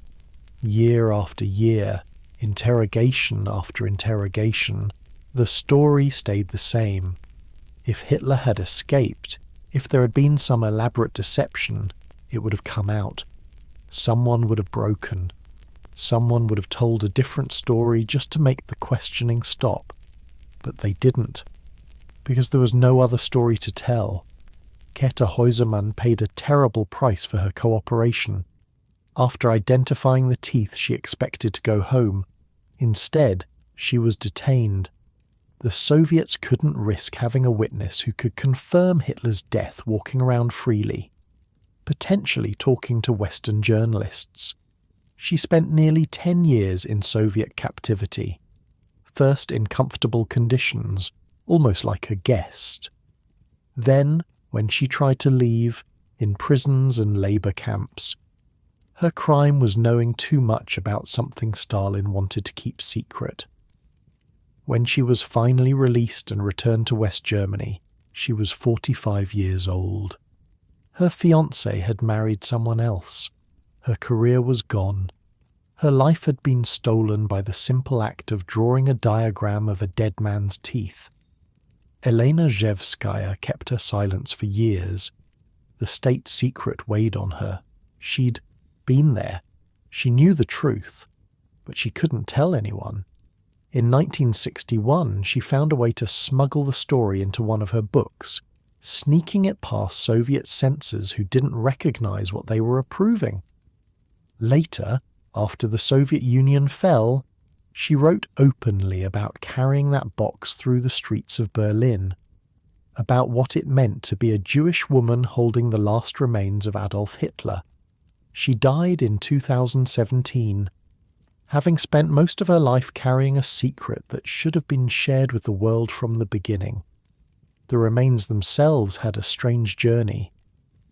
Year after year, interrogation after interrogation, the story stayed the same. If Hitler had escaped, if there had been some elaborate deception, it would have come out. Someone would have broken. Someone would have told a different story just to make the questioning stop. But they didn't, because there was no other story to tell. Käthe Häusermann paid a terrible price for her cooperation. After identifying the teeth, she expected to go home. Instead, she was detained. The Soviets couldn't risk having a witness who could confirm Hitler's death walking around freely, potentially talking to Western journalists. She spent nearly 10 years in Soviet captivity, first in comfortable conditions, almost like a guest. Then, when she tried to leave, in prisons and labour camps. Her crime was knowing too much about something Stalin wanted to keep secret. When she was finally released and returned to West Germany, she was 45 years old. Her fiancé had married someone else. Her career was gone. Her life had been stolen by the simple act of drawing a diagram of a dead man's teeth. Elena Zhevskaya kept her silence for years. The state secret weighed on her. She'd been there. She knew the truth, but she couldn't tell anyone. In 1961, she found a way to smuggle the story into one of her books, sneaking it past Soviet censors who didn't recognize what they were approving. Later, after the Soviet Union fell, she wrote openly about carrying that box through the streets of Berlin, about what it meant to be a Jewish woman holding the last remains of Adolf Hitler. She died in 2017, having spent most of her life carrying a secret that should have been shared with the world from the beginning. The remains themselves had a strange journey.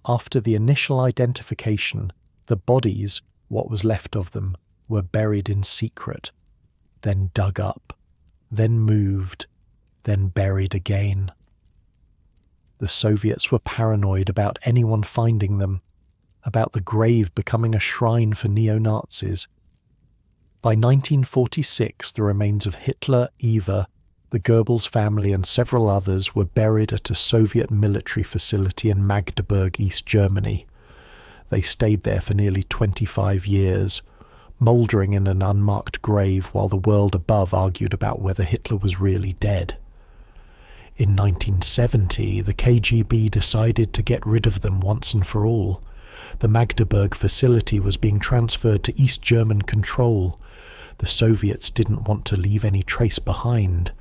After the initial identification, the bodies, what was left of them, were buried in secret, then dug up, then moved, then buried again. The Soviets were paranoid about anyone finding them, about the grave becoming a shrine for neo-Nazis. By 1946, the remains of Hitler, Eva, the Goebbels family and several others were buried at a Soviet military facility in Magdeburg, East Germany. They stayed there for nearly 25 years, mouldering in an unmarked grave while the world above argued about whether Hitler was really dead. In 1970, the KGB decided to get rid of them once and for all. The Magdeburg facility was being transferred to East German control. The Soviets didn't want to leave any trace behind.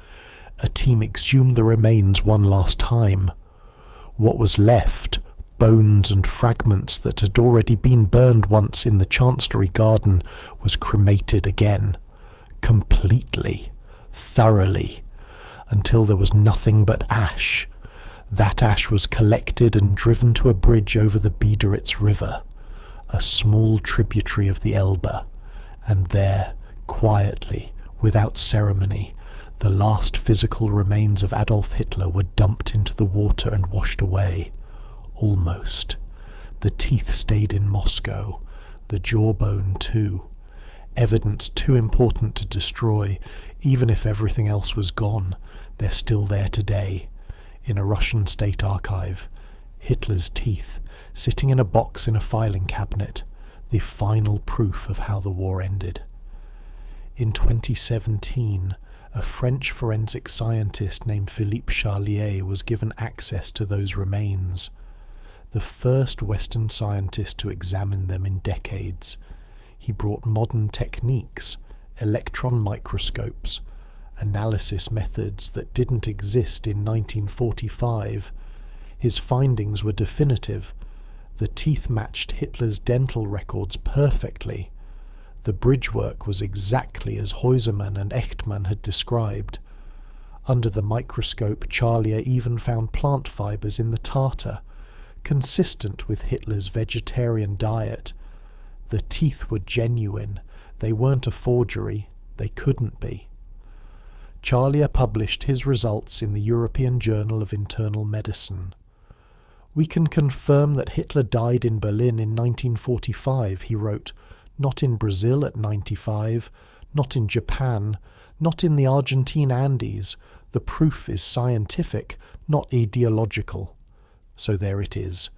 A team exhumed the remains one last time. What was left, bones and fragments that had already been burned once in the Chancellery garden, was cremated again, completely, thoroughly, until there was nothing but ash. That ash was collected and driven to a bridge over the Biederitz River, a small tributary of the Elbe, and there, quietly, without ceremony, the last physical remains of Adolf Hitler were dumped into the water and washed away. Almost. The teeth stayed in Moscow, the jawbone too. Evidence too important to destroy, even if everything else was gone. They're still there today, in a Russian state archive. Hitler's teeth, sitting in a box in a filing cabinet, the final proof of how the war ended. In 2017, a French forensic scientist named Philippe Charlier was given access to those remains, the first Western scientist to examine them in decades. He brought modern techniques, electron microscopes, analysis methods that didn't exist in 1945. His findings were definitive. The teeth matched Hitler's dental records perfectly. The bridge work was exactly as Häusermann and Echtmann had described. Under the microscope, Charlier even found plant fibers in the tartar, consistent with Hitler's vegetarian diet. The teeth were genuine. They weren't a forgery. They couldn't be. Charlier published his results in the European Journal of Internal Medicine. "We can confirm that Hitler died in Berlin in 1945, he wrote, "not in Brazil at 95, not in Japan, not in the Argentine Andes. The proof is scientific, not ideological." So there it is,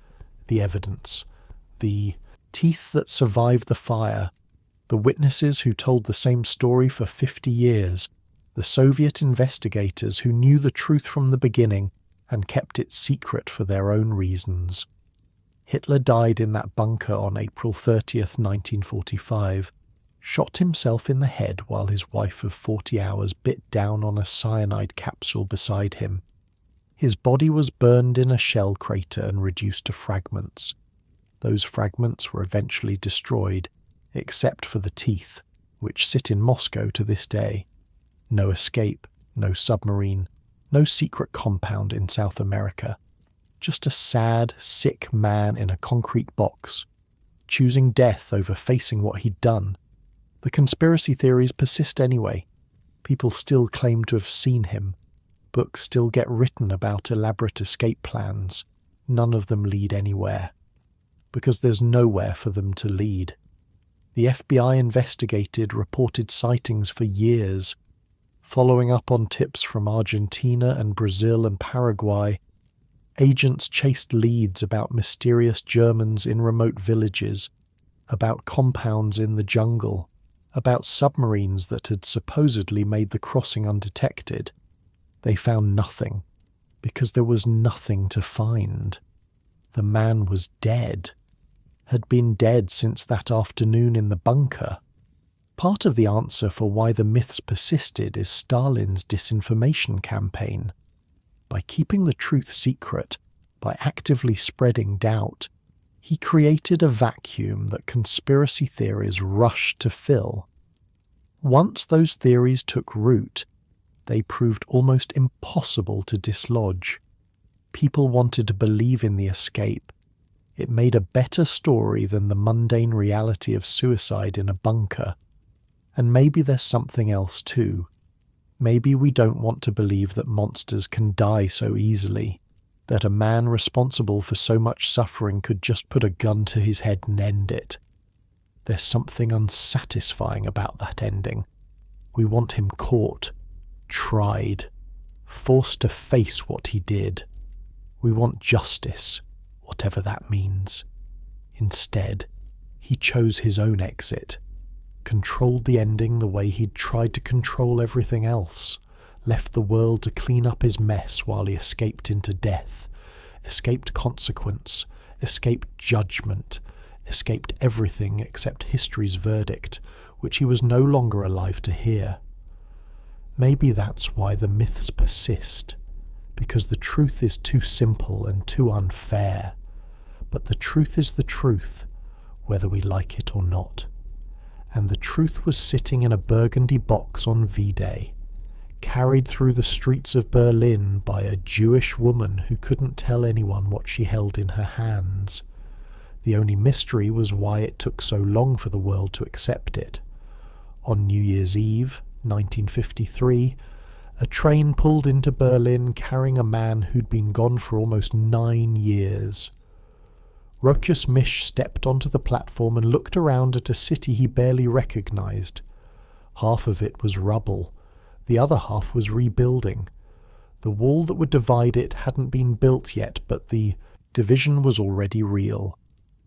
the evidence, the teeth that survived the fire, the witnesses who told the same story for 50 years, the Soviet investigators who knew the truth from the beginning and kept it secret for their own reasons. Hitler died in that bunker on April 30th, 1945, shot himself in the head while his wife of 40 hours bit down on a cyanide capsule beside him. His body was burned in a shell crater and reduced to fragments. Those fragments were eventually destroyed, except for the teeth, which sit in Moscow to this day. No escape, no submarine, no secret compound in South America. Just a sad, sick man in a concrete box, choosing death over facing what he'd done. The conspiracy theories persist anyway. People still claim to have seen him. Books still get written about elaborate escape plans. None of them lead anywhere. Because there's nowhere for them to lead. The FBI investigated reported sightings for years, following up on tips from Argentina and Brazil and Paraguay. Agents chased leads about mysterious Germans in remote villages, about compounds in the jungle, about submarines that had supposedly made the crossing undetected. They found nothing, because there was nothing to find. The man was dead, had been dead since that afternoon in the bunker. Part of the answer for why the myths persisted is Stalin's disinformation campaign. By keeping the truth secret, by actively spreading doubt, he created a vacuum that conspiracy theories rushed to fill. Once those theories took root, they proved almost impossible to dislodge. People wanted to believe in the escape. It made a better story than the mundane reality of suicide in a bunker. And maybe there's something else too. Maybe we don't want to believe that monsters can die so easily, that a man responsible for so much suffering could just put a gun to his head and end it. There's something unsatisfying about that ending. We want him caught, tried, forced to face what he did. We want justice, whatever that means. Instead, he chose his own exit, controlled the ending the way he'd tried to control everything else, left the world to clean up his mess while he escaped into death, escaped consequence, escaped judgment, escaped everything except history's verdict, which he was no longer alive to hear. Maybe that's why the myths persist, because the truth is too simple and too unfair. But the truth is the truth, whether we like it or not. And the truth was sitting in a burgundy box on V-Day, carried through the streets of Berlin by a Jewish woman who couldn't tell anyone what she held in her hands. The only mystery was why it took so long for the world to accept it. On New Year's Eve, 1953, a train pulled into Berlin carrying a man who'd been gone for almost 9 years. Rochus Misch stepped onto the platform and looked around at a city he barely recognized. Half of it was rubble. The other half was rebuilding. The wall that would divide it hadn't been built yet, but the division was already real.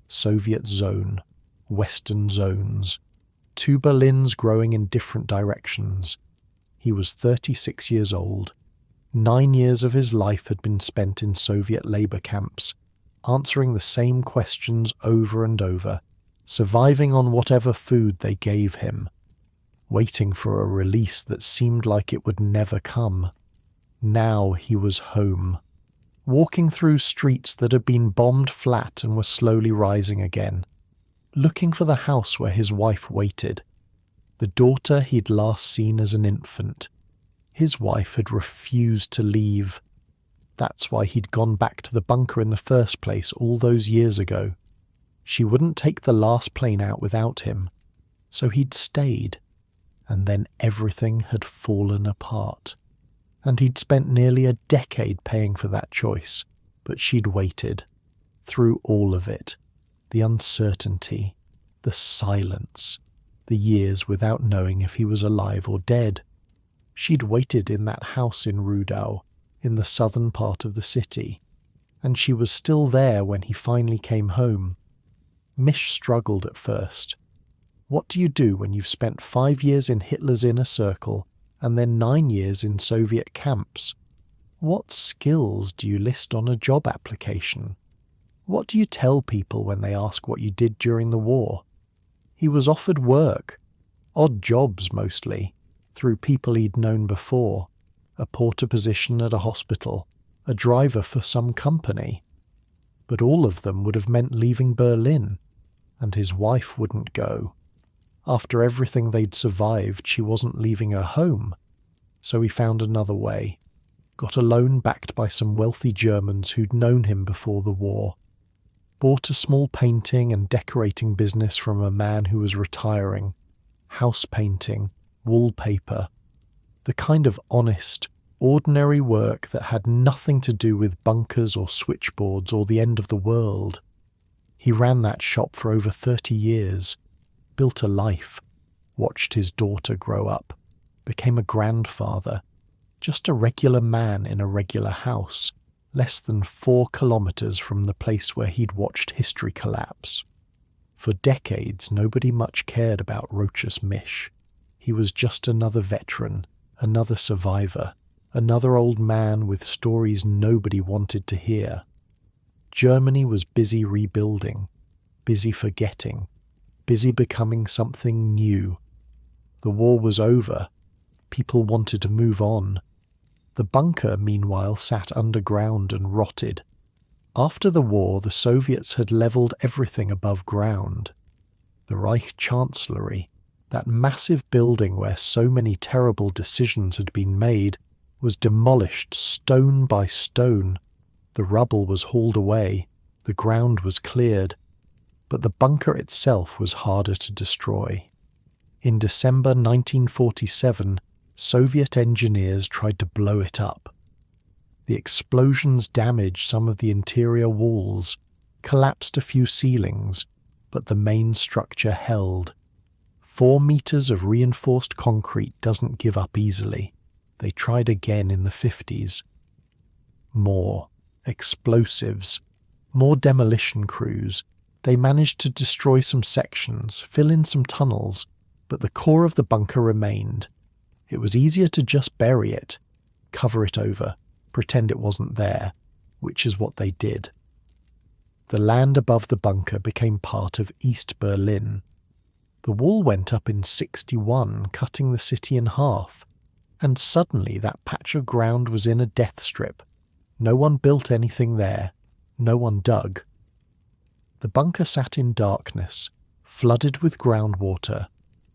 Soviet zone, Western zones. 2 Berlins growing in different directions. He was 36 years old. 9 years of his life had been spent in Soviet labor camps, answering the same questions over and over, surviving on whatever food they gave him, waiting for a release that seemed like it would never come. Now he was home, walking through streets that had been bombed flat and were slowly rising again, looking for the house where his wife waited, the daughter he'd last seen as an infant. His wife had refused to leave. That's why he'd gone back to the bunker in the first place all those years ago. She wouldn't take the last plane out without him, so he'd stayed, and then everything had fallen apart. And he'd spent nearly a decade paying for that choice, but she'd waited. Through all of it, the uncertainty, the silence, the years without knowing if he was alive or dead. She'd waited in that house in Rudau, in the southern part of the city, and she was still there when he finally came home. Mish struggled at first. What do you do when you've spent 5 years in Hitler's inner circle and then 9 years in Soviet camps? What skills do you list on a job application? What do you tell people when they ask what you did during the war? He was offered work, odd jobs mostly, through people he'd known before, a porter position at a hospital, a driver for some company. But all of them would have meant leaving Berlin, and his wife wouldn't go. After everything they'd survived, she wasn't leaving her home. So he found another way, got a loan backed by some wealthy Germans who'd known him before the war, bought a small painting and decorating business from a man who was retiring, house painting, wallpaper, the kind of honest, ordinary work that had nothing to do with bunkers or switchboards or the end of the world. He ran that shop for over 30 years, built a life, watched his daughter grow up, became a grandfather, just a regular man in a regular house, less than 4 kilometers from the place where he'd watched history collapse. For decades, nobody much cared about Rochus Mish. He was just another veteran, another survivor, another old man with stories nobody wanted to hear. Germany was busy rebuilding, busy forgetting, busy becoming something new. The war was over. People wanted to move on. The bunker, meanwhile, sat underground and rotted. After the war, the Soviets had levelled everything above ground. The Reich Chancellery, that massive building where so many terrible decisions had been made, was demolished stone by stone. The rubble was hauled away, the ground was cleared, but the bunker itself was harder to destroy. In December 1947, Soviet engineers tried to blow it up. The explosions damaged some of the interior walls, collapsed a few ceilings, but the main structure held. 4 meters of reinforced concrete doesn't give up easily. They tried again in the 50s. More explosives, more demolition crews. They managed to destroy some sections, fill in some tunnels, but the core of the bunker remained. It was easier to just bury it, cover it over, pretend it wasn't there, which is what they did. The land above the bunker became part of East Berlin. The wall went up in 1961, cutting the city in half, and suddenly that patch of ground was in a death strip. No one built anything there. No one dug. The bunker sat in darkness, flooded with groundwater,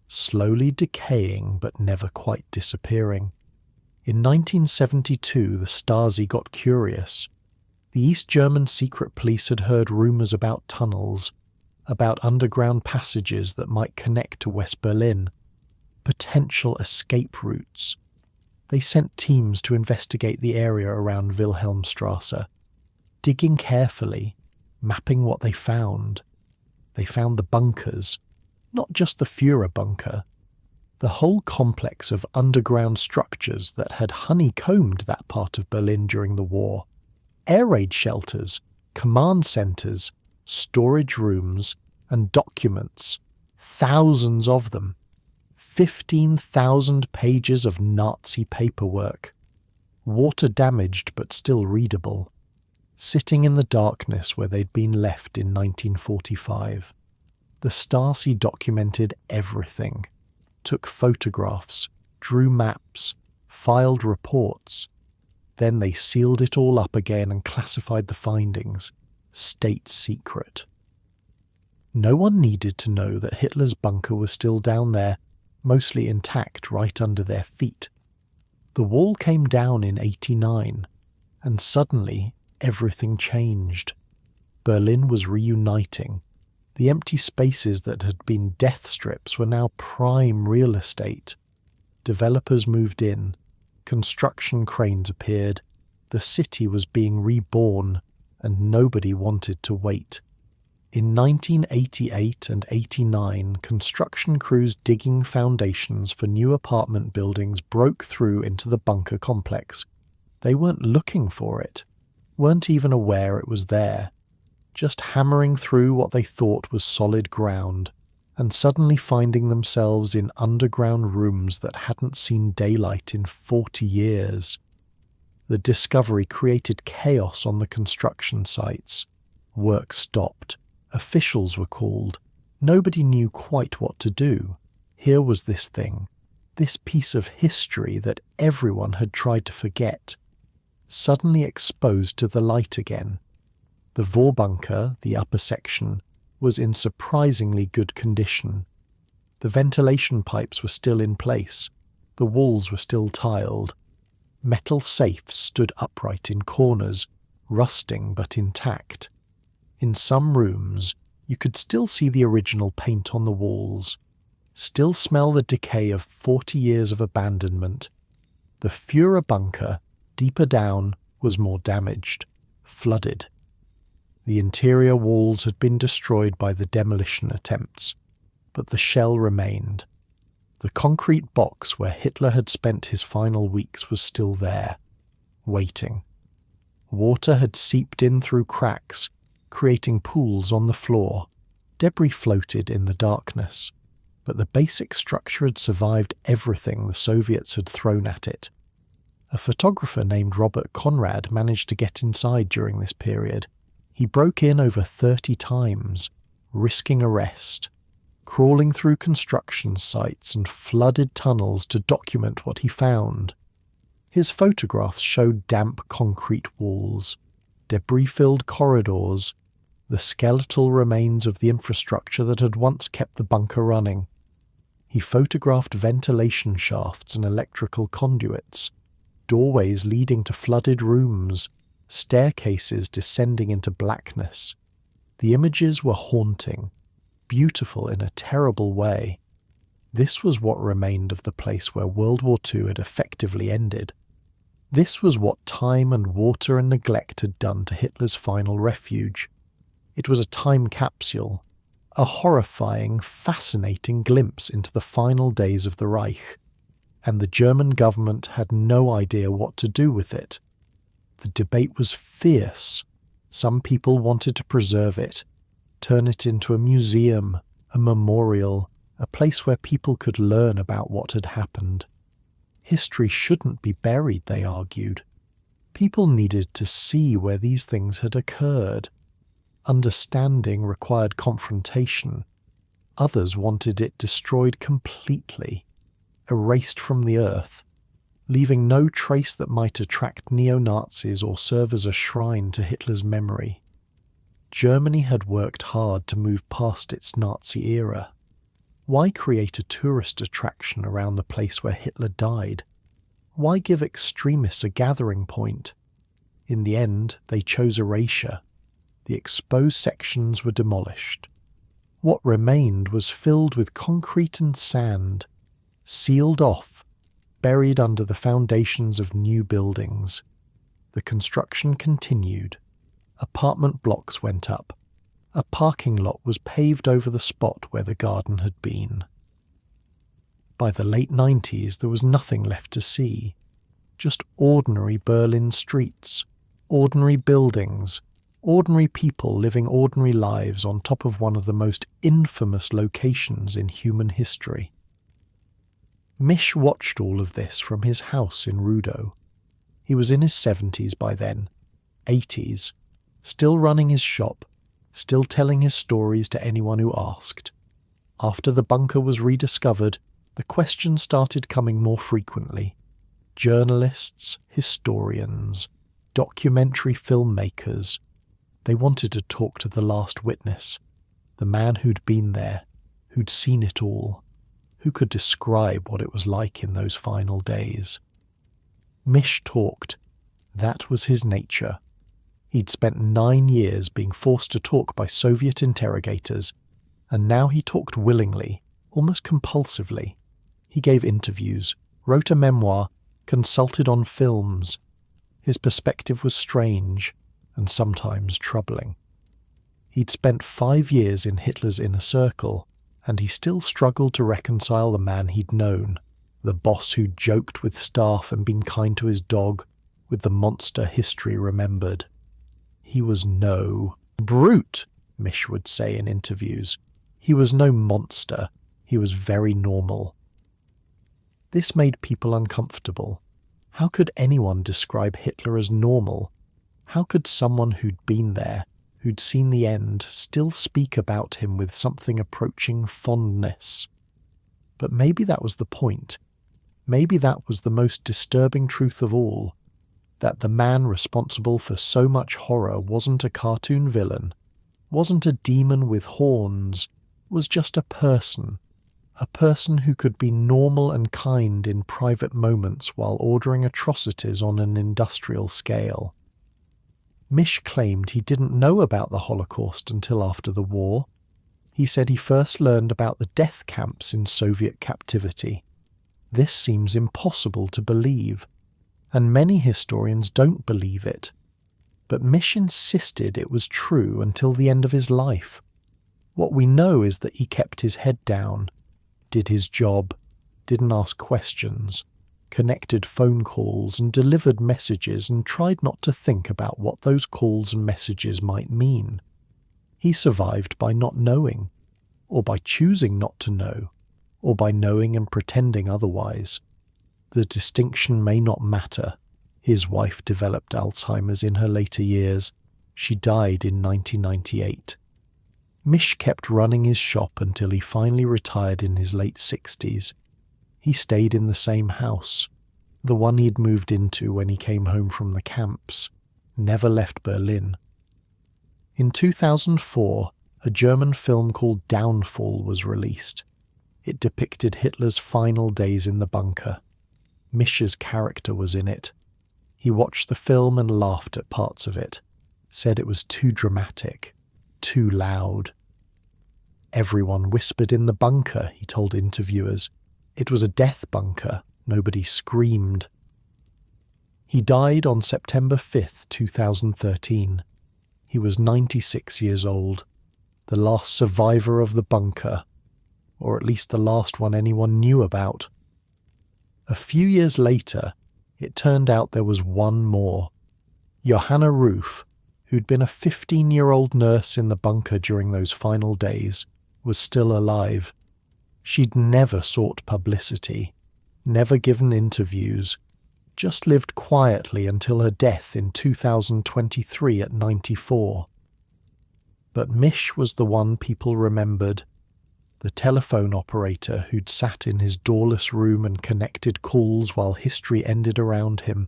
slowly decaying but never quite disappearing. In 1972, the Stasi got curious. The East German secret police had heard rumours about tunnels, about underground passages that might connect to West Berlin, potential escape routes. They sent teams to investigate the area around Wilhelmstrasse, digging carefully, mapping what they found. They found the bunkers, not just the Führer bunker, the whole complex of underground structures that had honeycombed that part of Berlin during the war. Air raid shelters, command centres, storage rooms, and documents, thousands of them. 15,000 pages of Nazi paperwork, water damaged but still readable, sitting in the darkness where they'd been left in 1945. The Stasi documented everything, took photographs, drew maps, filed reports. Then they sealed it all up again and classified the findings, state secret. No one needed to know that Hitler's bunker was still down there, mostly intact right under their feet. The wall came down in 1989, And suddenly, everything changed. Berlin was reuniting. The empty spaces that had been death strips were now prime real estate. Developers moved in. Construction cranes appeared. The city was being reborn, and nobody wanted to wait. In 1988 and 89, construction crews digging foundations for new apartment buildings broke through into the bunker complex. They weren't looking for it, weren't even aware it was there, just hammering through what they thought was solid ground, and suddenly finding themselves in underground rooms that hadn't seen daylight in 40 years. The discovery created chaos on the construction sites. Work stopped. Officials were called. Nobody knew quite what to do. Here was this thing, this piece of history that everyone had tried to forget, suddenly exposed to the light again. The Vorbunker, the upper section, was in surprisingly good condition. The ventilation pipes were still in place. The walls were still tiled. Metal safes stood upright in corners, rusting but intact. In some rooms, you could still see the original paint on the walls, still smell the decay of 40 years of abandonment. The Führer bunker, deeper down, was more damaged, flooded. The interior walls had been destroyed by the demolition attempts, but the shell remained. The concrete box where Hitler had spent his final weeks was still there, waiting. Water had seeped in through cracks, creating pools on the floor. Debris floated in the darkness, but the basic structure had survived everything the Soviets had thrown at it. A photographer named Robert Conrad managed to get inside during this period. He broke in over 30 times, risking arrest, crawling through construction sites and flooded tunnels to document what he found. His photographs showed damp concrete walls, debris-filled corridors, the skeletal remains of the infrastructure that had once kept the bunker running. He photographed ventilation shafts and electrical conduits, doorways leading to flooded rooms, staircases descending into blackness. The images were haunting, beautiful in a terrible way. This was what remained of the place where World War II had effectively ended. This was what time and water and neglect had done to Hitler's final refuge. It was a time capsule, a horrifying, fascinating glimpse into the final days of the Reich, and the German government had no idea what to do with it. The debate was fierce. Some people wanted to preserve it, turn it into a museum, a memorial, a place where people could learn about what had happened. History shouldn't be buried, they argued. People needed to see where these things had occurred. Understanding required confrontation. Others wanted it destroyed completely, erased from the earth, leaving no trace that might attract neo-Nazis or serve as a shrine to Hitler's memory. Germany had worked hard to move past its Nazi era. Why create a tourist attraction around the place where Hitler died? Why give extremists a gathering point? In the end, they chose erasure. The exposed sections were demolished. What remained was filled with concrete and sand, sealed off, buried under the foundations of new buildings. The construction continued. Apartment blocks went up. A parking lot was paved over the spot where the garden had been. By the late 90s, there was nothing left to see. Just ordinary Berlin streets, ordinary buildings, ordinary people living ordinary lives on top of one of the most infamous locations in human history. Misch watched all of this from his house in Rudow. He was in his 70s by then, 80s, still running his shop, still telling his stories to anyone who asked. After the bunker was rediscovered, the questions started coming more frequently. Journalists, historians, documentary filmmakers, they wanted to talk to the last witness, the man who'd been there, who'd seen it all, who could describe what it was like in those final days. Misch talked, That was his nature. He'd spent 9 years being forced to talk by Soviet interrogators, and now he talked willingly, almost compulsively. He gave interviews, wrote a memoir, consulted on films. His perspective was strange and sometimes troubling. He'd spent 5 years in Hitler's inner circle, and he still struggled to reconcile the man he'd known, the boss who'd joked with staff and been kind to his dog, with the monster history remembered. He was no brute, Misch would say in interviews. He was no monster. He was very normal. This made people uncomfortable. How could anyone describe Hitler as normal? How could someone who'd been there, who'd seen the end, still speak about him with something approaching fondness? But maybe that was the point. Maybe that was the most disturbing truth of all, that the man responsible for so much horror wasn't a cartoon villain, wasn't a demon with horns, was just a person who could be normal and kind in private moments while ordering atrocities on an industrial scale. Misch claimed he didn't know about the Holocaust until after the war. He said he first learned about the death camps in Soviet captivity. This seems impossible to believe, and many historians don't believe it. But Misch insisted it was true until the end of his life. What we know is that he kept his head down, did his job, didn't ask questions, connected phone calls and delivered messages and tried not to think about what those calls and messages might mean. He survived by not knowing, or by choosing not to know, or by knowing and pretending otherwise. The distinction may not matter. His wife developed Alzheimer's in her later years. She died in 1998. Misch kept running his shop until he finally retired in his late 60s. He stayed in the same house, the one he'd moved into when he came home from the camps, never left Berlin. In 2004, a German film called Downfall was released. It depicted Hitler's final days in the bunker. Misch's character was in it. He watched the film and laughed at parts of it, said it was too dramatic, too loud. Everyone whispered in the bunker, he told interviewers. It was a death bunker. Nobody screamed. He died on September 5th, 2013. He was 96 years old, the last survivor of the bunker, or at least the last one anyone knew about. A few years later, it turned out there was one more. Johanna Roof, who'd been a 15-year-old nurse in the bunker during those final days, was still alive. She'd never sought publicity, never given interviews, just lived quietly until her death in 2023 at 94. But Misch was the one people remembered, the telephone operator who'd sat in his doorless room and connected calls while history ended around him,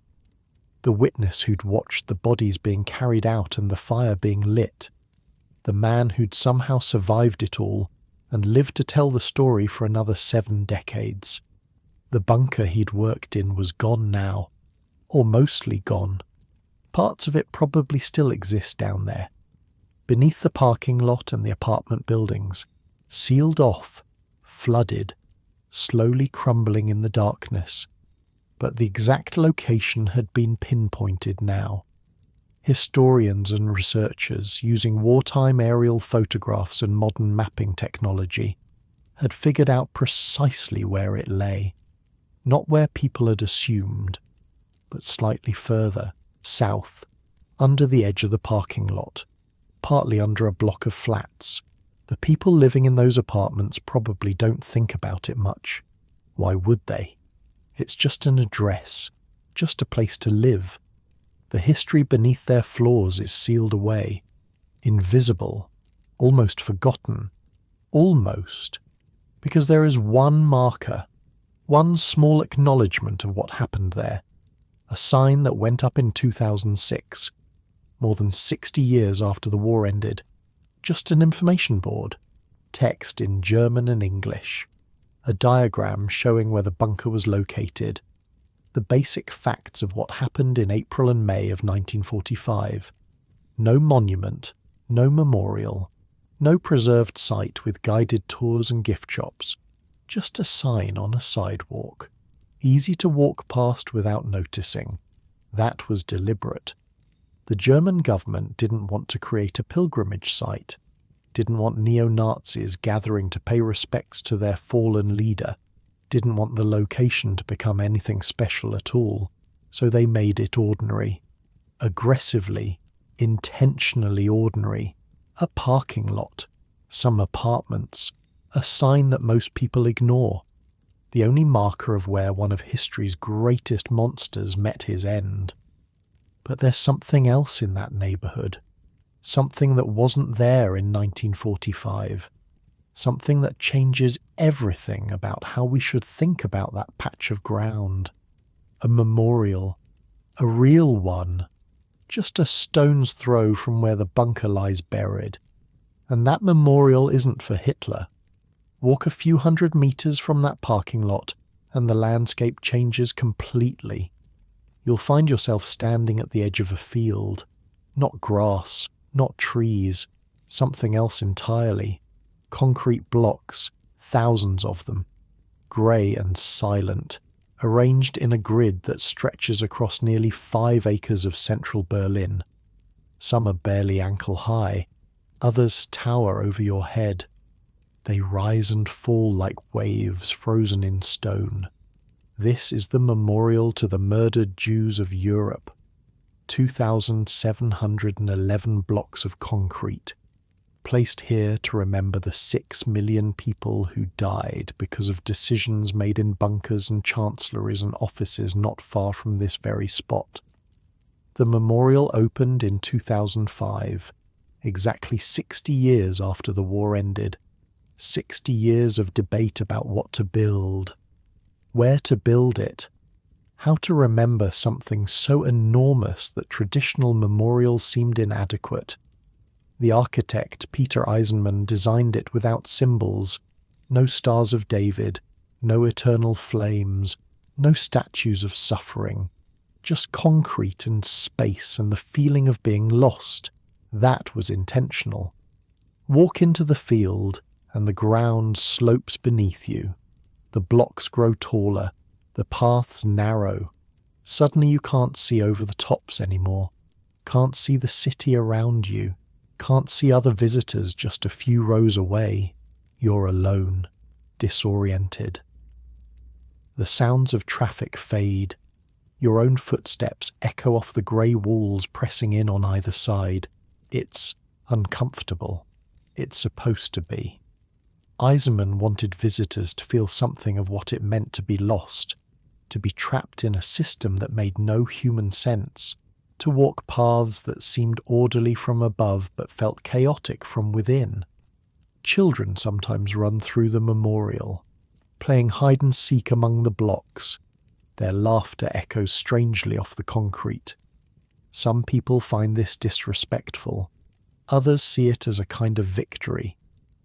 the witness who'd watched the bodies being carried out and the fire being lit, the man who'd somehow survived it all and lived to tell the story for another 7 decades. The bunker he'd worked in was gone now, or mostly gone. Parts of it probably still exist down there, beneath the parking lot and the apartment buildings, sealed off, flooded, slowly crumbling in the darkness. But the exact location had been pinpointed now. Historians and researchers, using wartime aerial photographs and modern mapping technology, had figured out precisely where it lay. Not where people had assumed, but slightly further, south, under the edge of the parking lot, partly under a block of flats. The people living in those apartments probably don't think about it much. Why would they? It's just an address, just a place to live. The history beneath their floors is sealed away, invisible, almost forgotten. Almost. Because there is one marker, one small acknowledgement of what happened there, a sign that went up in 2006, more than 60 years after the war ended. Just an information board, text in German and English, a diagram showing where the bunker was located, The basic facts of what happened in April and May of 1945. No monument, no memorial, no preserved site with guided tours and gift shops. Just a sign on a sidewalk. Easy to walk past without noticing. That was deliberate. The German government didn't want to create a pilgrimage site, didn't want neo-Nazis gathering to pay respects to their fallen leader, didn't want the location to become anything special at all, so they made it ordinary. Aggressively, intentionally ordinary. A parking lot, some apartments, a sign that most people ignore. The only marker of where one of history's greatest monsters met his end. But there's something else in that neighbourhood. Something that wasn't there in 1945. Something that changes everything about how we should think about that patch of ground. A memorial. A real one. Just a stone's throw from where the bunker lies buried. And that memorial isn't for Hitler. Walk a few hundred meters from that parking lot, and the landscape changes completely. You'll find yourself standing at the edge of a field. Not grass, not trees, something else entirely. Concrete blocks, thousands of them. Grey and silent, arranged in a grid that stretches across nearly 5 acres of central Berlin. Some are barely ankle high, others tower over your head. They rise and fall like waves frozen in stone. This is the memorial to the murdered Jews of Europe. 2,711 blocks of concrete, placed here to remember the 6 million people who died because of decisions made in bunkers and chancelleries and offices not far from this very spot. The memorial opened in 2005, exactly 60 years after the war ended. 60 years of debate about what to build, where to build it, how to remember something so enormous that traditional memorials seemed inadequate. The architect, Peter Eisenman, designed it without symbols, no stars of David, no eternal flames, no statues of suffering, just concrete and space and the feeling of being lost. That was intentional. Walk into the field, and the ground slopes beneath you. The blocks grow taller, the paths narrow. Suddenly you can't see over the tops anymore, can't see the city around you, can't see other visitors just a few rows away. You're alone, disoriented. The sounds of traffic fade. Your own footsteps echo off the grey walls pressing in on either side. It's uncomfortable. It's supposed to be. Eisenman wanted visitors to feel something of what it meant to be lost, to be trapped in a system that made no human sense, to walk paths that seemed orderly from above but felt chaotic from within. Children sometimes run through the memorial, playing hide-and-seek among the blocks. Their laughter echoes strangely off the concrete. Some people find this disrespectful. Others see it as a kind of victory.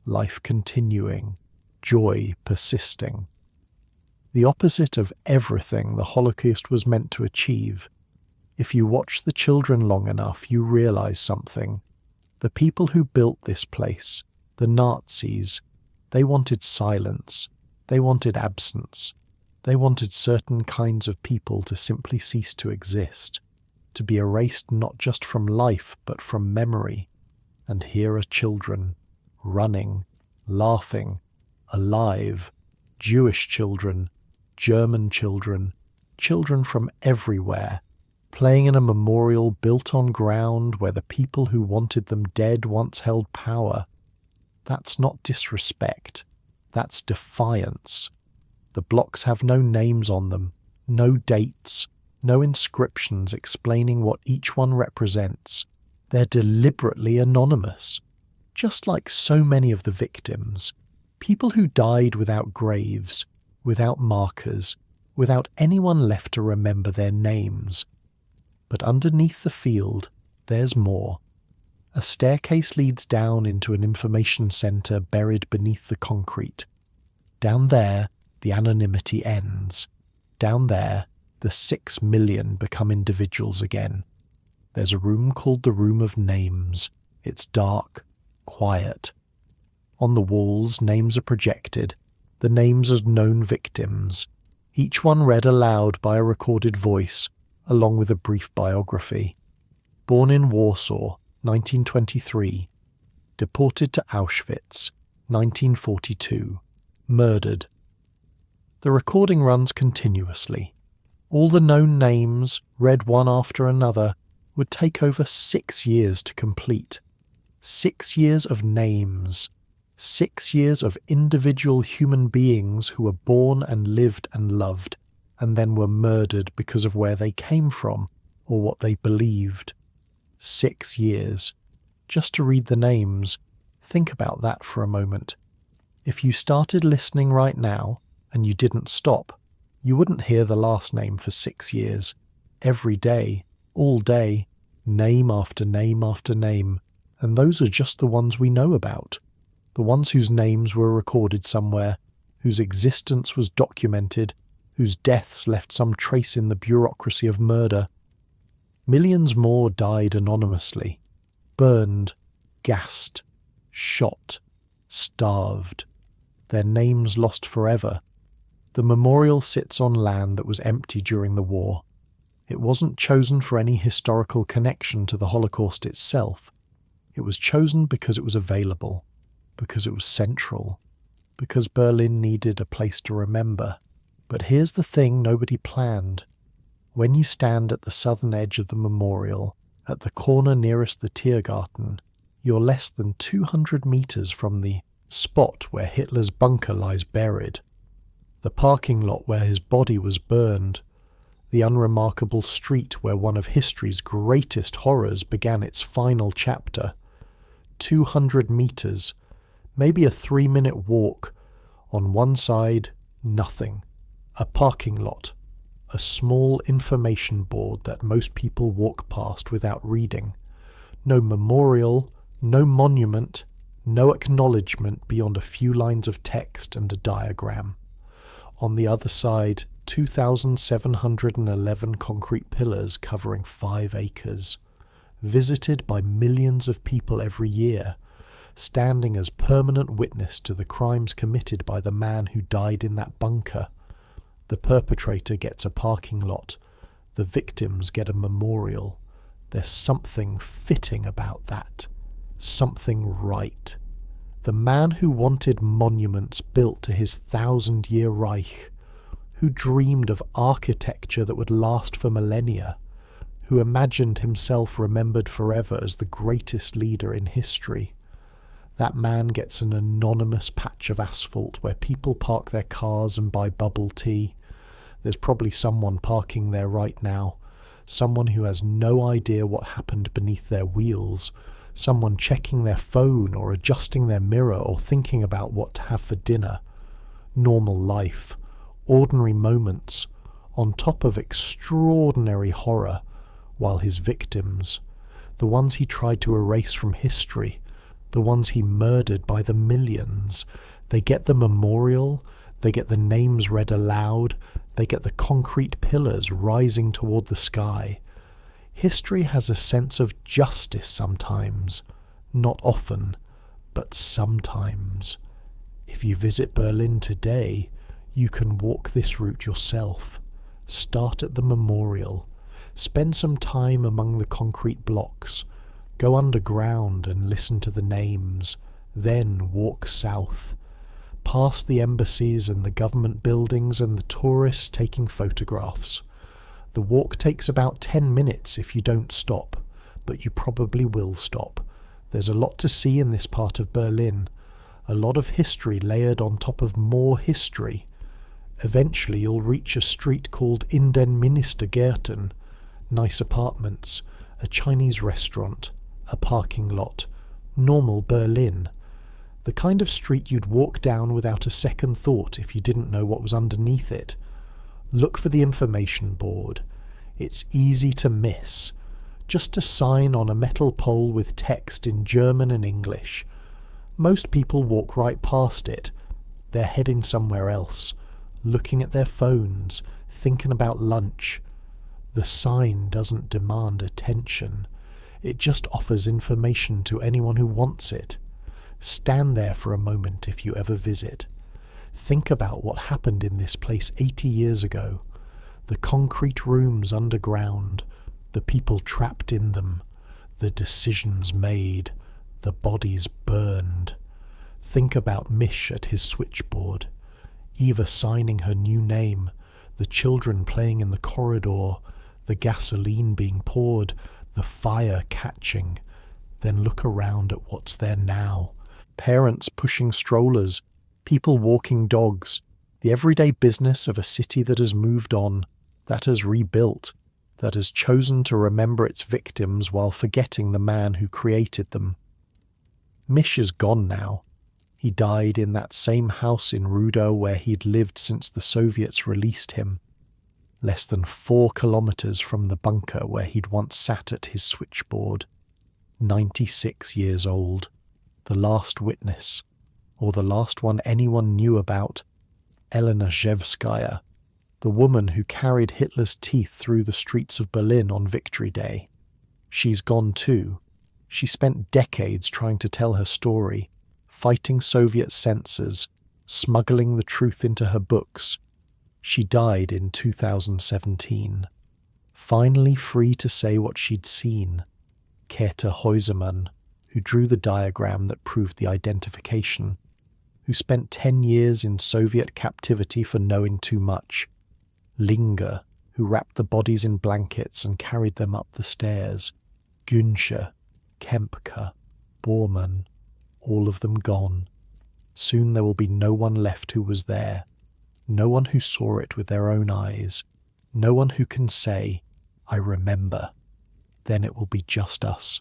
Life continuing, joy persisting. The opposite of everything the Holocaust was meant to achieve. If you watch the children long enough, you realize something. The people who built this place, the Nazis, they wanted silence, they wanted absence, they wanted certain kinds of people to simply cease to exist, to be erased not just from life but from memory. And here are children, running, laughing, alive, Jewish children, German children, children from everywhere, playing in a memorial built on ground where the people who wanted them dead once held power. That's not disrespect, that's defiance. The blocks have no names on them, no dates, no inscriptions explaining what each one represents. They're deliberately anonymous. Just like so many of the victims, people who died without graves, without markers, without anyone left to remember their names. But underneath the field, there's more. A staircase leads down into an information centre buried beneath the concrete. Down there, the anonymity ends. Down there, the 6 million become individuals again. There's a room called the Room of Names. It's dark, quiet. On the walls, names are projected, the names of known victims, each one read aloud by a recorded voice, along with a brief biography. Born in Warsaw, 1923. Deported to Auschwitz, 1942. Murdered. The recording runs continuously. All the known names, read one after another, would take over 6 years to complete. 6 years of names. 6 years of individual human beings who were born and lived and loved, and then were murdered because of where they came from or what they believed. 6 years. Just to read the names. Think about that for a moment. If you started listening right now and you didn't stop, you wouldn't hear the last name for 6 years. Every day, all day, name after name after name, and those are just the ones we know about. The ones whose names were recorded somewhere, whose existence was documented, whose deaths left some trace in the bureaucracy of murder. Millions more died anonymously, burned, gassed, shot, starved. Their names lost forever. The memorial sits on land that was empty during the war. It wasn't chosen for any historical connection to the Holocaust itself. It was chosen because it was available, because it was central, because Berlin needed a place to remember. But here's the thing nobody planned. When you stand at the southern edge of the memorial, at the corner nearest the Tiergarten, you're less than 200 meters from the spot where Hitler's bunker lies buried, the parking lot where his body was burned, the unremarkable street where one of history's greatest horrors began its final chapter. 200 meters, maybe a 3-minute walk. On one side, nothing. A parking lot. A small information board that most people walk past without reading. No memorial, no monument, no acknowledgement beyond a few lines of text and a diagram. On the other side, 2,711 concrete pillars covering 5 acres. Visited by millions of people every year, standing as permanent witness to the crimes committed by the man who died in that bunker. The perpetrator gets a parking lot. The victims get a memorial. There's something fitting about that. Something right. The man who wanted monuments built to his 1,000-year Reich, who dreamed of architecture that would last for millennia, who imagined himself remembered forever as the greatest leader in history. That man gets an anonymous patch of asphalt where people park their cars and buy bubble tea. There's probably someone parking there right now, someone who has no idea what happened beneath their wheels, someone checking their phone or adjusting their mirror or thinking about what to have for dinner. Normal life, ordinary moments, on top of extraordinary horror, while his victims, the ones he tried to erase from history, the ones he murdered by the millions, they get the memorial, they get the names read aloud, they get the concrete pillars rising toward the sky. History has a sense of justice sometimes, not often, but sometimes. If you visit Berlin today, you can walk this route yourself. Start at the memorial. Spend some time among the concrete blocks. Go underground and listen to the names. Then walk south. Past the embassies and the government buildings and the tourists taking photographs. The walk takes about 10 minutes if you don't stop, but you probably will stop. There's a lot to see in this part of Berlin. A lot of history layered on top of more history. Eventually you'll reach a street called In den Ministergärten. Nice apartments, a Chinese restaurant, a parking lot. Normal Berlin. The kind of street you'd walk down without a second thought if you didn't know what was underneath it. Look for the information board. It's easy to miss. Just a sign on a metal pole with text in German and English. Most people walk right past it. They're heading somewhere else, looking at their phones, thinking about lunch. The sign doesn't demand attention. It just offers information to anyone who wants it. Stand there for a moment if you ever visit. Think about what happened in this place 80 years ago. The concrete rooms underground, the people trapped in them, the decisions made, the bodies burned. Think about Mish at his switchboard, Eva signing her new name, the children playing in the corridor, the gasoline being poured, the fire catching. Then look around at what's there now. Parents pushing strollers, people walking dogs, the everyday business of a city that has moved on, that has rebuilt, that has chosen to remember its victims while forgetting the man who created them. Mish is gone now. He died in that same house in Rudo where he'd lived since the Soviets released him, less than 4 kilometers from the bunker where he'd once sat at his switchboard. 96 years old, the last witness, or the last one anyone knew about, Elena Zhevskaya, the woman who carried Hitler's teeth through the streets of Berlin on Victory Day. She's gone too. She spent decades trying to tell her story, fighting Soviet censors, smuggling the truth into her books. She died in 2017, finally free to say what she'd seen. Käthe Häusermann, who drew the diagram that proved the identification, who spent 10 years in Soviet captivity for knowing too much. Linger, who wrapped the bodies in blankets and carried them up the stairs. Günsche, Kempka, Bormann, all of them gone. Soon there will be no one left who was there, no one who saw it with their own eyes, no one who can say, "I remember." Then it will be just us,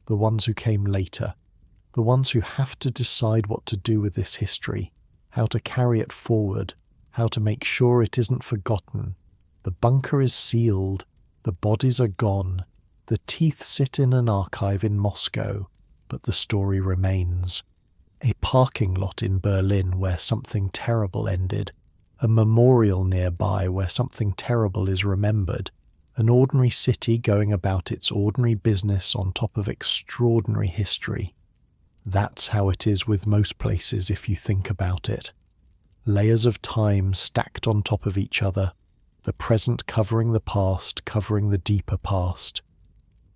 the ones who came later, the ones who have to decide what to do with this history, how to carry it forward, how to make sure it isn't forgotten. The bunker is sealed, the bodies are gone, the teeth sit in an archive in Moscow, but the story remains. A parking lot in Berlin where something terrible ended, a memorial nearby where something terrible is remembered, an ordinary city going about its ordinary business on top of extraordinary history. That's how it is with most places if you think about it. Layers of time stacked on top of each other, the present covering the past, covering the deeper past.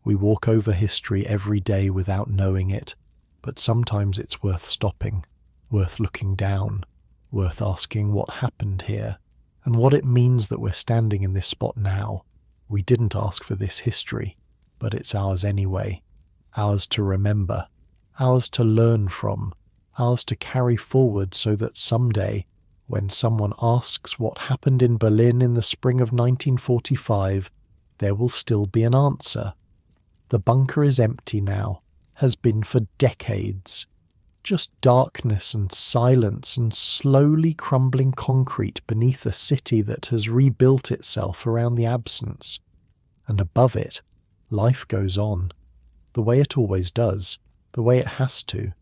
We walk over history every day without knowing it, but sometimes it's worth stopping, worth looking down, worth asking what happened here, and what it means that we're standing in this spot now. We didn't ask for this history, but it's ours anyway, ours to remember, ours to learn from, ours to carry forward so that someday, when someone asks what happened in Berlin in the spring of 1945, there will still be an answer. The bunker is empty now, has been for decades. Just darkness and silence and slowly crumbling concrete beneath a city that has rebuilt itself around the absence. And above it, life goes on, the way it always does, the way it has to.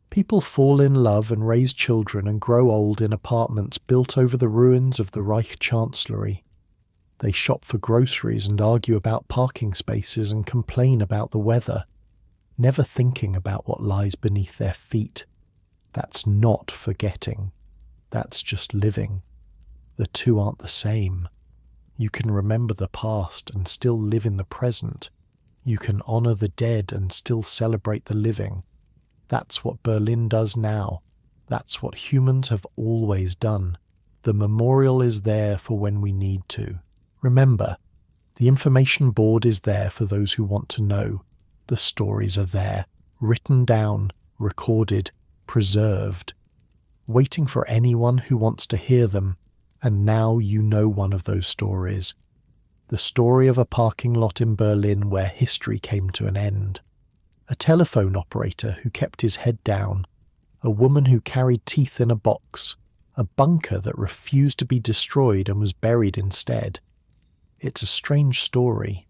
People fall in love and raise children and grow old in apartments built over the ruins of the Reich Chancellery. They shop for groceries and argue about parking spaces and complain about the weather, never thinking about what lies beneath their feet. That's not forgetting. That's just living. The two aren't the same. You can remember the past and still live in the present. You can honor the dead and still celebrate the living. That's what Berlin does now. That's what humans have always done. The memorial is there for when we need to. Remember, the information board is there for those who want to know. The stories are there, written down, recorded, preserved, waiting for anyone who wants to hear them. And now you know one of those stories. The story of a parking lot in Berlin where history came to an end. A telephone operator who kept his head down. A woman who carried teeth in a box. A bunker that refused to be destroyed and was buried instead. It's a strange story,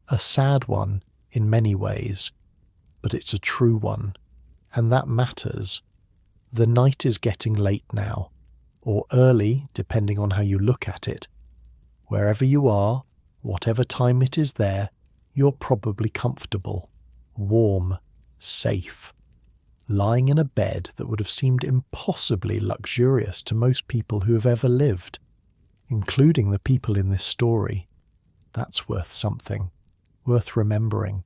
a sad one in many ways, but it's a true one, and that matters. The night is getting late now, or early, depending on how you look at it. Wherever you are, whatever time it is there, you're probably comfortable, warm, safe, lying in a bed that would have seemed impossibly luxurious to most people who have ever lived, including the people in this story. That's worth something, worth remembering.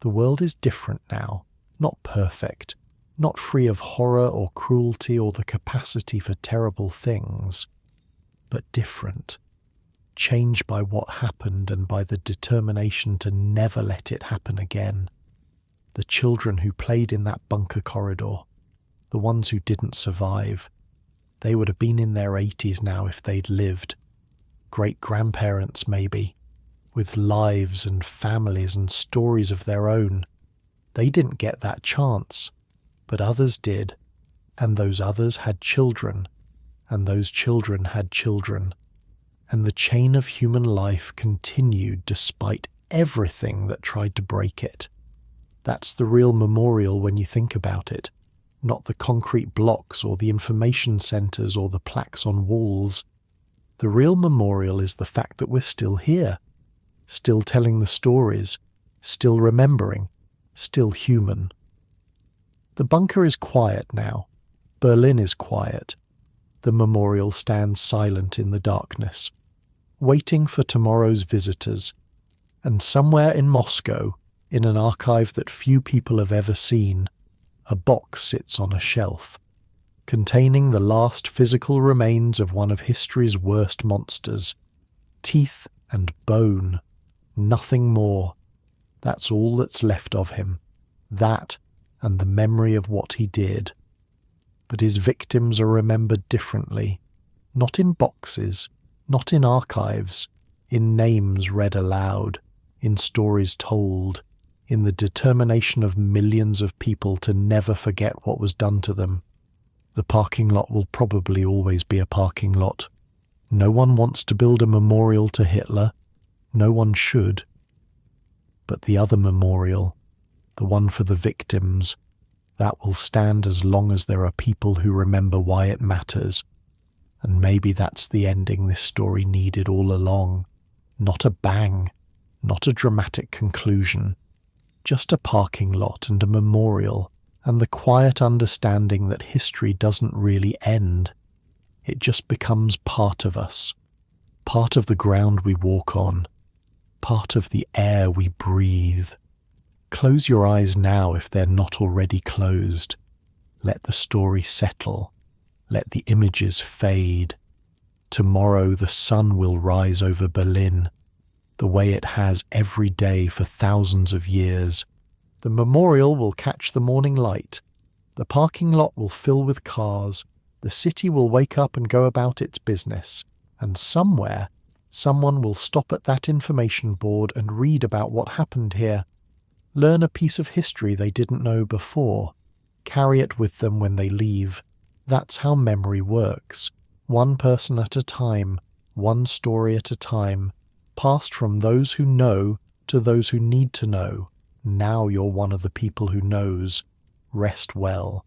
The world is different now, not perfect, not free of horror or cruelty or the capacity for terrible things, but different. Changed by what happened and by the determination to never let it happen again. The children who played in that bunker corridor, the ones who didn't survive, they would have been in their 80s now if they'd lived. Great-grandparents maybe, with lives and families and stories of their own. They didn't get that chance, but others did, and those others had children, and those children had children. And the chain of human life continued despite everything that tried to break it. That's the real memorial when you think about it, not the concrete blocks or the information centres or the plaques on walls. The real memorial is the fact that we're still here, still telling the stories, still remembering, still human. The bunker is quiet now. Berlin is quiet. The memorial stands silent in the darkness, waiting for tomorrow's visitors. And somewhere in Moscow, in an archive that few people have ever seen, a box sits on a shelf, containing the last physical remains of one of history's worst monsters. Teeth and bone, nothing more. That's all that's left of him. That and the memory of what he did. But his victims are remembered differently, not in boxes, not in archives, in names read aloud, in stories told, in the determination of millions of people to never forget what was done to them. The parking lot will probably always be a parking lot. No one wants to build a memorial to Hitler. No one should. But the other memorial, the one for the victims, that will stand as long as there are people who remember why it matters. And maybe that's the ending this story needed all along. Not a bang, not a dramatic conclusion, just a parking lot and a memorial, and the quiet understanding that history doesn't really end. It just becomes part of us, part of the ground we walk on, part of the air we breathe. Close your eyes now if they're not already closed. Let the story settle. Let the images fade. Tomorrow the sun will rise over Berlin, the way it has every day for thousands of years. The memorial will catch the morning light. The parking lot will fill with cars. The city will wake up and go about its business. And somewhere, someone will stop at that information board and read about what happened here. Learn a piece of history they didn't know before. Carry it with them when they leave. That's how memory works. One person at a time, one story at a time, passed from those who know to those who need to know. Now you're one of the people who knows. Rest well.